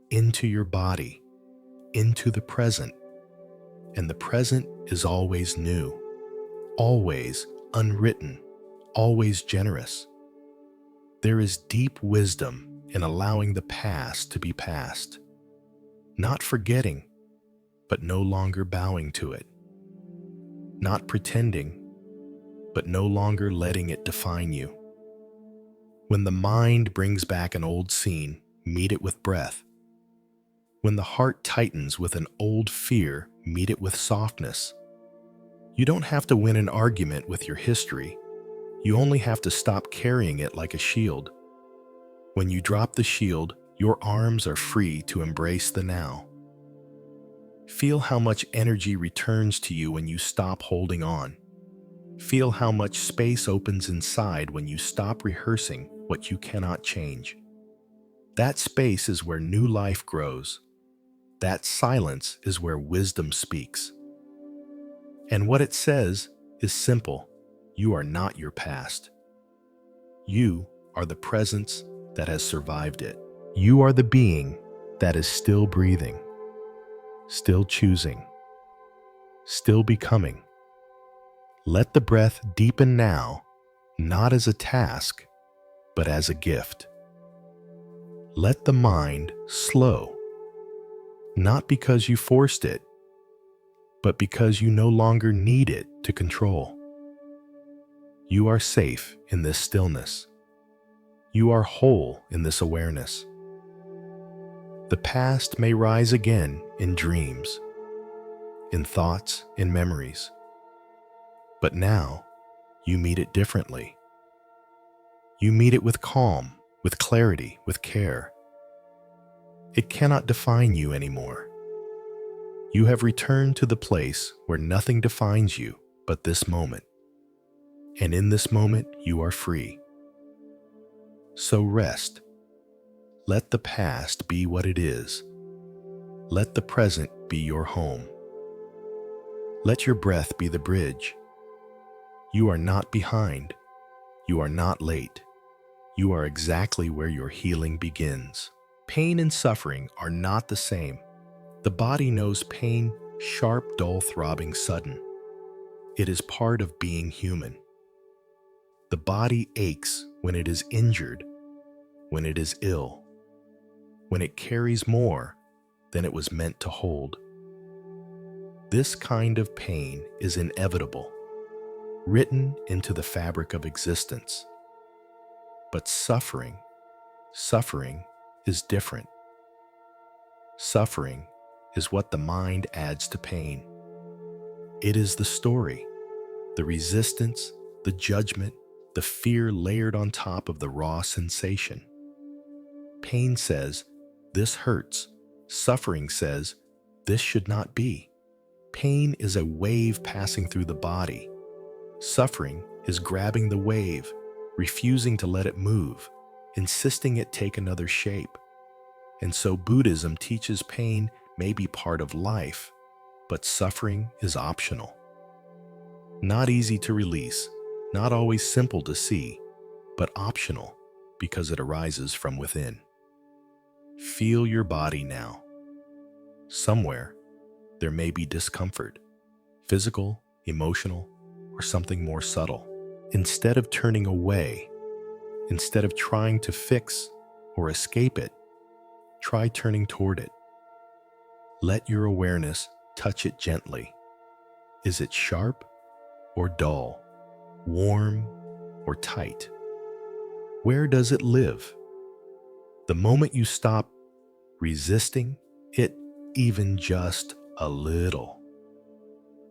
into your body, into the present. And the present is always new, always unwritten, always generous. There is deep wisdom in allowing the past to be past, not forgetting, but no longer bowing to it, not pretending, but no longer letting it define you. When the mind brings back an old scene, meet it with breath. When the heart tightens with an old fear, meet it with softness. You don't have to win an argument with your history. You only have to stop carrying it like a shield. When you drop the shield, your arms are free to embrace the now. Feel how much energy returns to you when you stop holding on. Feel how much space opens inside when you stop rehearsing what you cannot change. That space is where new life grows. That silence is where wisdom speaks. And what it says is simple. You are not your past. You are the presence that has survived it. You are the being that is still breathing, still choosing, still becoming. Let the breath deepen now, not as a task, but as a gift. Let the mind slow, not because you forced it, but because you no longer need it to control. You are safe in this stillness. You are whole in this awareness. The past may rise again in dreams, in thoughts, in memories. But now, you meet it differently. You meet it with calm, with clarity, with care. It cannot define you anymore. You have returned to the place where nothing defines you but this moment. And in this moment, you are free. So rest. Let the past be what it is. Let the present be your home. Let your breath be the bridge. You are not behind. You are not late. You are exactly where your healing begins. Pain and suffering are not the same. The body knows pain, sharp, dull, throbbing, sudden. It is part of being human. The body aches when it is injured, when it is ill, when it carries more than it was meant to hold. This kind of pain is inevitable, written into the fabric of existence. But suffering is different. Suffering is what the mind adds to pain. It is the story, the resistance, the judgment, the fear layered on top of the raw sensation. Pain says, "This hurts." Suffering says, "This should not be." Pain is a wave passing through the body. Suffering is grabbing the wave, refusing to let it move, insisting it take another shape. And so Buddhism teaches pain may be part of life, but suffering is optional. Not easy to release, not always simple to see, but optional because it arises from within. Feel your body now. Somewhere, there may be discomfort, physical, emotional, or something more subtle. Instead of turning away, instead of trying to fix or escape it, try turning toward it. Let your awareness touch it gently. Is it sharp or dull, warm or tight? Where does it live? The moment you stop resisting it, even just a little,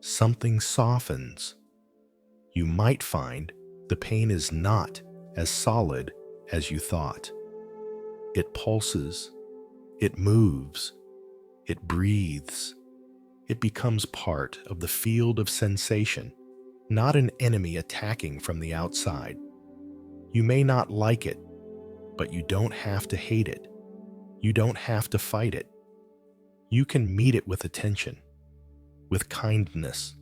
something softens. You might find the pain is not as solid as you thought. It pulses, it moves, it breathes. It becomes part of the field of sensation, not an enemy attacking from the outside. You may not like it, but you don't have to hate it. You don't have to fight it. You can meet it with attention, with kindness.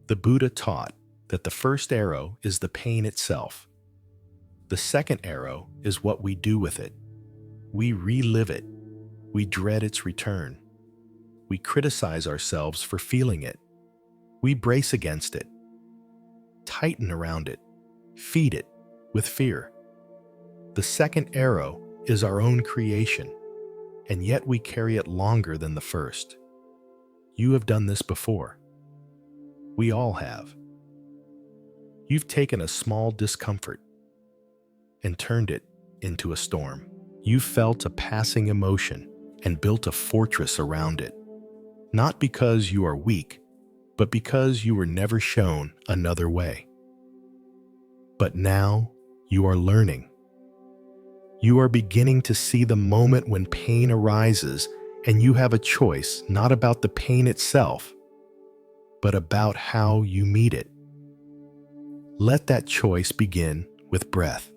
The Buddha taught that the first arrow is the pain itself. The second arrow is what we do with it. We relive it. We dread its return. We criticize ourselves for feeling it. We brace against it, tighten around it, feed it with fear. The second arrow is our own creation, and yet we carry it longer than the first. You have done this before. We all have. You've taken a small discomfort and turned it into a storm. You felt a passing emotion and built a fortress around it, not because you are weak, but because you were never shown another way. But now you are learning. You are beginning to see the moment when pain arises, and you have a choice not about the pain itself, but about how you meet it. Let that choice begin with breath.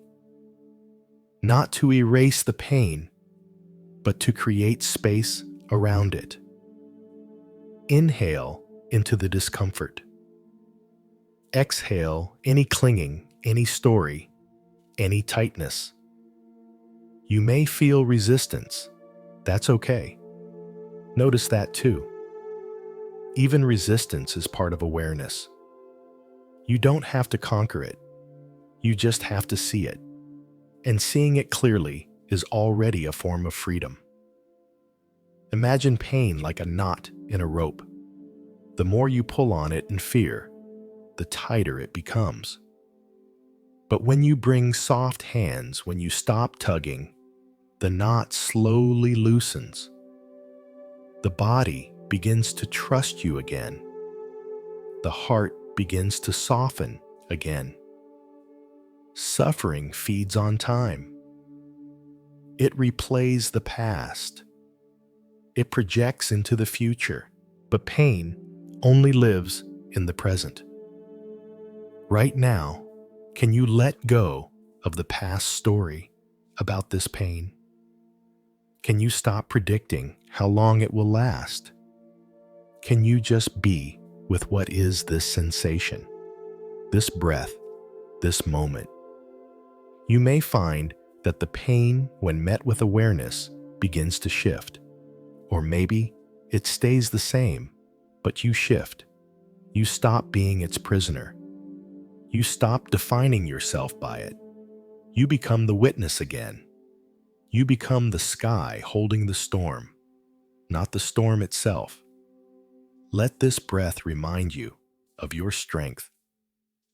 Not to erase the pain, but to create space around it. Inhale into the discomfort. Exhale any clinging, any story, any tightness. You may feel resistance. That's okay. Notice that too. Even resistance is part of awareness. You don't have to conquer it. You just have to see it. And seeing it clearly is already a form of freedom. Imagine pain like a knot in a rope. The more you pull on it in fear, the tighter it becomes. But when you bring soft hands, when you stop tugging, the knot slowly loosens. The body begins to trust you again. The heart begins to soften again. Suffering feeds on time. It replays the past. It projects into the future, but pain only lives in the present. Right now, can you let go of the past story about this pain? Can you stop predicting how long it will last? Can you just be with what is this sensation, this breath, this moment? You may find that the pain, when met with awareness, begins to shift. Or maybe it stays the same, but you shift. You stop being its prisoner. You stop defining yourself by it. You become the witness again. You become the sky holding the storm, not the storm itself. Let this breath remind you of your strength,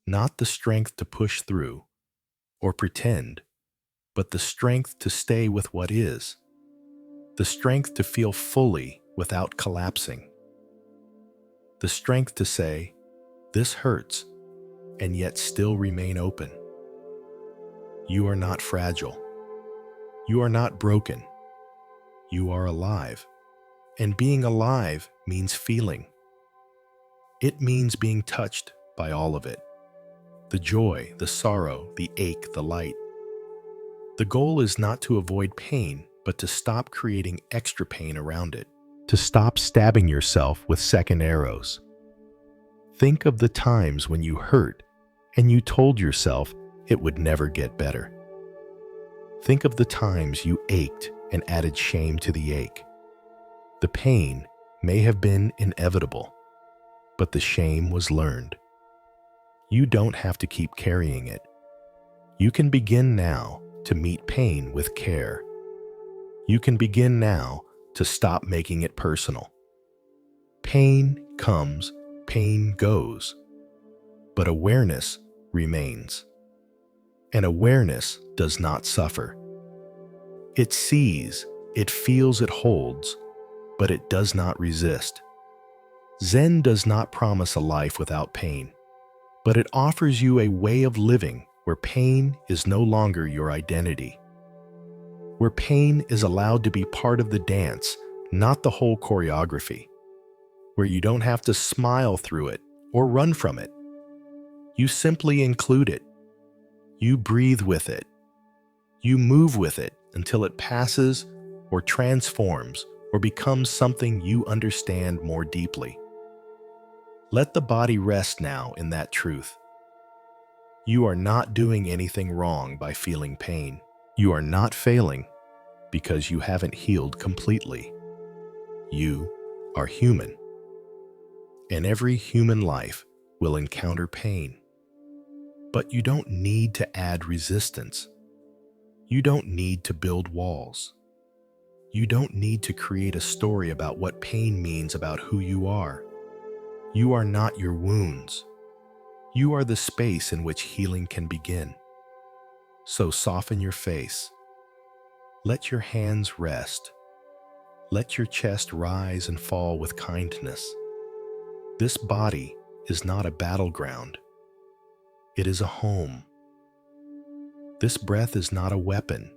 not the strength to push through or pretend, but the strength to stay with what is, the strength to feel fully without collapsing, the strength to say, "This hurts," and yet still remain open. You are not fragile. You are not broken. You are alive. And being alive means feeling. It means being touched by all of it. The joy, the sorrow, the ache, the light. The goal is not to avoid pain, but to stop creating extra pain around it. To stop stabbing yourself with second arrows. Think of the times when you hurt and you told yourself it would never get better. Think of the times you ached and added shame to the ache. The pain may have been inevitable, but the shame was learned. You don't have to keep carrying it. You can begin now to meet pain with care. You can begin now to stop making it personal. Pain comes, pain goes, but awareness remains. And awareness does not suffer. It sees, it feels, it holds, but it does not resist. Zen does not promise a life without pain, but it offers you a way of living where pain is no longer your identity, where pain is allowed to be part of the dance, not the whole choreography, where you don't have to smile through it or run from it. You simply include it. You breathe with it. You move with it until it passes or transforms or becomes something you understand more deeply. Let the body rest now in that truth. You are not doing anything wrong by feeling pain. You are not failing because you haven't healed completely. You are human. And every human life will encounter pain. But you don't need to add resistance. You don't need to build walls. You don't need to create a story about what pain means about who you are. You are not your wounds. You are the space in which healing can begin. So soften your face. Let your hands rest. Let your chest rise and fall with kindness. This body is not a battleground. It is a home. This breath is not a weapon.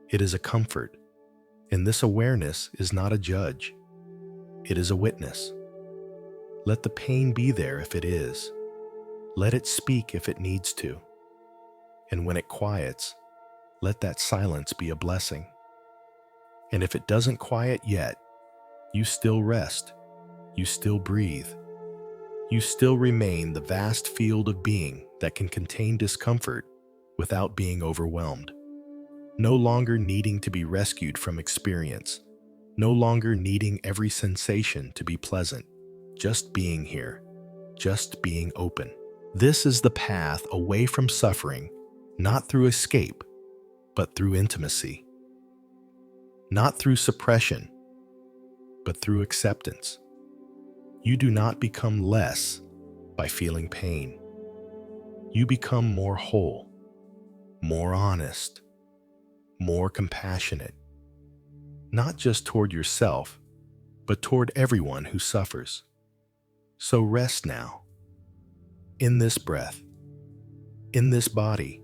It is a comfort. And this awareness is not a judge. It is a witness. Let the pain be there if it is. Let it speak if it needs to. And when it quiets, let that silence be a blessing. And if it doesn't quiet yet, you still rest. You still breathe. You still remain the vast field of being that can contain discomfort without being overwhelmed. No longer needing to be rescued from experience. No longer needing every sensation to be pleasant. Just being here. Just being open. This is the path away from suffering, not through escape, but through intimacy. Not through suppression, but through acceptance. You do not become less by feeling pain. You become more whole, more honest, more compassionate, not just toward yourself, but toward everyone who suffers. So rest now, in this breath, in this body,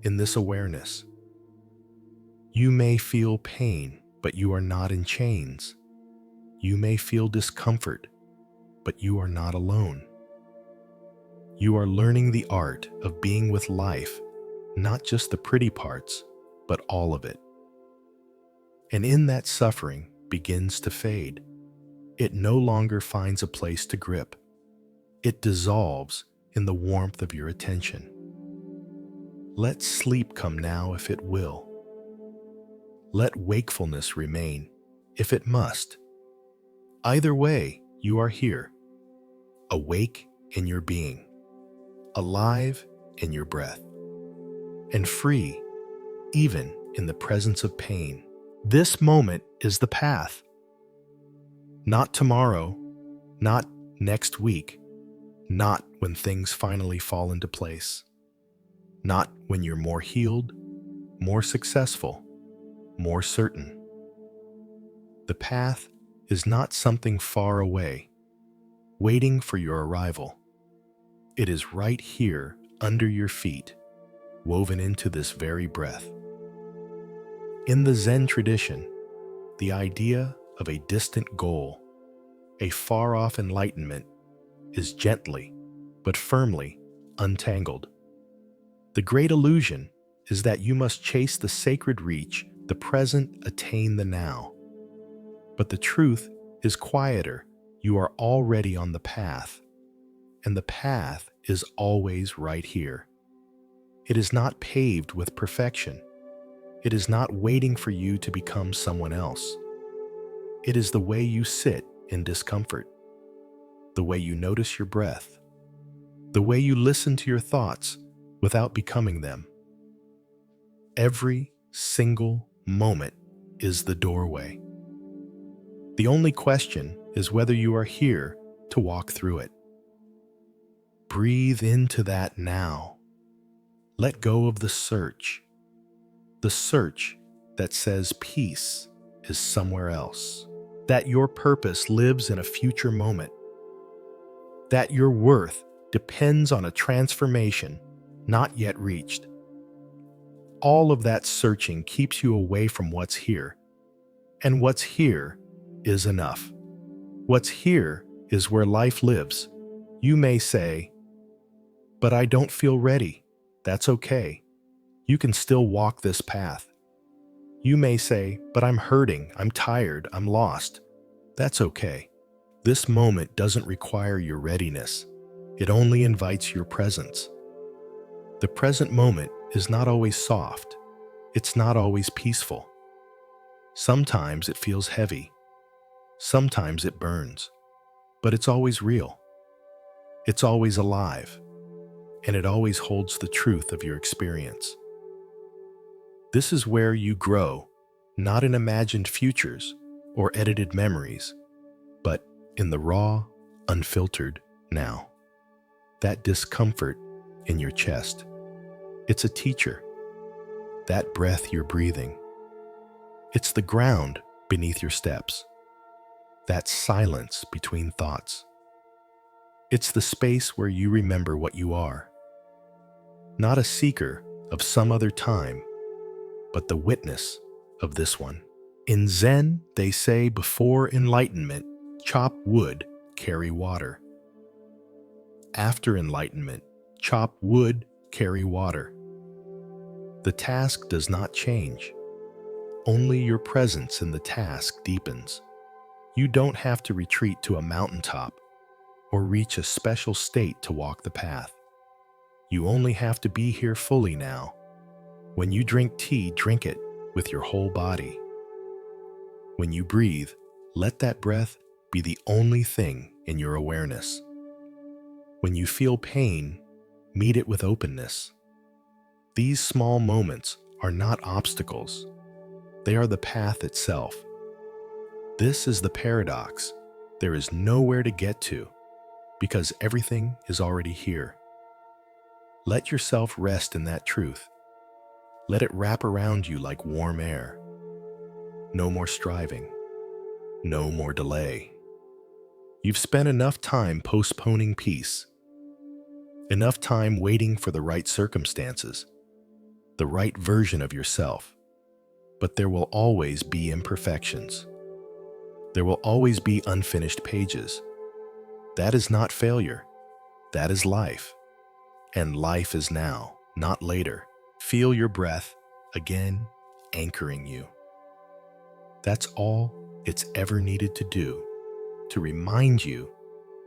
in this awareness. You may feel pain, but you are not in chains. You may feel discomfort, but you are not alone. You are learning the art of being with life, not just the pretty parts, but all of it. And in that suffering begins to fade. It no longer finds a place to grip. It dissolves in the warmth of your attention. Let sleep come now if it will. Let wakefulness remain if it must. Either way, you are here, awake in your being. alive in your breath, and free even in the presence of pain. This moment is the path. Not tomorrow, not next week, not when things finally fall into place, not when you're more healed, more successful, more certain. The path is not something far away, waiting for your arrival. It is right here under your feet, woven into this very breath. In the Zen tradition, the idea of a distant goal, a far-off enlightenment, is gently but firmly untangled. The great illusion is that you must chase the sacred reach, the present attain the now. But the truth is quieter. You are already on the path, and the path is always right here. It is not paved with perfection. It is not waiting for you to become someone else. It is the way you sit in discomfort, the way you notice your breath, the way you listen to your thoughts without becoming them. Every single moment is the doorway. The only question is whether you are here to walk through it. Breathe into that now. Let go of the search that says peace is somewhere else, that your purpose lives in a future moment, that your worth depends on a transformation not yet reached. All of that searching keeps you away from what's here, and what's here is enough. What's here is where life lives. You may say, "But I don't feel ready." That's okay. You can still walk this path. You may say, "But I'm hurting, I'm tired, I'm lost." That's okay. This moment doesn't require your readiness. It only invites your presence. The present moment is not always soft. It's not always peaceful. Sometimes it feels heavy. Sometimes it burns. But it's always real. It's always alive. And it always holds the truth of your experience. This is where you grow, not in imagined futures or edited memories, but in the raw, unfiltered now. That discomfort in your chest, it's a teacher. That breath you're breathing, it's the ground beneath your steps. That silence between thoughts, it's the space where you remember what you are. Not a seeker of some other time, but the witness of this one. In Zen, they say before enlightenment, chop wood, carry water. After enlightenment, chop wood, carry water. The task does not change. Only your presence in the task deepens. You don't have to retreat to a mountaintop or reach a special state to walk the path. You only have to be here fully now. When you drink tea, drink it with your whole body. When you breathe, let that breath be the only thing in your awareness. When you feel pain, meet it with openness. These small moments are not obstacles. They are the path itself. This is the paradox. There is nowhere to get to because everything is already here. Let yourself rest in that truth. Let it wrap around you like warm air. No more striving. No more delay. You've spent enough time postponing peace. Enough time waiting for the right circumstances, the right version of yourself. But there will always be imperfections. There will always be unfinished pages. That is not failure. That is life. And life is now, not later. Feel your breath again anchoring you. That's all it's ever needed to do, to remind you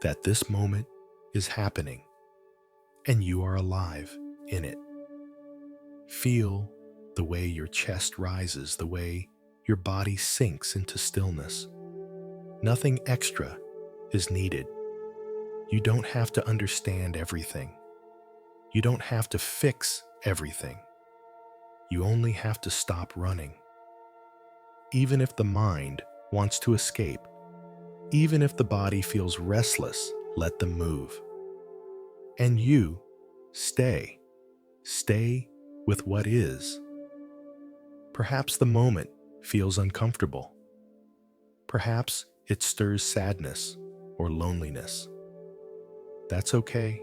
that this moment is happening and you are alive in it. Feel the way your chest rises, the way your body sinks into stillness. Nothing extra is needed. You don't have to understand everything. You don't have to fix everything. You only have to stop running. Even if the mind wants to escape, even if the body feels restless, let them move. And you, stay. Stay with what is. Perhaps the moment feels uncomfortable. Perhaps it stirs sadness or loneliness. That's okay.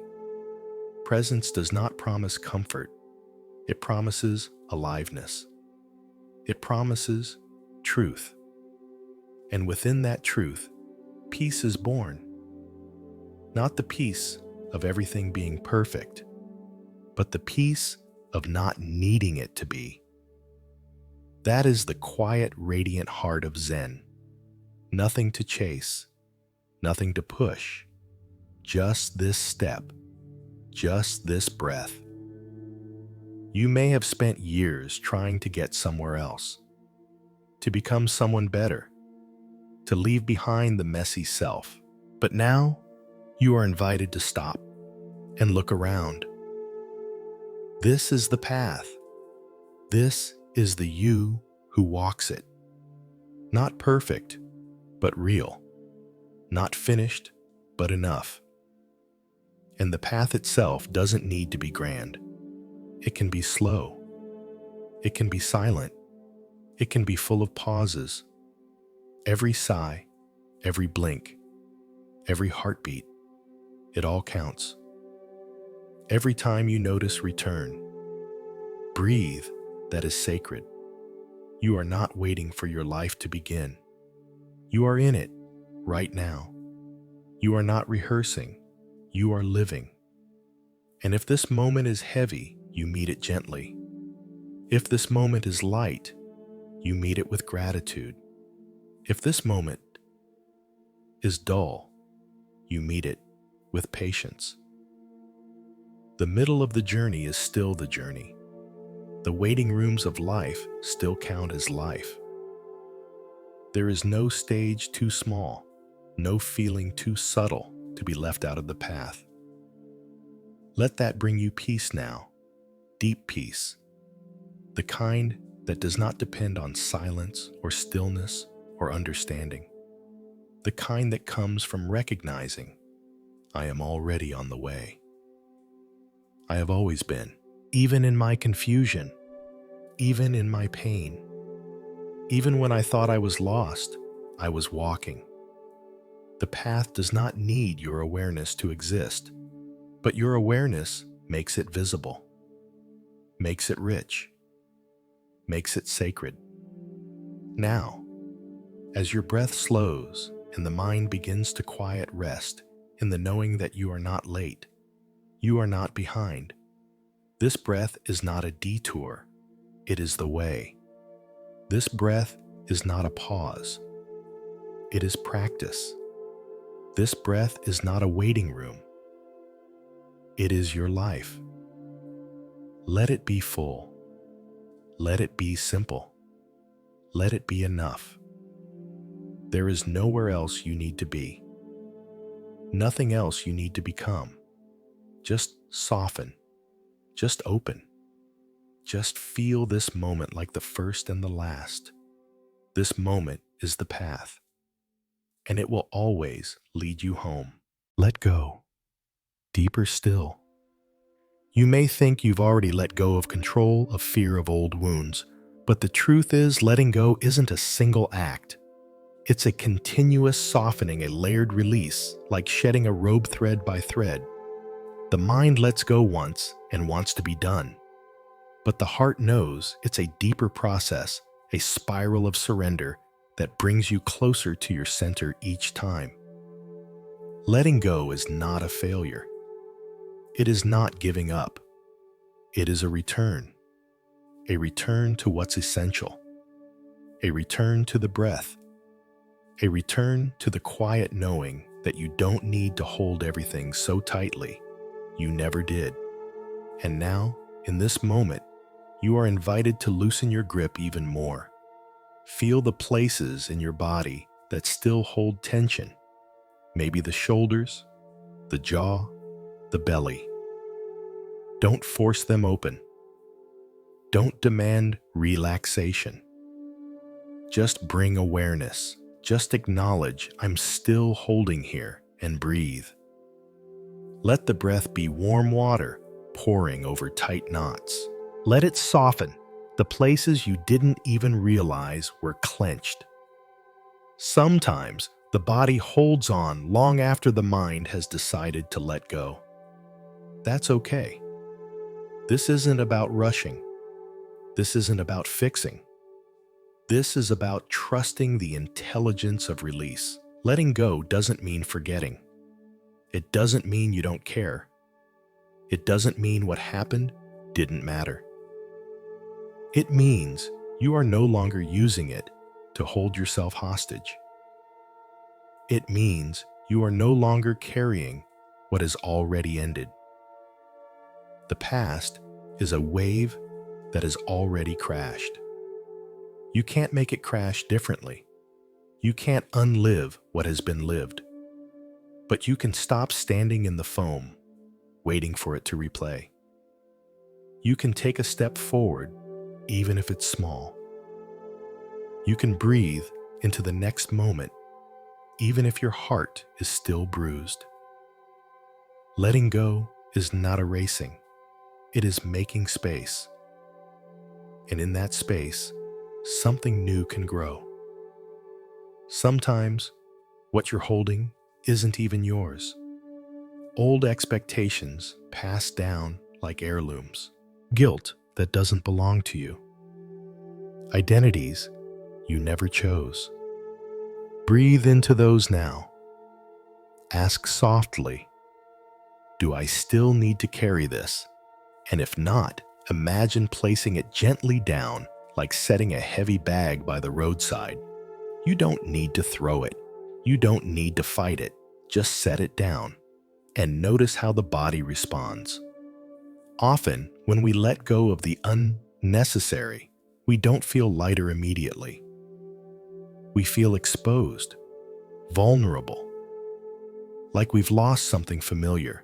Presence does not promise comfort. It promises aliveness. It promises truth. And within that truth, peace is born. Not the peace of everything being perfect, but the peace of not needing it to be. That is the quiet, radiant heart of Zen. Nothing to chase, nothing to push, just this step, just this breath. You may have spent years trying to get somewhere else, to become someone better, to leave behind the messy self. But now, you are invited to stop and look around. This is the path. This is the you who walks it. Not perfect, but real. Not finished, but enough. And the path itself doesn't need to be grand. It can be slow. It can be silent. It can be full of pauses. Every sigh, every blink, every heartbeat, it all counts. Every time you notice return, breathe, that is sacred. You are not waiting for your life to begin. You are in it right now. You are not rehearsing. You are living. And if this moment is heavy, you meet it gently. If this moment is light, you meet it with gratitude. If this moment is dull, you meet it with patience. The middle of the journey is still the journey. The waiting rooms of life still count as life. There is no stage too small, no feeling too subtle to be left out of the path. Let that bring you peace now, deep peace, the kind that does not depend on silence or stillness or understanding, the kind that comes from recognizing, I am already on the way. I have always been, even in my confusion, even in my pain. Even when I thought I was lost, I was walking. The path does not need your awareness to exist, but your awareness makes it visible, makes it rich, makes it sacred. Now, as your breath slows and the mind begins to quiet rest in the knowing that you are not late, you are not behind. This breath is not a detour, it is the way. This breath is not a pause, it is practice. This breath is not a waiting room, it is your life. Let it be full. Let it be simple. Let it be enough. There is nowhere else you need to be. Nothing else you need to become. Just soften. Just open. Just feel this moment like the first and the last. This moment is the path, and it will always lead you home. Let go. Deeper still. You may think you've already let go of control, of fear of old wounds, but the truth is letting go isn't a single act. It's a continuous softening, a layered release, like shedding a robe thread by thread. The mind lets go once and wants to be done. But the heart knows it's a deeper process, a spiral of surrender that brings you closer to your center each time. Letting go is not a failure. It is not giving up. It is a return to what's essential, a return to the breath, a return to the quiet knowing that you don't need to hold everything so tightly. You never did. And now, in this moment, you are invited to loosen your grip even more. Feel the places in your body that still hold tension. Maybe the shoulders, the jaw, the belly. Don't force them open. Don't demand relaxation. Just bring awareness. Just acknowledge I'm still holding here and breathe. Let the breath be warm water pouring over tight knots. Let it soften the places you didn't even realize were clenched. Sometimes the body holds on long after the mind has decided to let go. That's okay. This isn't about rushing. This isn't about fixing. This is about trusting the intelligence of release. Letting go doesn't mean forgetting. It doesn't mean you don't care. It doesn't mean what happened didn't matter. It means you are no longer using it to hold yourself hostage. It means you are no longer carrying what has already ended. The past is a wave that has already crashed. You can't make it crash differently. You can't unlive what has been lived. But you can stop standing in the foam, waiting for it to replay. You can take a step forward, even if it's small. You can breathe into the next moment, even if your heart is still bruised. Letting go is not erasing. It is making space. And in that space, something new can grow. Sometimes, what you're holding isn't even yours. Old expectations passed down like heirlooms. Guilt that doesn't belong to you. Identities you never chose. Breathe into those now. Ask softly, do I still need to carry this? And if not, imagine placing it gently down, like setting a heavy bag by the roadside. You don't need to throw it. You don't need to fight it. Just set it down and notice how the body responds. Often, when we let go of the unnecessary, we don't feel lighter immediately. We feel exposed, vulnerable, like we've lost something familiar.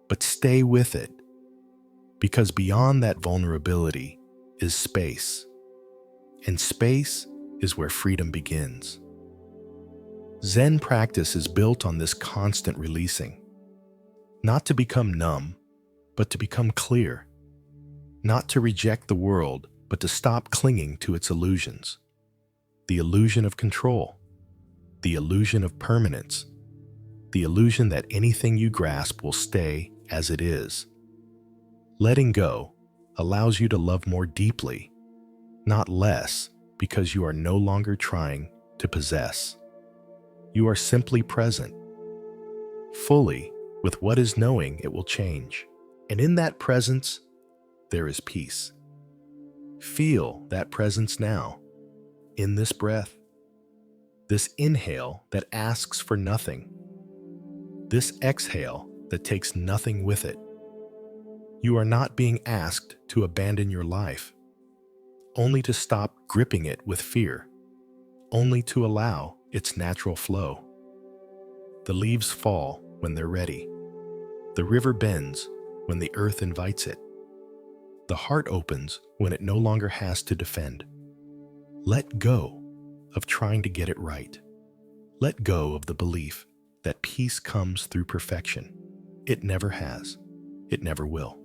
But stay with it, because beyond that vulnerability is space. And space is where freedom begins. Zen practice is built on this constant releasing. Not to become numb, but to become clear. Not to reject the world, but to stop clinging to its illusions. The illusion of control. The illusion of permanence. The illusion that anything you grasp will stay as it is. Letting go allows you to love more deeply, not less, because you are no longer trying to possess. You are simply present, fully with what is knowing it will change. And in that presence, there is peace. Feel that presence now, in this breath, this inhale that asks for nothing, this exhale that takes nothing with it. You are not being asked to abandon your life, only to stop gripping it with fear, only to allow its natural flow. The leaves fall when they're ready. The river bends when the earth invites it. The heart opens when it no longer has to defend. Let go of trying to get it right. Let go of the belief that peace comes through perfection. It never has. It never will.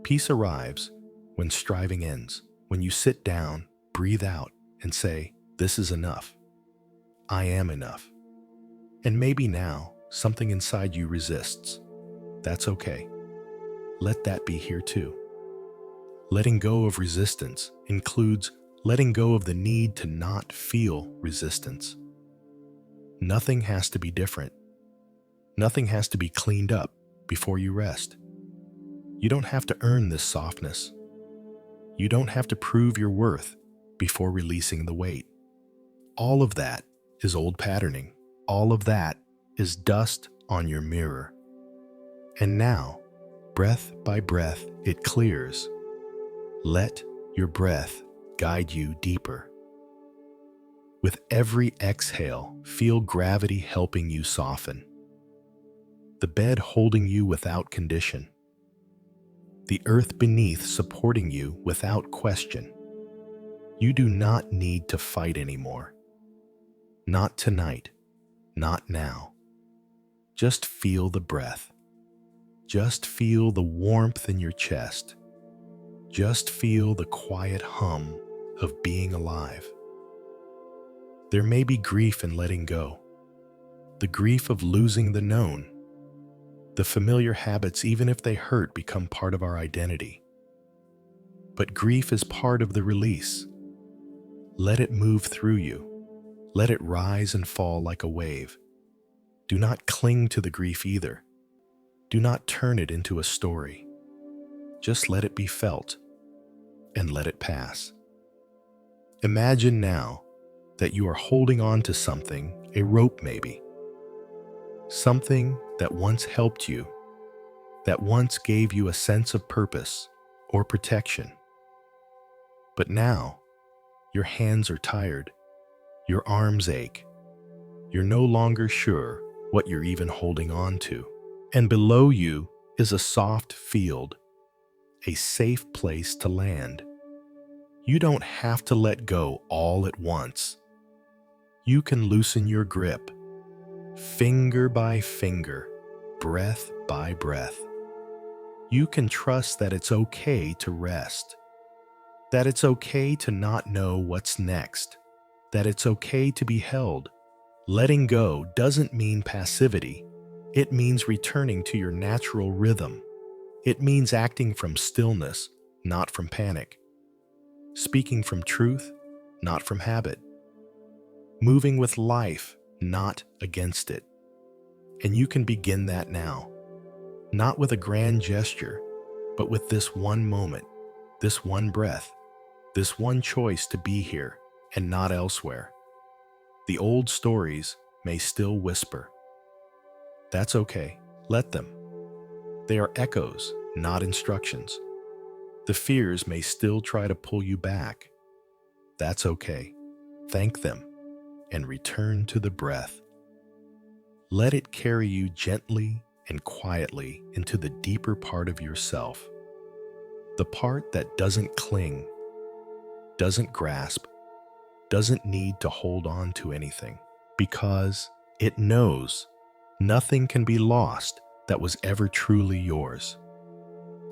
Peace arrives when striving ends, when you sit down, breathe out, and say, this is enough. I am enough. And maybe now, something inside you resists. That's okay. Let that be here too. Letting go of resistance includes letting go of the need to not feel resistance. Nothing has to be different. Nothing has to be cleaned up before you rest. You don't have to earn this softness. You don't have to prove your worth before releasing the weight. All of that is old patterning. All of that is dust on your mirror. And now, breath by breath, it clears. Let your breath guide you deeper. With every exhale, feel gravity helping you soften. The bed holding you without condition. the earth beneath supporting you without question. You do not need to fight anymore. Not tonight, not now. Just feel the breath. Just feel the warmth in your chest. Just feel the quiet hum of being alive. There may be grief in letting go, the grief of losing the known. The familiar habits, even if they hurt, become part of our identity. But grief is part of the release. Let it move through you. Let it rise and fall like a wave. Do not cling to the grief either. Do not turn it into a story. Just let it be felt and let it pass. Imagine now that you are holding on to something, a rope maybe. Something that once helped you, that once gave you a sense of purpose or protection. But now, your hands are tired, your arms ache, you're no longer sure what you're even holding on to. And below you is a soft field, a safe place to land. You don't have to let go all at once. You can loosen your grip, finger by finger, breath by breath. You can trust that it's okay to rest, that it's okay to not know what's next, that it's okay to be held. Letting go doesn't mean passivity. It means returning to your natural rhythm. It means acting from stillness, not from panic. Speaking from truth, not from habit. Moving with life, not against it. And you can begin that now. Not with a grand gesture, but with this one moment, this one breath, this one choice to be here and not elsewhere. The old stories may still whisper. That's okay. Let them. They are echoes, not instructions. The fears may still try to pull you back. That's okay. Thank them and return to the breath. Let it carry you gently and quietly into the deeper part of yourself. The part that doesn't cling, doesn't grasp, doesn't need to hold on to anything, because it knows nothing can be lost that was ever truly yours.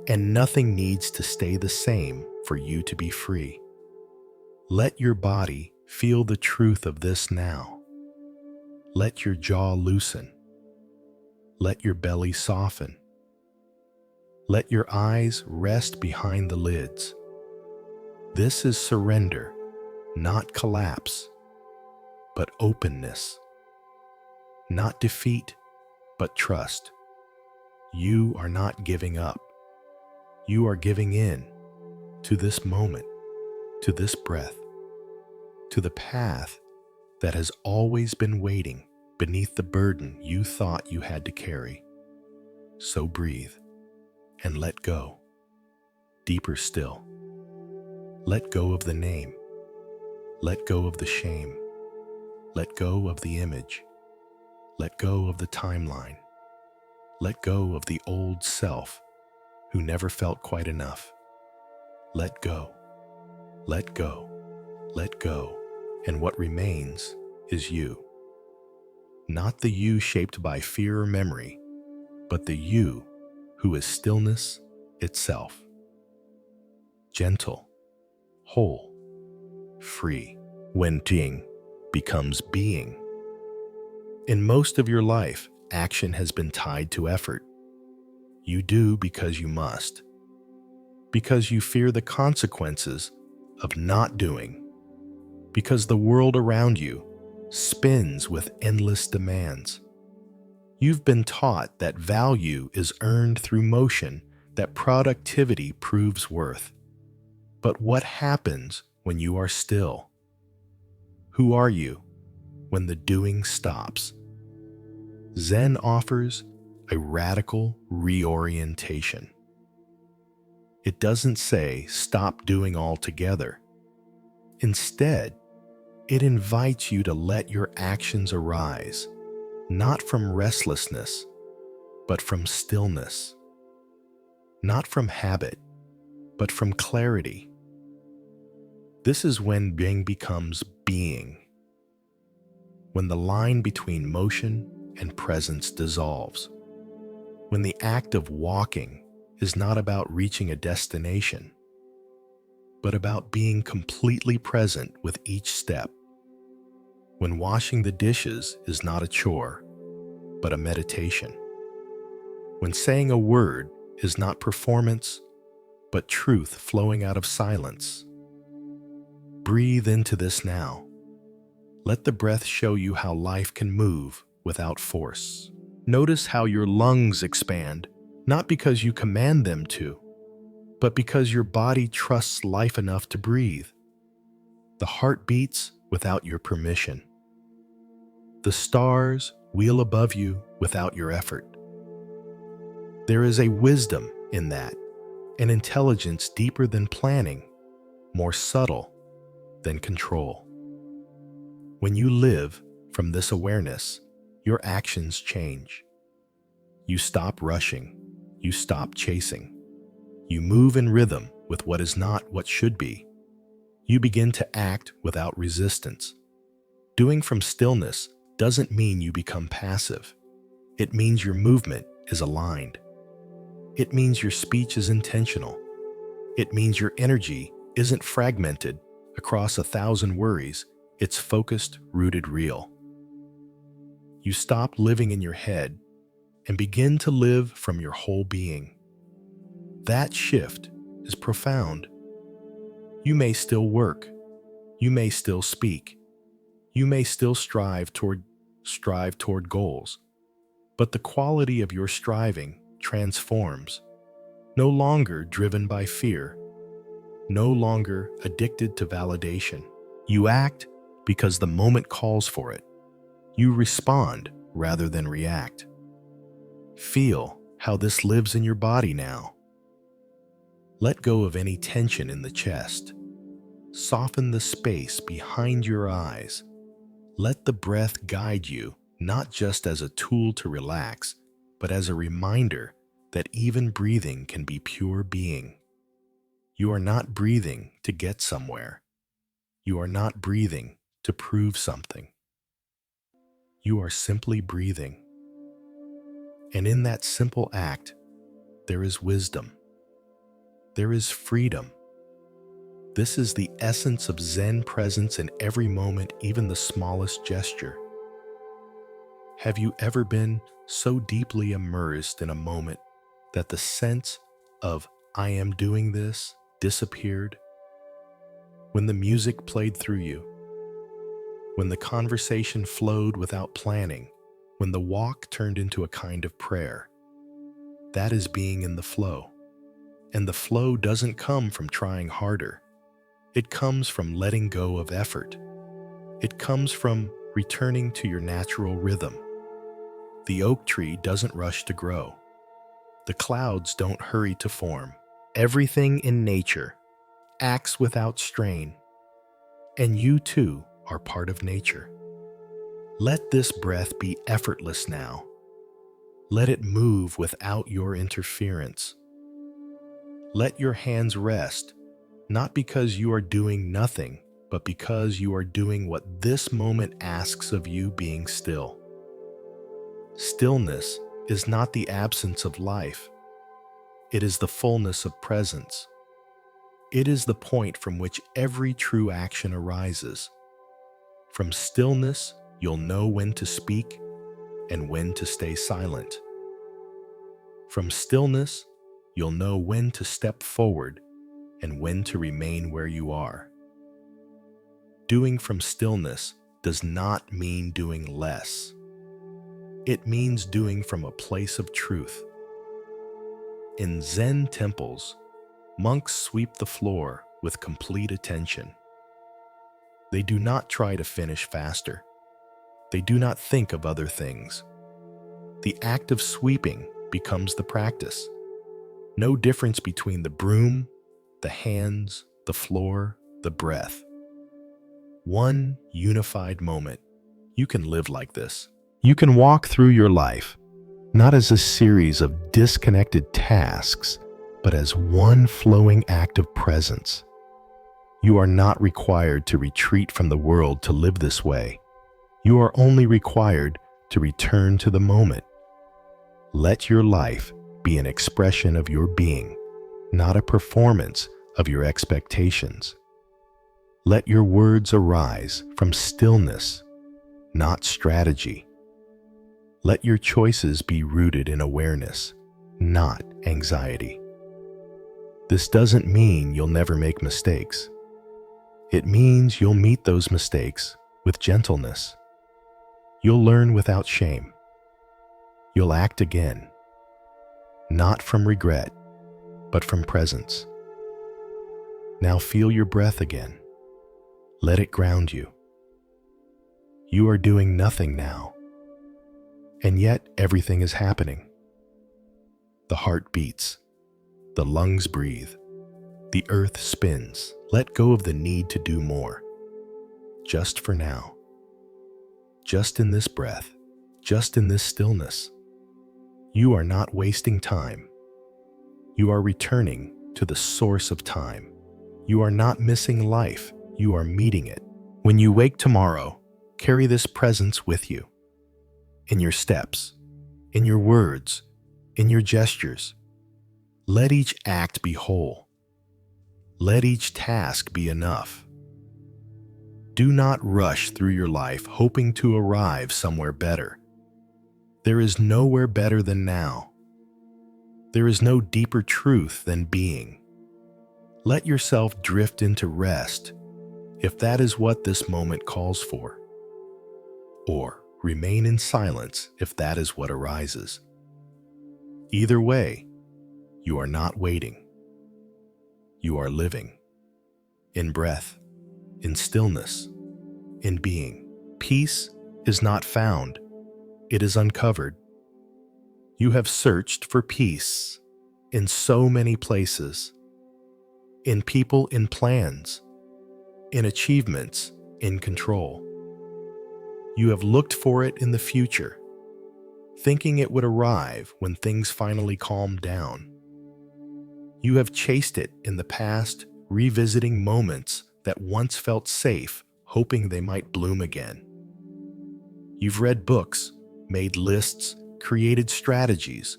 And nothing needs to stay the same for you to be free. Let your body feel the truth of this now. Let your jaw loosen. Let your belly soften. Let your eyes rest behind the lids. This is surrender, not collapse, but openness. Not defeat, but trust. You are not giving up. You are giving in to this moment, to this breath, to the path that has always been waiting beneath the burden you thought you had to carry. So breathe and let go. Deeper still. Let go of the name. Let go of the shame. Let go of the image. Let go of the timeline. Let go of the old self who never felt quite enough. Let go. Let go. Let go. And what remains is you. Not the you shaped by fear or memory, but the you who is stillness itself. Gentle, whole, free. When being becomes being. In most of your life, action has been tied to effort. You do because you must, because you fear the consequences of not doing, because the world around you spins with endless demands. You've been taught that value is earned through motion, that productivity proves worth. But what happens when you are still? Who are you when the doing stops? Zen offers a radical reorientation. It doesn't say stop doing altogether. Instead, it invites you to let your actions arise, not from restlessness, but from stillness. not from habit, but from clarity. This is when being becomes being, when the line between motion and presence dissolves, when the act of walking is not about reaching a destination, but about being completely present with each step, when washing the dishes is not a chore, but a meditation, when saying a word is not performance, but truth flowing out of silence. Breathe into this now. Let the breath show you how life can move without force. Notice how your lungs expand, not because you command them to, but because your body trusts life enough to breathe. The heart beats without your permission. The stars wheel above you without your effort. There is a wisdom in that, an intelligence deeper than planning, more subtle than control. When you live from this awareness, your actions change. You stop rushing. You stop chasing. You move in rhythm with what is not what should be. You begin to act without resistance. Doing from stillness doesn't mean you become passive. It means your movement is aligned. It means your speech is intentional. It means your energy isn't fragmented across 1,000 worries. It's focused, rooted, real. You stop living in your head and begin to live from your whole being. That shift is profound. You may still work. You may still speak. You may still strive toward goals. But the quality of your striving transforms. No longer driven by fear. No longer addicted to validation. You act because the moment calls for it. You respond rather than react. Feel how this lives in your body now. Let go of any tension in the chest. Soften the space behind your eyes. Let the breath guide you, not just as a tool to relax, but as a reminder that even breathing can be pure being. You are not breathing to get somewhere. You are not breathing to prove something. You are simply breathing. And in that simple act, there is wisdom. There is freedom. This is the essence of Zen presence in every moment, even the smallest gesture. Have you ever been so deeply immersed in a moment that the sense of "I am doing this" disappeared? When the music played through you, when the conversation flowed without planning, when the walk turned into a kind of prayer, that is being in the flow. And the flow doesn't come from trying harder. It comes from letting go of effort. It comes from returning to your natural rhythm. The oak tree doesn't rush to grow. The clouds don't hurry to form. Everything in nature acts without strain, and you too are part of nature. Let this breath be effortless now. Let it move without your interference. Let your hands rest, not because you are doing nothing, but because you are doing what this moment asks of you, being still. Stillness is not the absence of life. It is the fullness of presence. It is the point from which every true action arises. From stillness, you'll know when to speak and when to stay silent. From stillness, you'll know when to step forward and when to remain where you are. Doing from stillness does not mean doing less. It means doing from a place of truth. In Zen temples, monks sweep the floor with complete attention. They do not try to finish faster. They do not think of other things. The act of sweeping becomes the practice. No difference between the broom, the hands, the floor, the breath. One unified moment. You can live like this. You can walk through your life, not as a series of disconnected tasks, but as one flowing act of presence. You are not required to retreat from the world to live this way. You are only required to return to the moment. Let your life be an expression of your being, not a performance of your expectations. Let your words arise from stillness, not strategy. Let your choices be rooted in awareness, not anxiety. This doesn't mean you'll never make mistakes. It means you'll meet those mistakes with gentleness. You'll learn without shame. You'll act again, not from regret, but from presence. Now feel your breath again. Let it ground you. You are doing nothing now, and yet everything is happening. The heart beats, the lungs breathe, the earth spins. Let go of the need to do more. Just for now. Just in this breath, just in this stillness. You are not wasting time. You are returning to the source of time. You are not missing life. You are meeting it. When you wake tomorrow, carry this presence with you. In your steps, in your words, in your gestures. Let each act be whole. Let each task be enough. Do not rush through your life hoping to arrive somewhere better. There is nowhere better than now. There is no deeper truth than being. Let yourself drift into rest if that is what this moment calls for. Or remain in silence if that is what arises. Either way, you are not waiting. You are living. In breath, in stillness, in being. Peace is not found. It is uncovered. You have searched for peace in so many places. In people, in plans, in achievements, in control. You have looked for it in the future, thinking it would arrive when things finally calmed down. You have chased it in the past, revisiting moments that once felt safe, hoping they might bloom again. You've read books, made lists, created strategies,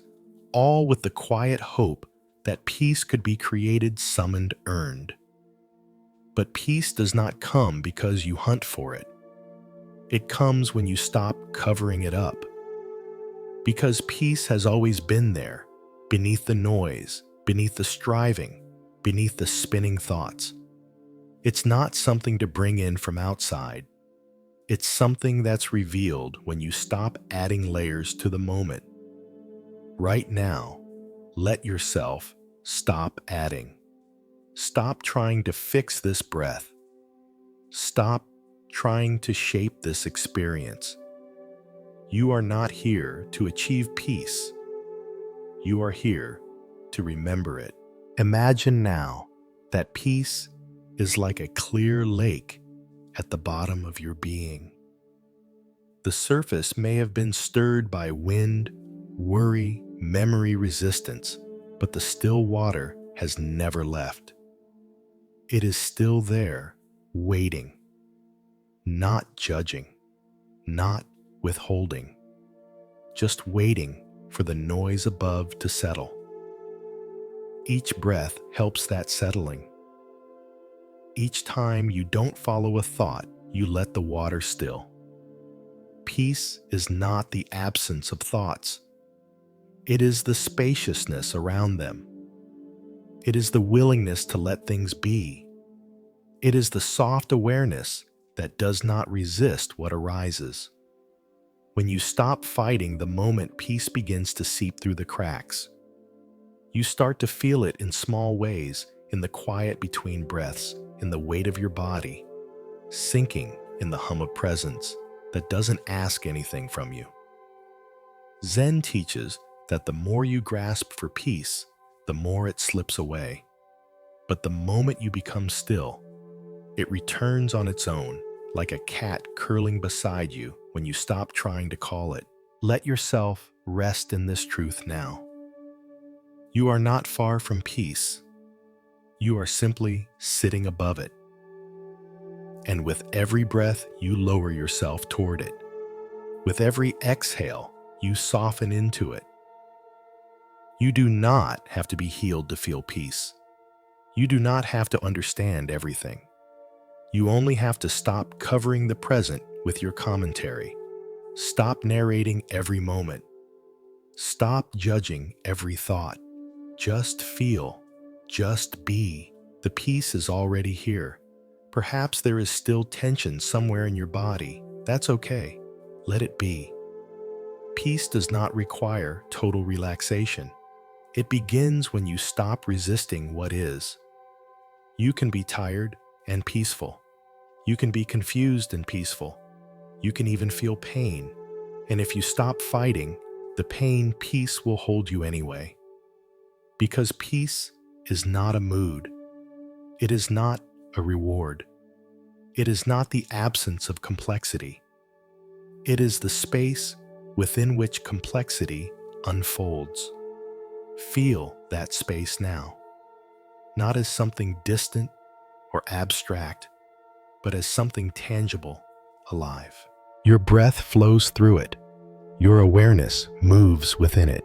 all with the quiet hope that peace could be created, summoned, earned. But peace does not come because you hunt for it. It comes when you stop covering it up. Because peace has always been there, beneath the noise, beneath the striving, beneath the spinning thoughts. It's not something to bring in from outside. It's something that's revealed when you stop adding layers to the moment. Right now, let yourself stop adding. Stop trying to fix this breath. Stop trying to shape this experience. You are not here to achieve peace. You are here to remember it. Imagine now that peace is like a clear lake at the bottom of your being. The surface may have been stirred by wind, worry, memory, resistance, but the still water has never left. It is still there, waiting, not judging, not withholding, just waiting for the noise above to settle. Each breath helps that settling. Each time you don't follow a thought, you let the water still. Peace is not the absence of thoughts. It is the spaciousness around them. It is the willingness to let things be. It is the soft awareness that does not resist what arises. When you stop fighting the moment, peace begins to seep through the cracks. You start to feel it in small ways, in the quiet between breaths, in the weight of your body, sinking in the hum of presence that doesn't ask anything from you. Zen teaches that the more you grasp for peace, the more it slips away. But the moment you become still, it returns on its own, like a cat curling beside you when you stop trying to call it. Let yourself rest in this truth now. You are not far from peace. You are simply sitting above it. And with every breath, you lower yourself toward it. With every exhale, you soften into it. You do not have to be healed to feel peace. You do not have to understand everything. You only have to stop covering the present with your commentary. Stop narrating every moment. Stop judging every thought. Just feel. Just be. The peace is already here. Perhaps there is still tension somewhere in your body. That's okay. Let it be. Peace does not require total relaxation. It begins when you stop resisting what is. You can be tired and peaceful. You can be confused and peaceful. You can even feel pain. And if you stop fighting the pain, peace will hold you anyway. Because peace is not a mood. It is not a reward. It is not the absence of complexity. It is the space within which complexity unfolds. Feel that space now, not as something distant or abstract, but as something tangible, alive. Your breath flows through it. Your awareness moves within it.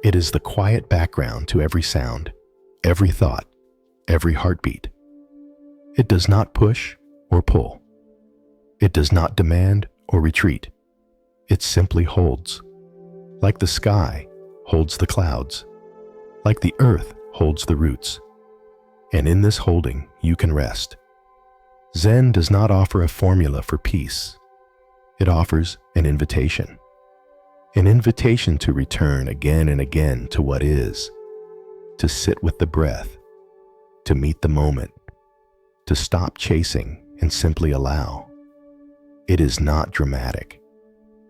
It is the quiet background to every sound, every thought, every heartbeat. It does not push or pull. It does not demand or retreat. It simply holds. Like the sky holds the clouds. Like the earth holds the roots. And in this holding, you can rest. Zen does not offer a formula for peace. It offers an invitation. An invitation to return again and again to what is, to sit with the breath, to meet the moment, to stop chasing and simply allow. It is not dramatic.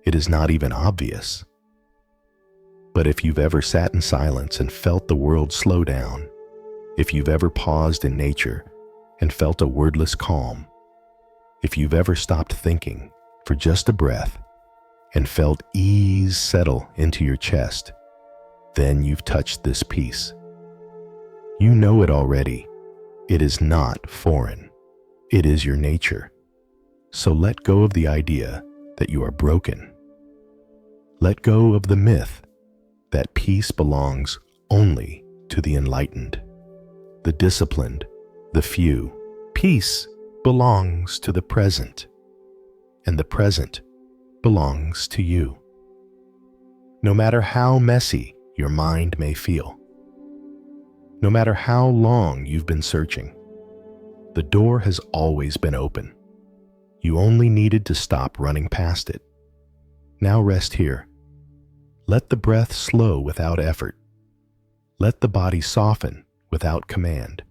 It is not even obvious. But if you've ever sat in silence and felt the world slow down, if you've ever paused in nature and felt a wordless calm, if you've ever stopped thinking for just a breath and felt ease settle into your chest, then you've touched this peace. You know it already. It is not foreign. It is your nature. So let go of the idea that you are broken. Let go of the myth that peace belongs only to the enlightened, the disciplined, the few. Peace belongs to the present, and the present belongs to you. No matter how messy your mind may feel, no matter how long you've been searching, the door has always been open. You only needed to stop running past it. Now rest here. Let the breath slow without effort. Let the body soften without command.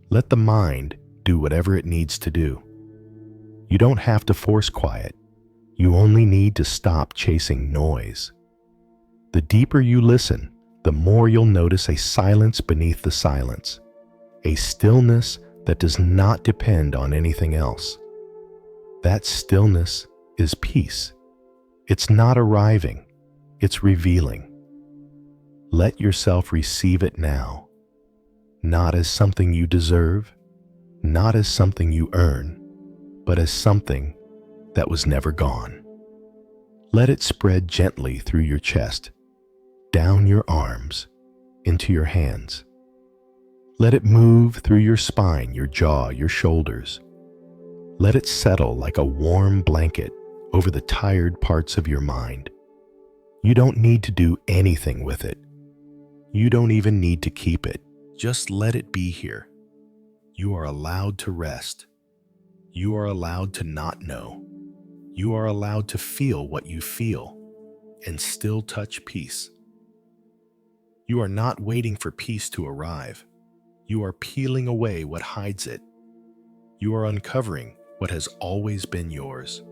Let the mind do whatever it needs to do. You don't have to force quiet. You only need to stop chasing noise. The deeper you listen, the more you'll notice a silence beneath the silence, a stillness that does not depend on anything else. That stillness is peace. It's not arriving, it's revealing. Let yourself receive it now, not as something you deserve, not as something you earn, but as something that was never gone. Let it spread gently through your chest, down your arms, into your hands. Let it move through your spine, your jaw, your shoulders. Let it settle like a warm blanket over the tired parts of your mind. You don't need to do anything with it. You don't even need to keep it. Just let it be here. You are allowed to rest. You are allowed to not know. You are allowed to feel what you feel and still touch peace. You are not waiting for peace to arrive. You are peeling away what hides it. You are uncovering what has always been yours.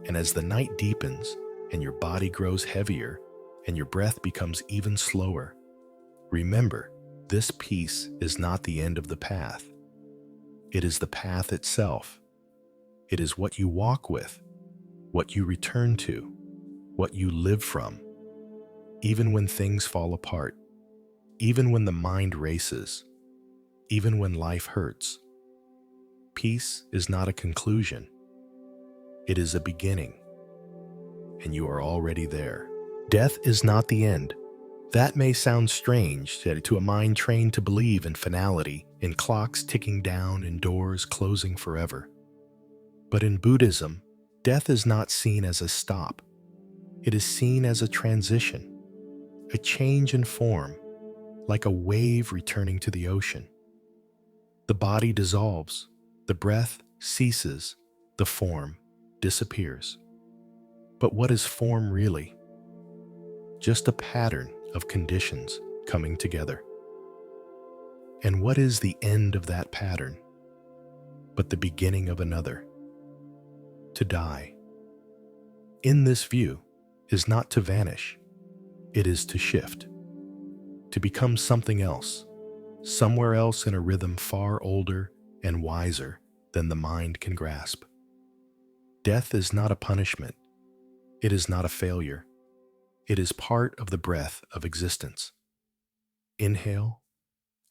And as the night deepens and your body grows heavier and your breath becomes even slower, remember, this peace is not the end of the path. It is the path itself. It is what you walk with, what you return to, what you live from, even when things fall apart. even when the mind races, even when life hurts. Peace is not a conclusion. It is a beginning, and you are already there. Death is not the end. That may sound strange to a mind trained to believe in finality, in clocks ticking down and doors closing forever. But in Buddhism, death is not seen as a stop. It is seen as a transition, a change in form, like a wave returning to the ocean. The body dissolves, the breath ceases, the form disappears. But what is form really? Just a pattern of conditions coming together. And what is the end of that pattern but the beginning of another? To die, in this view, is not to vanish. It is to shift, to become something else, somewhere else in a rhythm far older and wiser than the mind can grasp. Death is not a punishment. It is not a failure. It is part of the breath of existence. Inhale,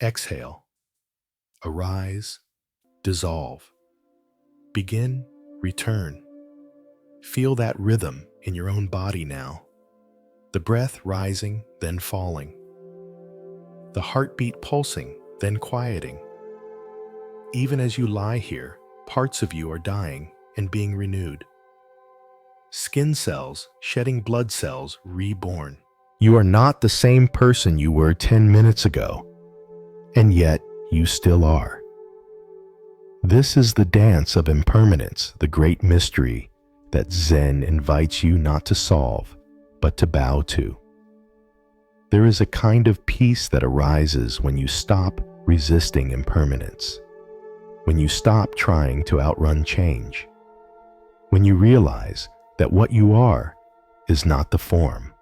exhale, arise, dissolve. Begin, return. Feel that rhythm in your own body now. The breath rising, then falling. The heartbeat pulsing, then quieting. Even as you lie here, parts of you are dying and being renewed. Skin cells shedding blood cells reborn. You are not the same person you were 10 minutes ago, and yet you still are. This is the dance of impermanence, the great mystery that Zen invites you not to solve, but to bow to. There is a kind of peace that arises when you stop resisting impermanence, when you stop trying to outrun change, when you realize that what you are is not the form,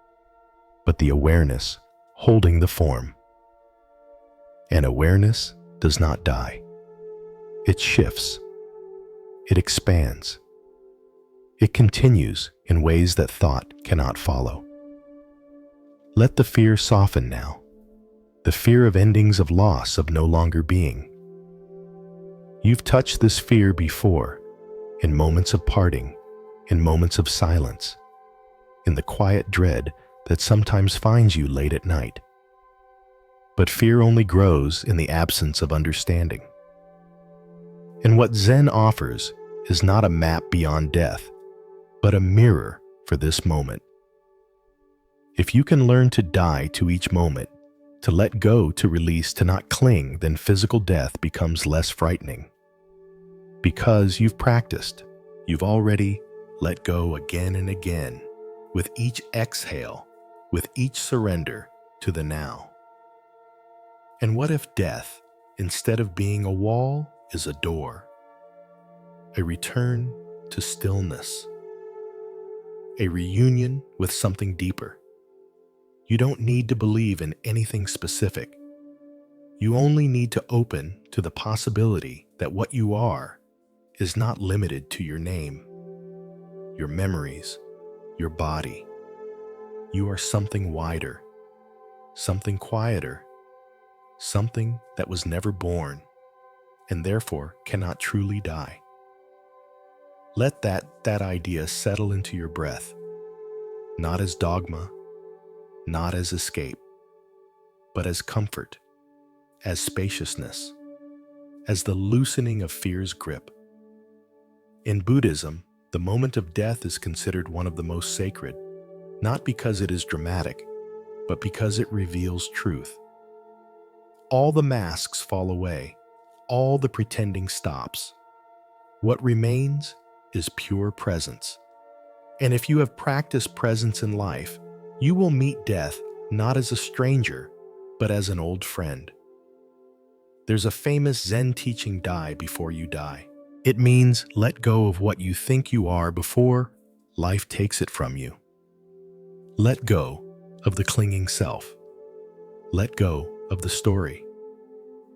but the awareness holding the form. And awareness does not die. It shifts. It expands. It continues in ways that thought cannot follow. Let the fear soften now, the fear of endings of loss, of no longer being. You've touched this fear before, in moments of parting, in moments of silence, in the quiet dread that sometimes finds you late at night. But fear only grows in the absence of understanding. And what Zen offers is not a map beyond death, but a mirror for this moment. If you can learn to die to each moment, to let go, to release, to not cling, then physical death becomes less frightening. Because you've practiced, you've already let go again and again, with each exhale, with each surrender to the now. And what if death, instead of being a wall, is a door? A return to stillness. A reunion with something deeper. You don't need to believe in anything specific. You only need to open to the possibility that what you are is not limited to your name, your memories, your body. You are something wider, something quieter, something that was never born and therefore cannot truly die. Let that idea settle into your breath, not as dogma, not as escape, but as comfort, as spaciousness, as the loosening of fear's grip. In Buddhism, the moment of death is considered one of the most sacred, not because it is dramatic, but because it reveals truth. All the masks fall away, all the pretending stops. What remains is pure presence. And if you have practiced presence in life, you will meet death not as a stranger, but as an old friend. There's a famous Zen teaching, die before you die. It means let go of what you think you are before life takes it from you. Let go of the clinging self. Let go of the story.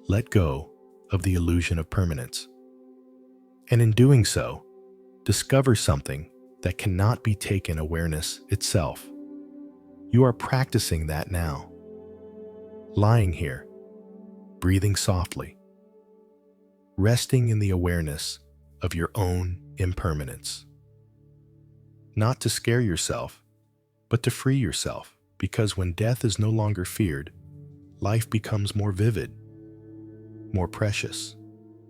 Let go of the illusion of permanence. And in doing so, discover something that cannot be taken awareness itself. You are practicing that now. lying here, breathing softly, resting in the awareness of your own impermanence. Not to scare yourself, but to free yourself, because when death is no longer feared, life becomes more vivid, more precious,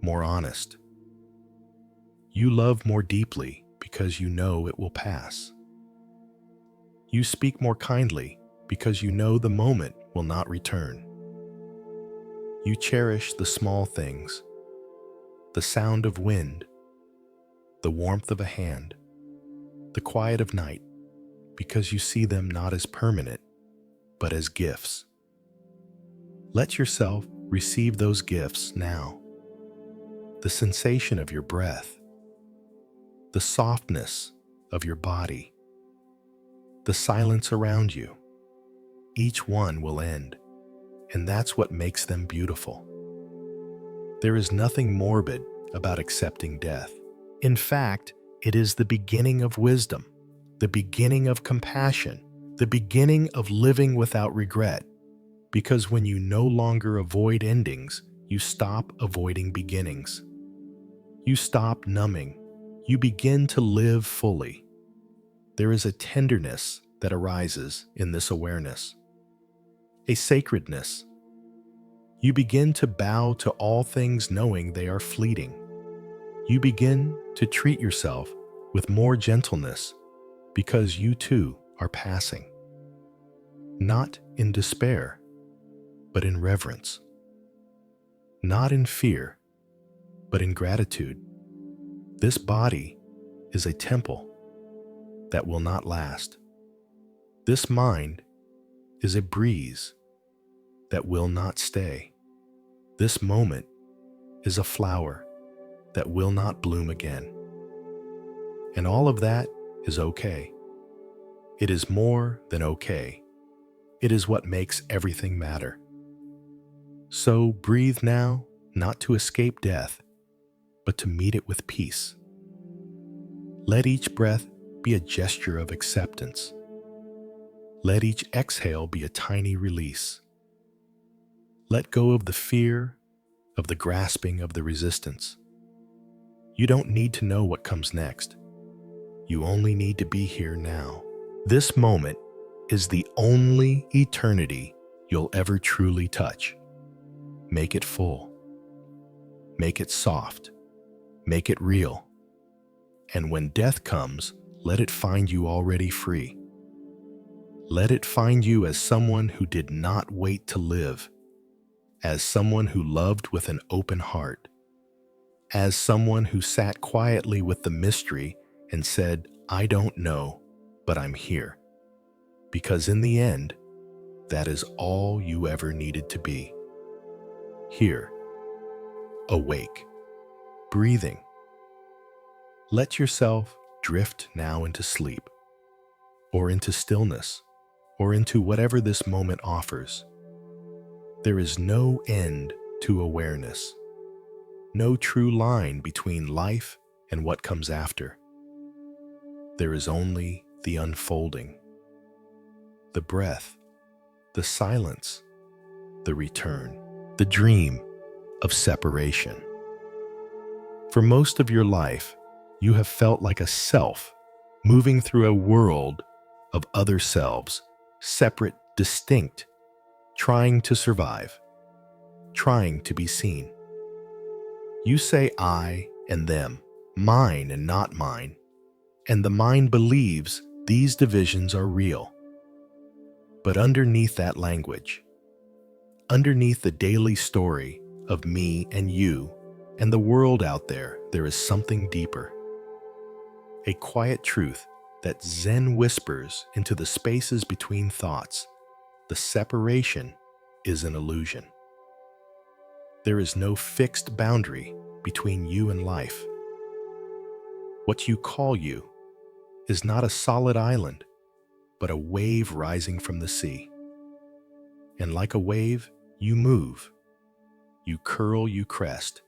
more honest. You love more deeply because you know it will pass. You speak more kindly because you know the moment will not return. You cherish the small things, the sound of wind, the warmth of a hand, the quiet of night, because you see them not as permanent, but as gifts. Let yourself receive those gifts now. The sensation of your breath, the softness of your body, the silence around you. Each one will end, and that's what makes them beautiful. There is nothing morbid about accepting death. In fact, it is the beginning of wisdom, the beginning of compassion, the beginning of living without regret. Because when you no longer avoid endings, you stop avoiding beginnings. You stop numbing. You begin to live fully. There is a tenderness that arises in this awareness, a sacredness. You begin to bow to all things knowing they are fleeting. You begin to treat yourself with more gentleness because you too are passing. Not in despair, but in reverence. Not in fear, but in gratitude. This body is a temple that will not last. This mind is a breeze that will not stay. This moment is a flower that will not bloom again. And all of that is okay. It is more than okay. It is what makes everything matter. So breathe now, not to escape death, but to meet it with peace. Let each breath be a gesture of acceptance. Let each exhale be a tiny release. Let go of the fear, of the grasping, of the resistance. You don't need to know what comes next. You only need to be here now. This moment is the only eternity you'll ever truly touch. Make it full. Make it soft. Make it real. And when death comes, let it find you already free. Let it find you as someone who did not wait to live, as someone who loved with an open heart, as someone who sat quietly with the mystery and said, I don't know, but I'm here. Because in the end, that is all you ever needed to be. Here, awake, breathing. Let yourself drift now into sleep, or into stillness, or into whatever this moment offers. There is no end to awareness, no true line between life and what comes after. There is only the unfolding, the breath, the silence, the return, the dream of separation. For most of your life, you have felt like a self moving through a world of other selves, separate, distinct, trying to survive, trying to be seen. You say I and them, mine and not mine, and the mind believes these divisions are real. But underneath that language, underneath the daily story of me and you and the world out there, there is something deeper. A quiet truth that Zen whispers into the spaces between thoughts. The separation is an illusion. There is no fixed boundary between you and life. What you call you is not a solid island, but a wave rising from the sea. And like a wave, you move, you curl, you crest,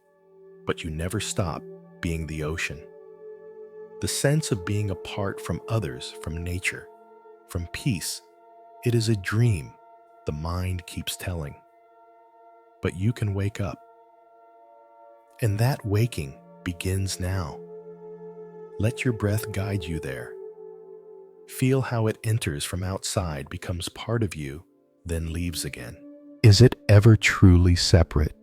but you never stop being the ocean. The sense of being apart from others, from nature, from peace, it is a dream the mind keeps telling. but you can wake up. And that waking begins now. Let your breath guide you there. Feel how it enters from outside, becomes part of you, then leaves again. Is it ever truly separate?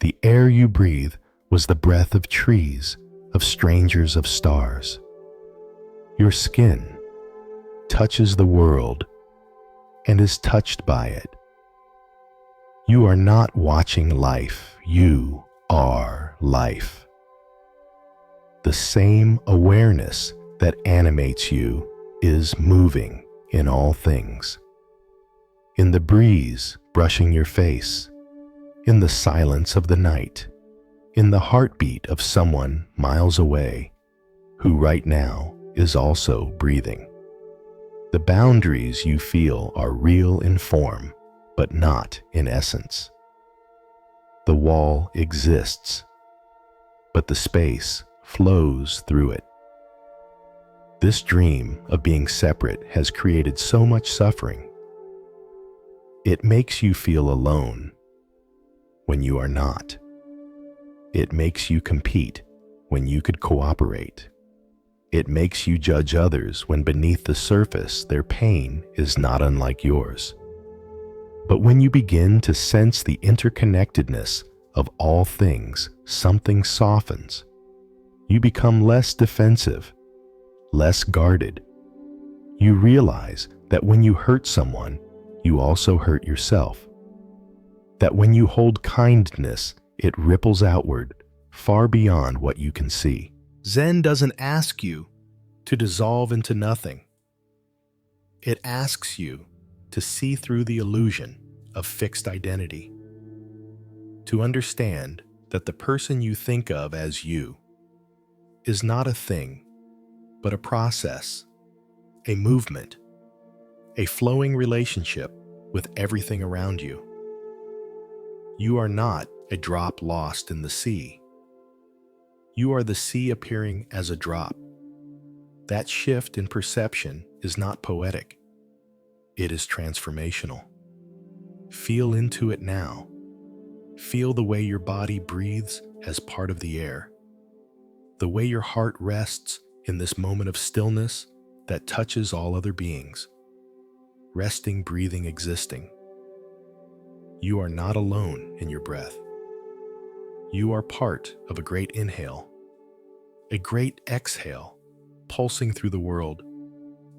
The air you breathe was the breath of trees, of strangers, of stars. Your skin touches the world and is touched by it. You are not watching life, you are life. The same awareness that animates you is moving in all things. In the breeze brushing your face, in the silence of the night, in the heartbeat of someone miles away who right now is also breathing. The boundaries you feel are real in form, but not in essence. The wall exists, but the space flows through it. This dream of being separate has created so much suffering. It makes you feel alone when you are not. It makes you compete when you could cooperate. It makes you judge others when beneath the surface their pain is not unlike yours. But when you begin to sense the interconnectedness of all things, something softens. You become less defensive, less guarded. You realize that when you hurt someone, you also hurt yourself. That when you hold kindness, it ripples outward, far beyond what you can see. Zen doesn't ask you to dissolve into nothing. It asks you to see through the illusion of fixed identity, to understand that the person you think of as you is not a thing, but a process, a movement, a flowing relationship with everything around you. You are not a drop lost in the sea. You are the sea appearing as a drop. That shift in perception is not poetic. It is transformational. Feel into it now. Feel the way your body breathes as part of the air. The way your heart rests in this moment of stillness that touches all other beings. Resting, breathing, existing. You are not alone in your breath. You are part of a great inhale, a great exhale, pulsing through the world.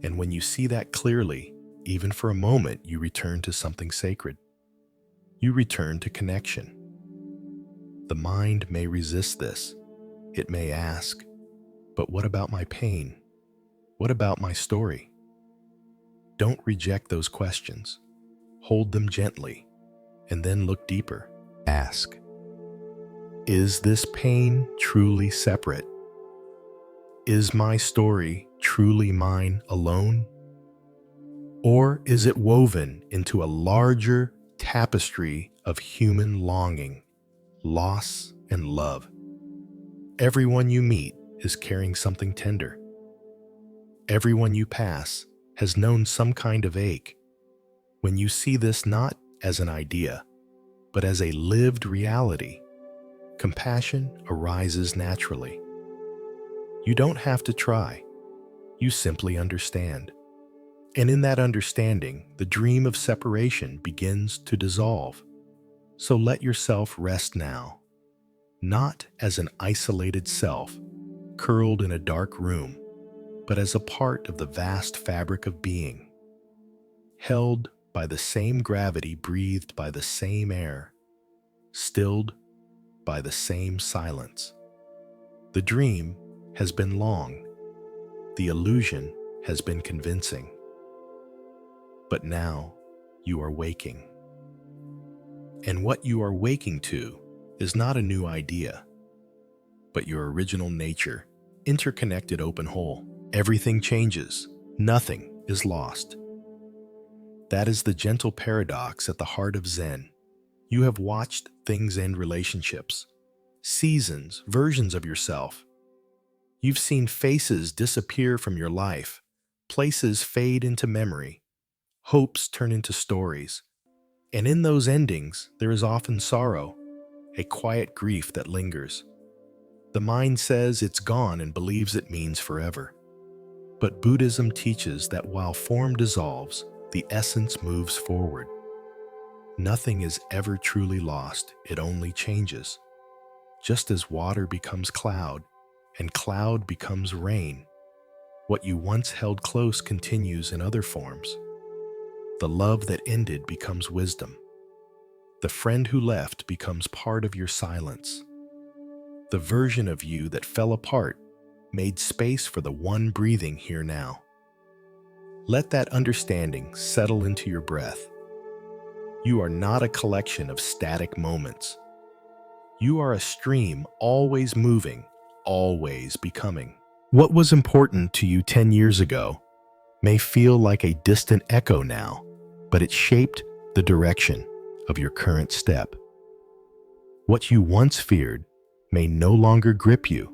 And when you see that clearly, even for a moment, you return to something sacred. You return to connection. The mind may resist this. It may ask, but what about my pain? What about my story? Don't reject those questions. Hold them gently, and then look deeper. Ask, is this pain truly separate? Is my story truly mine alone? Or is it woven into a larger tapestry of human longing, loss, and love? Everyone you meet is carrying something tender. Everyone you pass has known some kind of ache. When you see this not as an idea, but as a lived reality, compassion arises naturally. You don't have to try. You simply understand. And in that understanding, the dream of separation begins to dissolve. So let yourself rest now, not as an isolated self, curled in a dark room, but as a part of the vast fabric of being, held by the same gravity, breathed by the same air, stilled by the same silence. The dream has been long. The illusion has been convincing. But now you are waking. And what you are waking to is not a new idea, but your original nature, interconnected open whole. Everything changes. Nothing is lost. That is the gentle paradox at the heart of Zen. You have watched things end relationships, seasons, versions of yourself. You've seen faces disappear from your life, places fade into memory, hopes turn into stories, And in those endings, there is often sorrow, a quiet grief that lingers. The mind says it's gone and believes it means forever. But Buddhism teaches that while form dissolves, the essence moves forward. Nothing is ever truly lost, it only changes. Just as water becomes cloud, and cloud becomes rain, what you once held close continues in other forms. The love that ended becomes wisdom. The friend who left becomes part of your silence. The version of you that fell apart made space for the one breathing here now. Let that understanding settle into your breath. You are not a collection of static moments. You are a stream always moving, always becoming. What was important to you 10 years ago may feel like a distant echo now, but it shaped the direction of your current step. What you once feared may no longer grip you,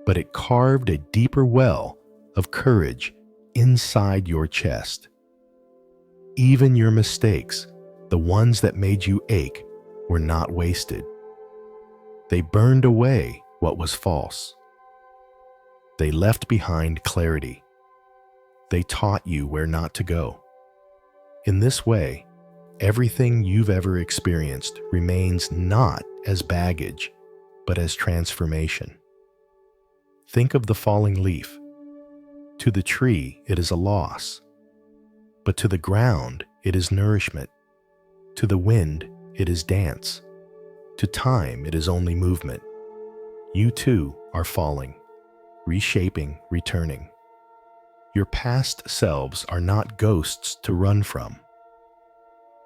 but it carved a deeper well of courage inside your chest. Even your mistakes, the ones that made you ache, were not wasted. They burned away what was false. They left behind clarity. They taught you where not to go. In this way, everything you've ever experienced remains not as baggage, but as transformation. Think of the falling leaf. To the tree, it is a loss. But to the ground, it is nourishment. To the wind, it is dance. To time, it is only movement. You too are falling, reshaping, returning. Your past selves are not ghosts to run from.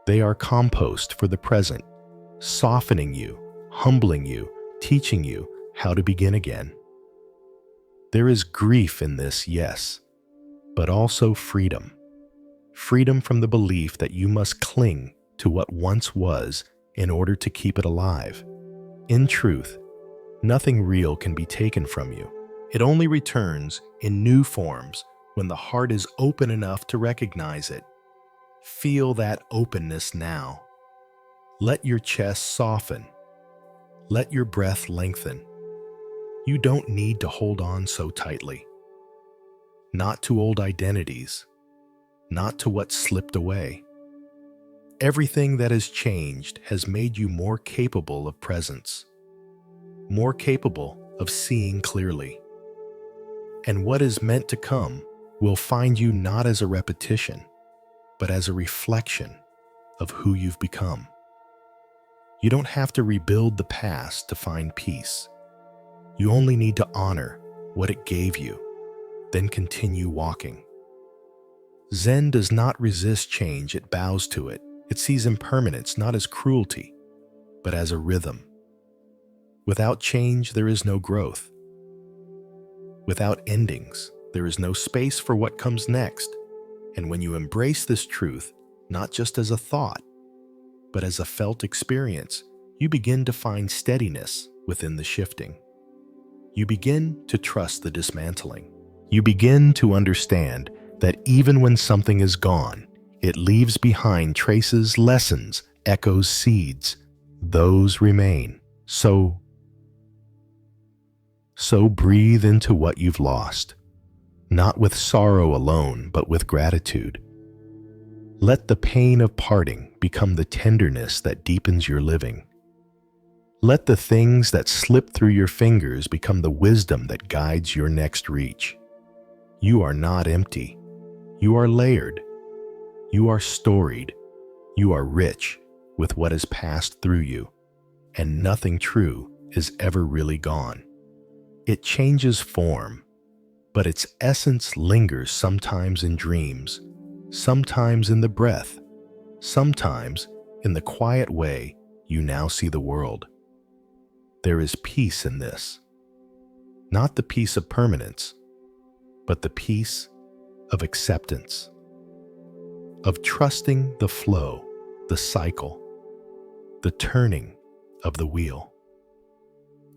They are compost for the present, softening you, humbling you, teaching you how to begin again. There is grief in this, yes, but also freedom. Freedom from the belief that you must cling to what once was in order to keep it alive. In truth, nothing real can be taken from you. It only returns in new forms when the heart is open enough to recognize it. Feel that openness now. Let your chest soften. Let your breath lengthen. You don't need to hold on so tightly. Not to old identities, not to what slipped away. Everything that has changed has made you more capable of presence, more capable of seeing clearly. And what is meant to come will find you not as a repetition, but as a reflection of who you've become. You don't have to rebuild the past to find peace. You only need to honor what it gave you, then continue walking. Zen does not resist change, it bows to it. It sees impermanence not as cruelty, but as a rhythm. Without change, there is no growth. Without endings, there is no space for what comes next. And when you embrace this truth, not just as a thought, but as a felt experience, you begin to find steadiness within the shifting. You begin to trust the dismantling. You begin to understand that even when something is gone, it leaves behind traces, lessons, echoes, seeds. Those remain. So breathe into what you've lost, not with sorrow alone, but with gratitude. Let the pain of parting become the tenderness that deepens your living. Let the things that slip through your fingers become the wisdom that guides your next reach. You are not empty. You are layered. You are storied. You are rich with what has passed through you, and nothing true is ever really gone. It changes form, but its essence lingers sometimes in dreams, sometimes in the breath, sometimes in the quiet way you now see the world. There is peace in this, not the peace of permanence, but the peace of acceptance, of trusting the flow, the cycle, the turning of the wheel,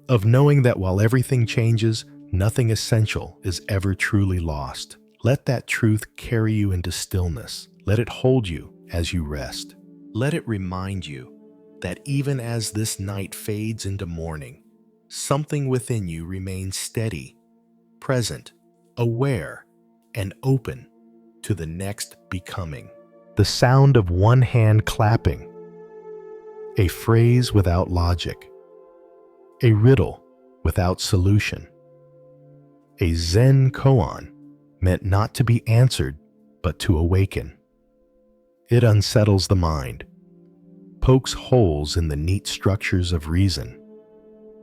of knowing that while everything changes, nothing essential is ever truly lost. Let that truth carry you into stillness. Let it hold you as you rest. Let it remind you that even as this night fades into morning, something within you remains steady, present, aware, and open to the next becoming. The sound of one hand clapping, a phrase without logic, a riddle without solution, a Zen koan meant not to be answered but to awaken. It unsettles the mind, pokes holes in the neat structures of reason,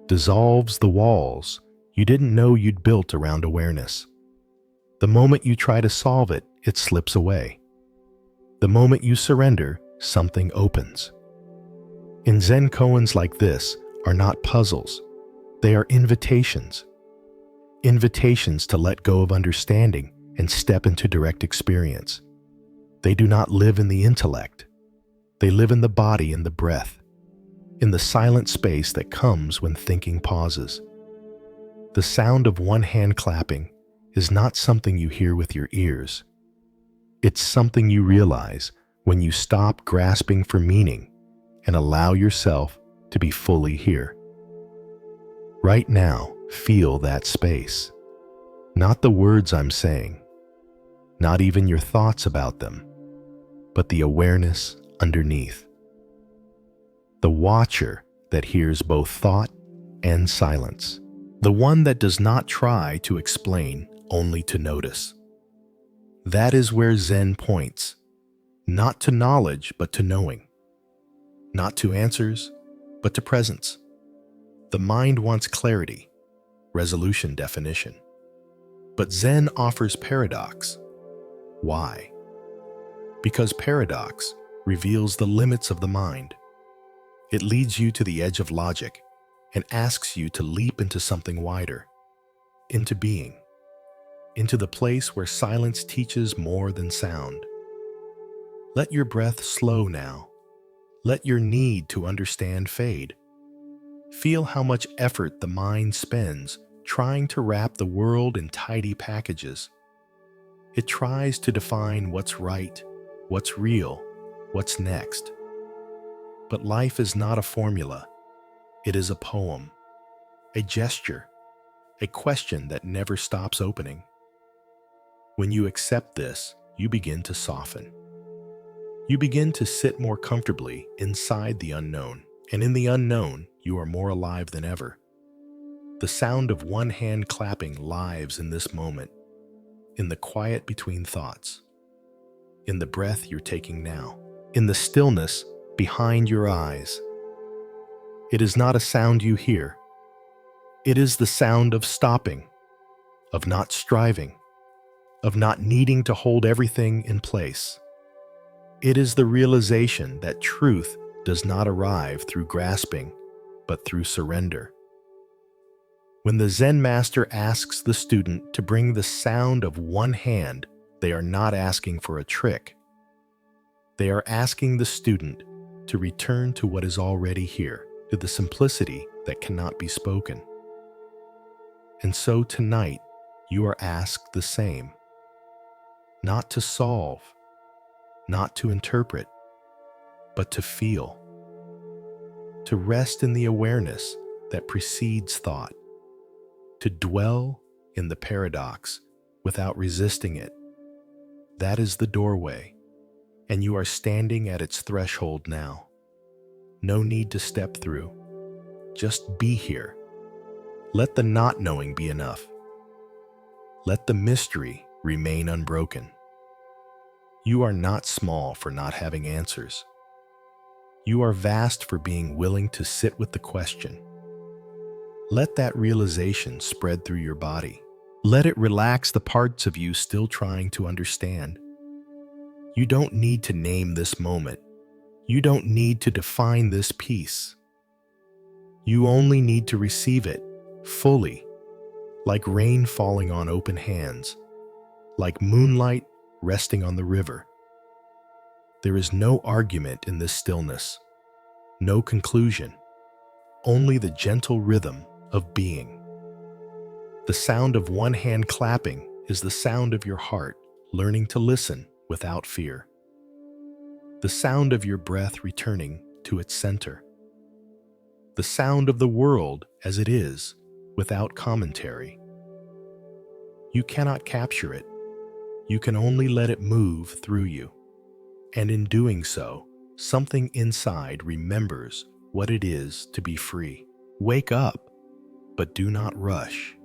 dissolves the walls you didn't know you'd built around awareness. The moment you try to solve it, it slips away. The moment you surrender, something opens. In Zen koans like this are not puzzles, they are invitations. Invitations to let go of understanding and step into direct experience. They do not live in the intellect. They live in the body and the breath, in the silent space that comes when thinking pauses. The sound of one hand clapping is not something you hear with your ears. It's something you realize when you stop grasping for meaning and allow yourself to be fully here. Right now, feel that space. Not the words I'm saying, not even your thoughts about them, but the awareness underneath. The watcher that hears both thought and silence. The one that does not try to explain, only to notice. That is where Zen points, not to knowledge but to knowing, not to answers but to presence. The mind wants clarity, resolution, definition. But Zen offers paradox. Why? Because paradox reveals the limits of the mind. It leads you to the edge of logic and asks you to leap into something wider, into being, into the place where silence teaches more than sound. Let your breath slow now. Let your need to understand fade. Feel how much effort the mind spends trying to wrap the world in tidy packages. It tries to define what's right, what's real, what's next. But life is not a formula. It is a poem, a gesture, a question that never stops opening. When you accept this, you begin to soften. You begin to sit more comfortably inside the unknown, and in the unknown, you are more alive than ever. The sound of one hand clapping lives in this moment, in the quiet between thoughts, in the breath you're taking now, in the stillness behind your eyes. It is not a sound you hear. It is the sound of stopping, of not striving, of not needing to hold everything in place. It is the realization that truth does not arrive through grasping, but through surrender. When the Zen master asks the student to bring the sound of one hand, they are not asking for a trick. They are asking the student to return to what is already here, to the simplicity that cannot be spoken. And so tonight, you are asked the same. Not to solve, not to interpret, but to feel. To rest in the awareness that precedes thought. To dwell in the paradox without resisting it. That is the doorway, and you are standing at its threshold now. No need to step through. Just be here. Let the not knowing be enough. Let the mystery remain unbroken. You are not small for not having answers. You are vast for being willing to sit with the question. Let that realization spread through your body. Let it relax the parts of you still trying to understand. You don't need to name this moment. You don't need to define this peace. You only need to receive it fully, like rain falling on open hands, like moonlight resting on the river. There is no argument in this stillness, no conclusion, only the gentle rhythm of being. The sound of one hand clapping is the sound of your heart learning to listen without fear. the sound of your breath returning to its center, the sound of the world as it is, without commentary. You cannot capture it. You can only let it move through you. And in doing so, something inside remembers what it is to be free. Wake up, but do not rush.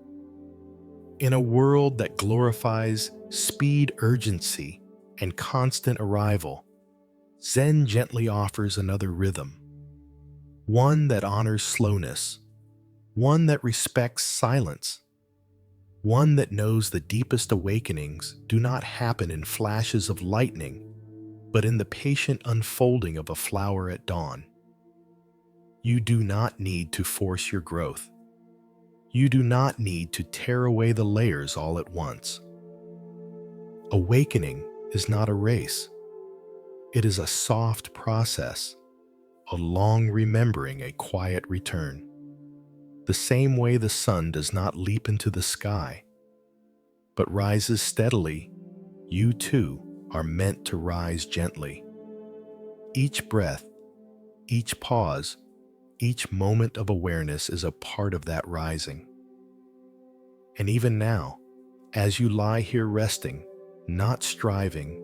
In a world that glorifies speed, urgency, and constant arrival, Zen gently offers another rhythm, one that honors slowness, one that respects silence, one that knows the deepest awakenings do not happen in flashes of lightning, but in the patient unfolding of a flower at dawn. You do not need to force your growth. You do not need to tear away the layers all at once. Awakening is not a race. It is a soft process, a long remembering, a quiet return. The same way the sun does not leap into the sky, but rises steadily, you too are meant to rise gently. Each breath, each pause, each moment of awareness is a part of that rising. And even now, as you lie here resting, not striving,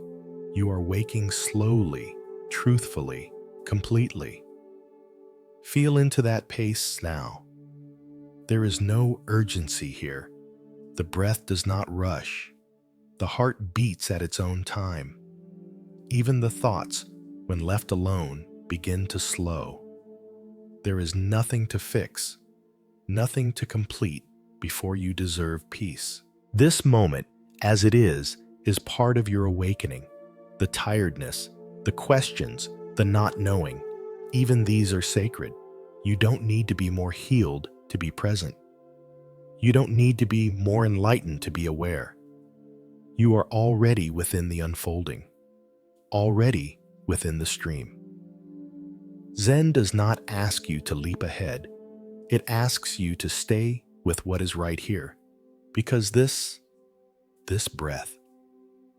you are waking slowly, truthfully, completely. Feel into that pace now. There is no urgency here. The breath does not rush. The heart beats at its own time. Even the thoughts, when left alone, begin to slow. There is nothing to fix, nothing to complete before you deserve peace. This moment, as it is part of your awakening. The tiredness, the questions, the not knowing, even these are sacred. You don't need to be more healed to be present. You don't need to be more enlightened to be aware. You are already within the unfolding, already within the stream. Zen does not ask you to leap ahead. It asks you to stay with what is right here, because this breath,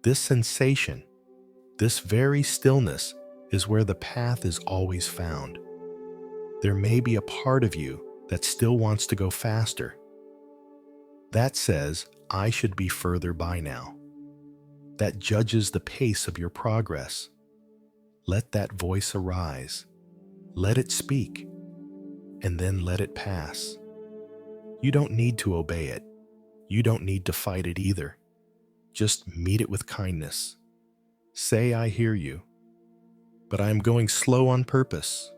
this sensation, this very stillness is where the path is always found. There may be a part of you that still wants to go faster. That says, I should be further by now. That judges the pace of your progress. Let that voice arise. Let it speak, and then let it pass. You don't need to obey it. You don't need to fight it either. Just meet it with kindness. Say, I hear you, but I am going slow on purpose.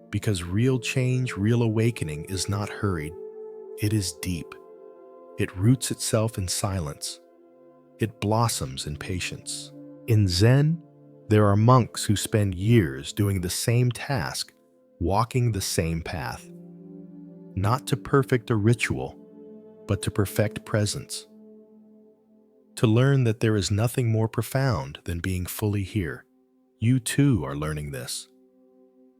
Because real change, real awakening is not hurried. It is deep. It roots itself in silence. It blossoms in patience. In Zen, there are monks who spend years doing the same task, walking the same path. Not to perfect a ritual, but to perfect presence. To learn that there is nothing more profound than being fully here. You too are learning this.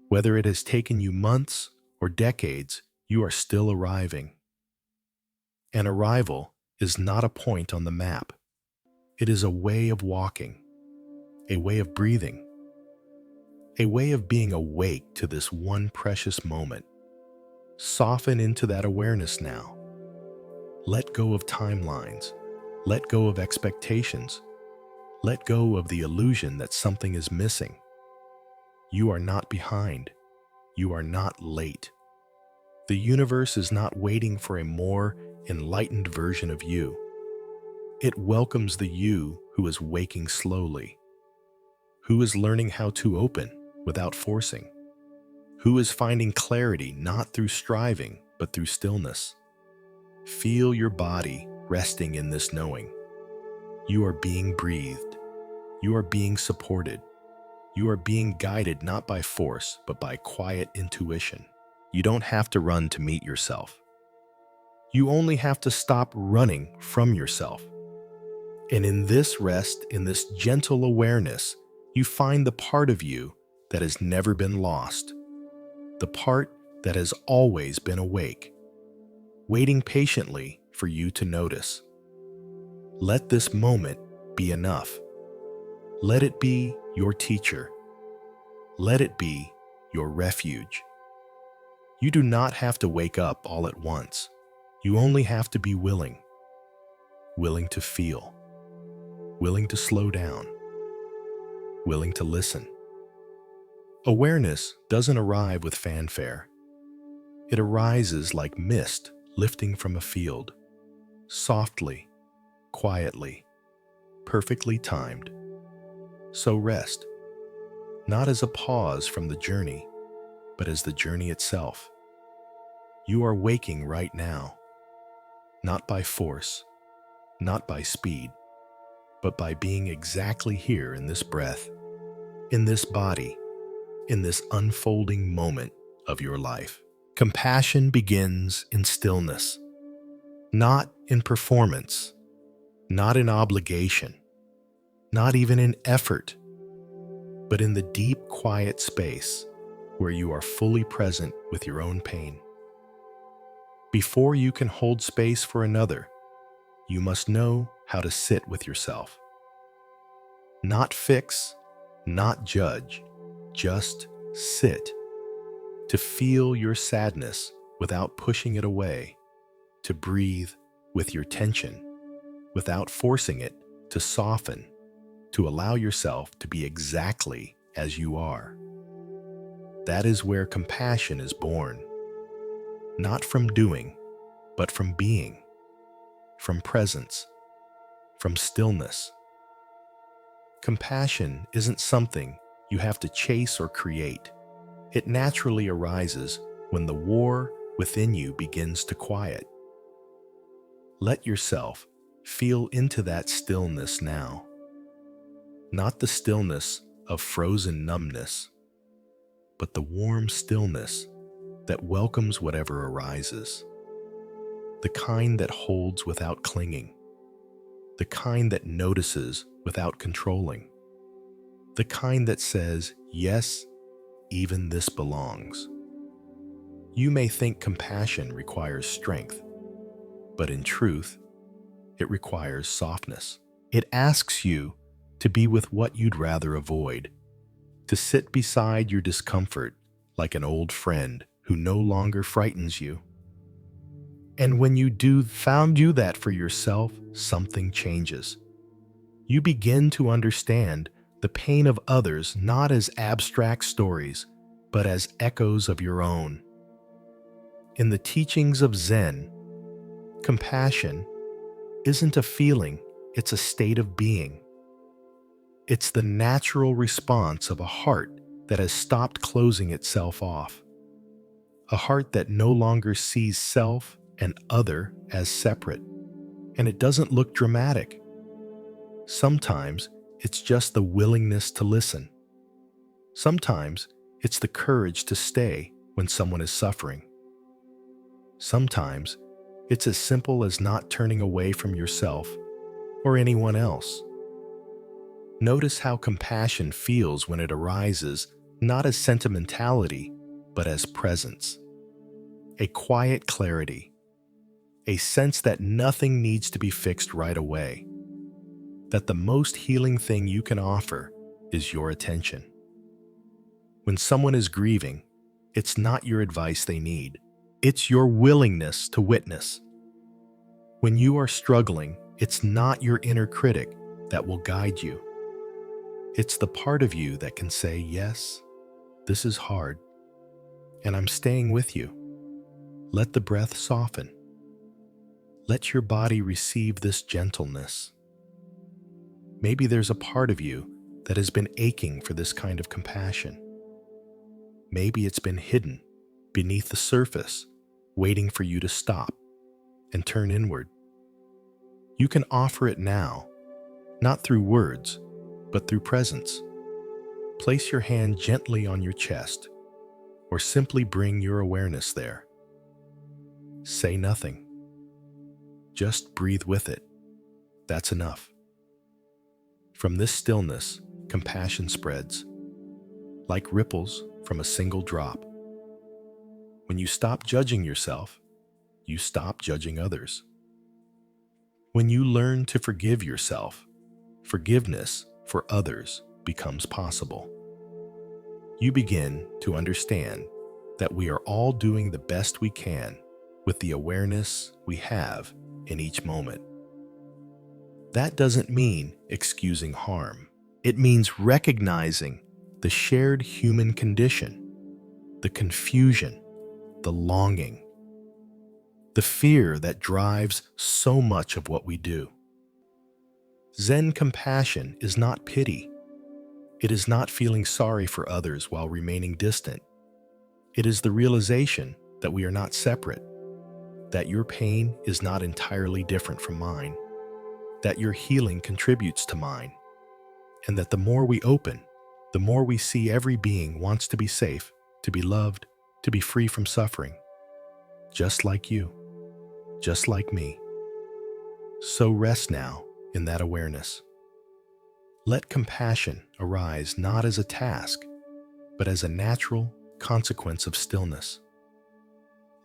Whether it has taken you months or decades, you are still arriving. An arrival is not a point on the map. It is a way of walking, a way of breathing, a way of being awake to this one precious moment. Soften into that awareness now. Let go of timelines. Let go of expectations. Let go of the illusion that something is missing. You are not behind. You are not late. The universe is not waiting for a more enlightened version of you. It welcomes the you who is waking slowly, who is learning how to open without forcing, who is finding clarity not through striving but through stillness. Feel your body resting in this knowing. You are being breathed. You are being supported. You are being guided not by force but by quiet intuition. You don't have to run to meet yourself. You only have to stop running from yourself. And in this rest, in this gentle awareness, you find the part of you that has never been lost, the part that has always been awake, waiting patiently for you to notice. Let this moment be enough. Let it be your teacher, Let it be your refuge. You do not have to wake up all at once. You only have to be willing. Willing to feel. Willing to slow down. Willing to listen. Awareness doesn't arrive with fanfare. It arises like mist lifting from a field, softly, quietly, perfectly timed. So rest, not as a pause from the journey, but as the journey itself. You are waking right now, not by force, not by speed, but by being exactly here in this breath, in this body, in this unfolding moment of your life. Compassion begins in stillness, not in performance, not in obligation, not even in effort, but in the deep, quiet space where you are fully present with your own pain. Before you can hold space for another, you must know how to sit with yourself. Not fix, not judge, just sit. To feel your sadness without pushing it away, to breathe with your tension without forcing it to soften, to allow yourself to be exactly as you are. That is where compassion is born, not from doing, but from being, from presence, from stillness. Compassion isn't something you have to chase or create. It naturally arises when the war within you begins to quiet. Let yourself feel into that stillness now. Not the stillness of frozen numbness, but the warm stillness that welcomes whatever arises. The kind that holds without clinging. The kind that notices without controlling. The kind that says, yes, even this belongs. You may think compassion requires strength, but in truth, it requires softness. It asks you to be with what you'd rather avoid, to sit beside your discomfort like an old friend who no longer frightens you. And when you found that for yourself, something changes. You begin to understand the pain of others not as abstract stories, but as echoes of your own. In the teachings of Zen, compassion isn't a feeling, it's a state of being. It's the natural response of a heart that has stopped closing itself off. A heart that no longer sees self and other as separate. And it doesn't look dramatic. Sometimes it's just the willingness to listen. Sometimes it's the courage to stay when someone is suffering. Sometimes it's as simple as not turning away from yourself or anyone else. Notice how compassion feels when it arises not as sentimentality, but as presence. A quiet clarity. A sense that nothing needs to be fixed right away. That the most healing thing you can offer is your attention. When someone is grieving, it's not your advice they need. It's your willingness to witness. When you are struggling, it's not your inner critic that will guide you. It's the part of you that can say, yes, this is hard, and I'm staying with you. Let the breath soften. Let your body receive this gentleness. Maybe there's a part of you that has been aching for this kind of compassion. Maybe it's been hidden beneath the surface, waiting for you to stop and turn inward. You can offer it now, not through words, but through presence. Place your hand gently on your chest, or simply bring your awareness there. Say nothing. Just breathe with it. That's enough. From this stillness, compassion spreads, like ripples from a single drop. When you stop judging yourself, you stop judging others. When you learn to forgive yourself, forgiveness for others becomes possible. You begin to understand that we are all doing the best we can with the awareness we have in each moment. That doesn't mean excusing harm. It means recognizing the shared human condition, the confusion, the longing, the fear that drives so much of what we do. Zen compassion is not pity. It is not feeling sorry for others while remaining distant. It is the realization that we are not separate, that your pain is not entirely different from mine, that your healing contributes to mine, and that the more we open, the more we see every being wants to be safe, to be loved, to be free from suffering. Just like you, just like me. So rest now in that awareness. Let compassion arise not as a task, but as a natural consequence of stillness.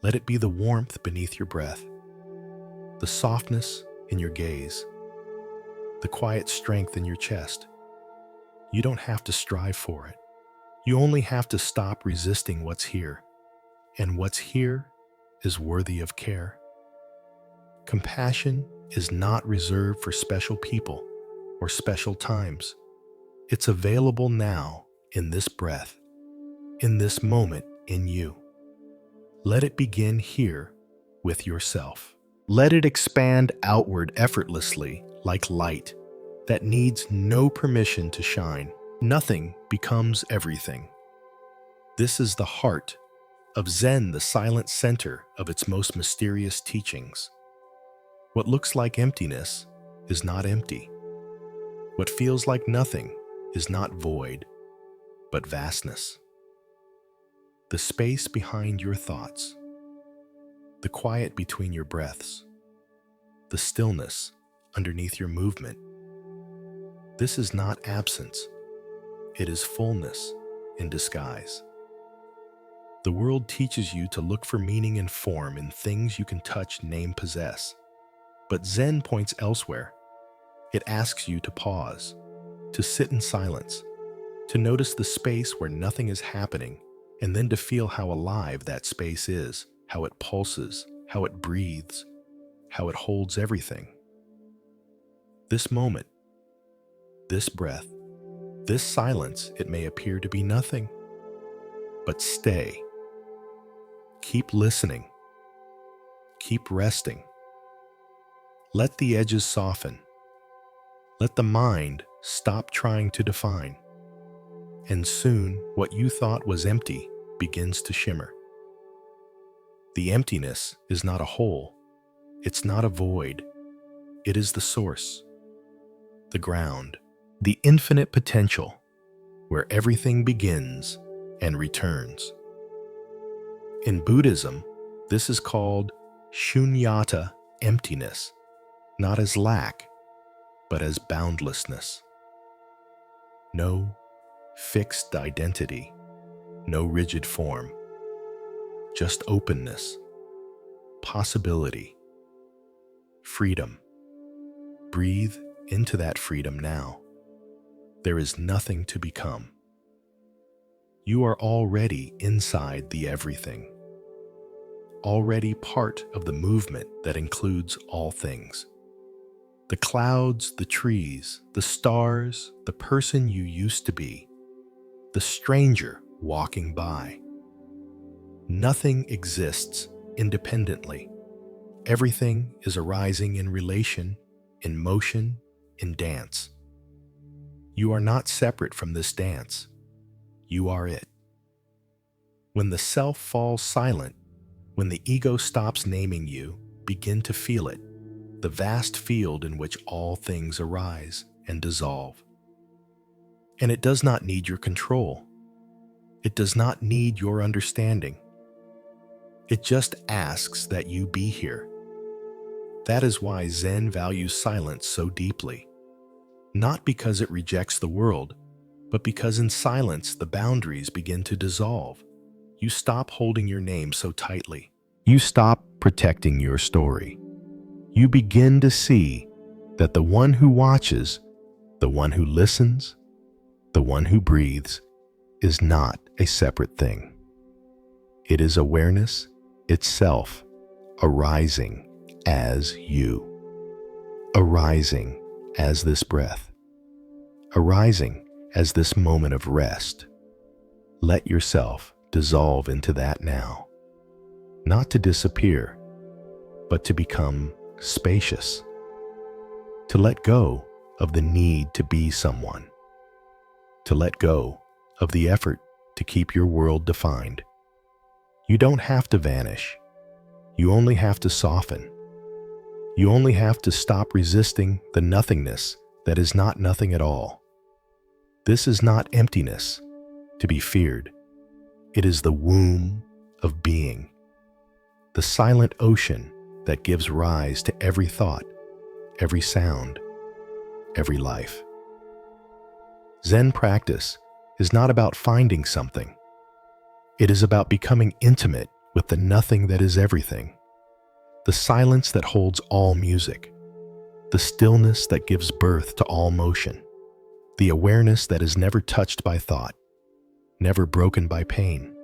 Let it be the warmth beneath your breath, the softness in your gaze, the quiet strength in your chest. You don't have to strive for it. You only have to stop resisting what's here, and what's here is worthy of care. Compassion is not reserved for special people or special times. It's available now in this breath, in this moment in you. Let it begin here with yourself. Let it expand outward effortlessly like light that needs no permission to shine. Nothing becomes everything. This is the heart of Zen, the silent center of its most mysterious teachings. What looks like emptiness is not empty. What feels like nothing is not void, but vastness. The space behind your thoughts, the quiet between your breaths, the stillness underneath your movement. This is not absence. It is fullness in disguise. The world teaches you to look for meaning and form in things you can touch, name, possess. But Zen points elsewhere. It asks you to pause, to sit in silence, to notice the space where nothing is happening, and then to feel how alive that space is, how it pulses, how it breathes, how it holds everything. This moment, this breath, this silence, it may appear to be nothing, but stay. Keep listening. Keep resting. Let the edges soften. Let the mind stop trying to define. And soon, what you thought was empty begins to shimmer. The emptiness is not a hole. It's not a void. It is the source, the ground, the infinite potential, where everything begins and returns. In Buddhism, this is called shunyata, emptiness, not as lack, but as boundlessness. No fixed identity, no rigid form, just openness, possibility, freedom. Breathe into that freedom now. There is nothing to become. You are already inside the everything, already part of the movement that includes all things. The clouds, the trees, the stars, the person you used to be, the stranger walking by. Nothing exists independently. Everything is arising in relation, in motion, in dance. You are not separate from this dance. You are it. When the self falls silent, when the ego stops naming you, begin to feel it, the vast field in which all things arise and dissolve. And it does not need your control. It does not need your understanding. It just asks that you be here. That is why Zen values silence so deeply. Not because it rejects the world, but because in silence the boundaries begin to dissolve. You stop holding your name so tightly. You stop protecting your story. You begin to see that the one who watches, the one who listens, the one who breathes, is not a separate thing. It is awareness itself arising as you, arising as this breath, arising as this moment of rest. Let yourself dissolve into that now, not to disappear, but to become spacious, to let go of the need to be someone, to let go of the effort to keep your world defined. You don't have to vanish. You only have to soften. You only have to stop resisting the nothingness that is not nothing at all. This is not emptiness to be feared. It is the womb of being, the silent ocean that gives rise to every thought, every sound, every life. Zen practice is not about finding something. It is about becoming intimate with the nothing that is everything, the silence that holds all music, the stillness that gives birth to all motion, the awareness that is never touched by thought, never broken by pain.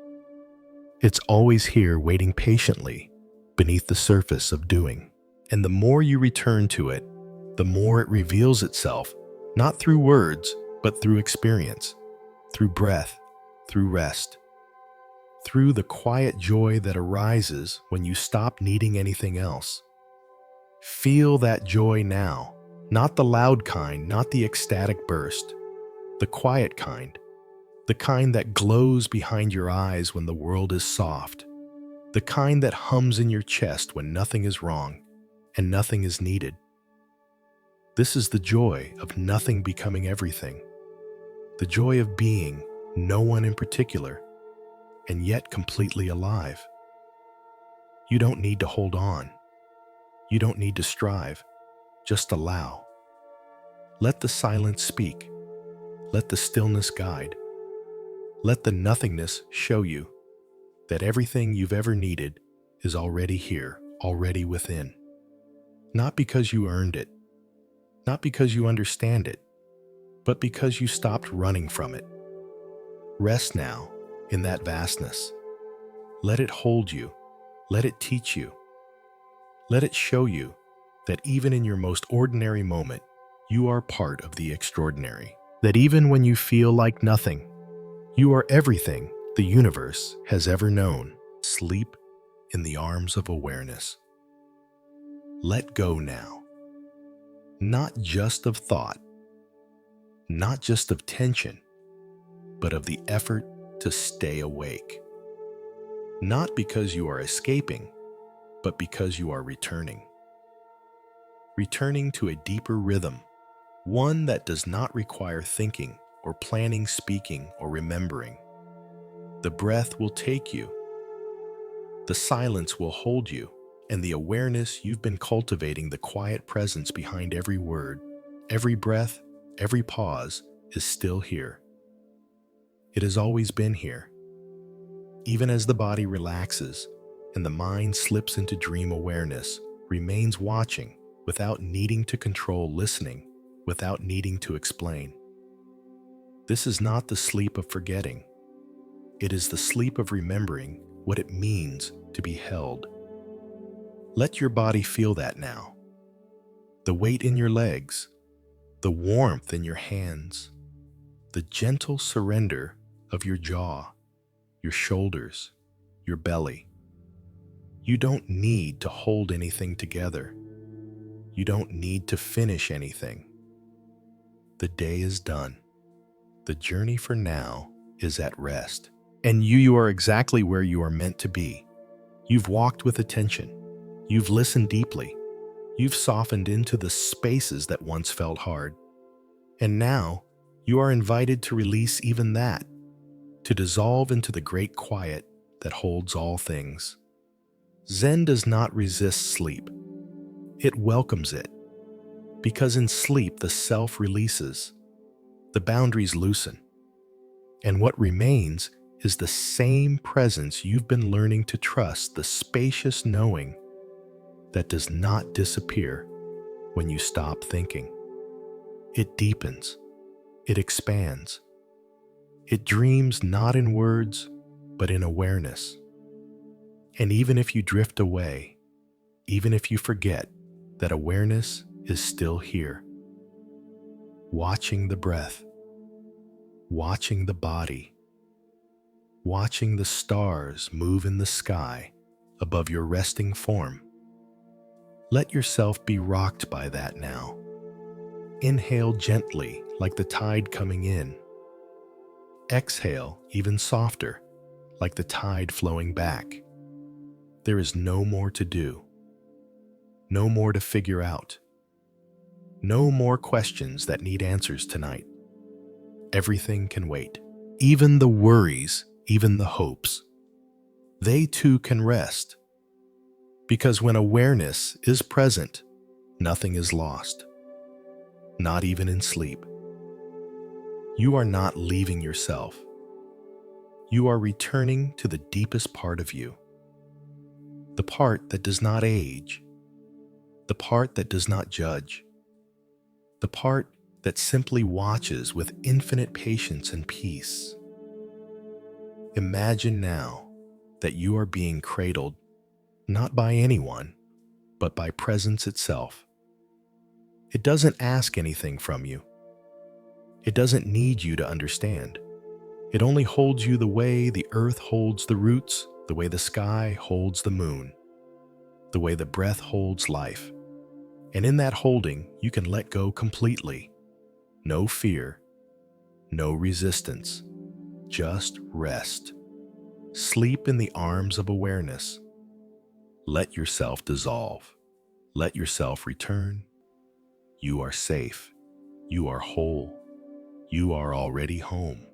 It's always here waiting patiently beneath the surface of doing. And the more you return to it, the more it reveals itself, not through words, but through experience, through breath, through rest, through the quiet joy that arises when you stop needing anything else. Feel that joy now, not the loud kind, not the ecstatic burst, the quiet kind, the kind that glows behind your eyes when the world is soft, the kind that hums in your chest when nothing is wrong and nothing is needed. This is the joy of nothing becoming everything, the joy of being no one in particular, and yet completely alive. You don't need to hold on. You don't need to strive. Just allow. Let the silence speak. Let the stillness guide. Let the nothingness show you that everything you've ever needed is already here, already within. Not because you earned it, not because you understand it, but because you stopped running from it. Rest now in that vastness. Let it hold you. Let it teach you. Let it show you that even in your most ordinary moment, you are part of the extraordinary. That even when you feel like nothing, you are everything the universe has ever known. Sleep in the arms of awareness. Let go now. Not just of thought, not just of tension, but of the effort to stay awake. Not because you are escaping, but because you are returning. Returning to a deeper rhythm, one that does not require thinking or planning, speaking, or remembering. The breath will take you. The silence will hold you, and the awareness you've been cultivating, the quiet presence behind every word, every breath, every pause, is still here. It has always been here. Even as the body relaxes and the mind slips into dream awareness, remains watching without needing to control, listening without needing to explain. This is not the sleep of forgetting. It is the sleep of remembering what it means to be held. Let your body feel that now. The weight in your legs, the warmth in your hands, the gentle surrender of your jaw, your shoulders, your belly. You don't need to hold anything together. You don't need to finish anything. The day is done. The journey for now is at rest. And you are exactly where you are meant to be. You've walked with attention. You've listened deeply. You've softened into the spaces that once felt hard. And now you are invited to release even that, to dissolve into the great quiet that holds all things. Zen does not resist sleep. It welcomes it. Because in sleep, the self releases, the boundaries loosen, and what remains is the same presence you've been learning to trust, the spacious knowing that does not disappear when you stop thinking. It deepens. It expands. It dreams not in words, but in awareness. And even if you drift away, even if you forget, that awareness is still here, watching the breath, watching the body, watching the stars move in the sky above your resting form. Let yourself be rocked by that now. Inhale gently, like the tide coming in. Exhale even softer, like the tide flowing back. There is no more to do, no more to figure out, no more questions that need answers tonight. Everything can wait. Even the worries, even the hopes. They too can rest. Because when awareness is present, nothing is lost, not even in sleep. You are not leaving yourself. You are returning to the deepest part of you. The part that does not age. The part that does not judge. The part that simply watches with infinite patience and peace. Imagine now that you are being cradled not by anyone, but by presence itself. It doesn't ask anything from you. It doesn't need you to understand. It only holds you the way the earth holds the roots, the way the sky holds the moon, the way the breath holds life. And in that holding, you can let go completely. No fear, no resistance, just rest. Sleep in the arms of awareness. Let yourself dissolve. Let yourself return. You are safe. You are whole. You are already home.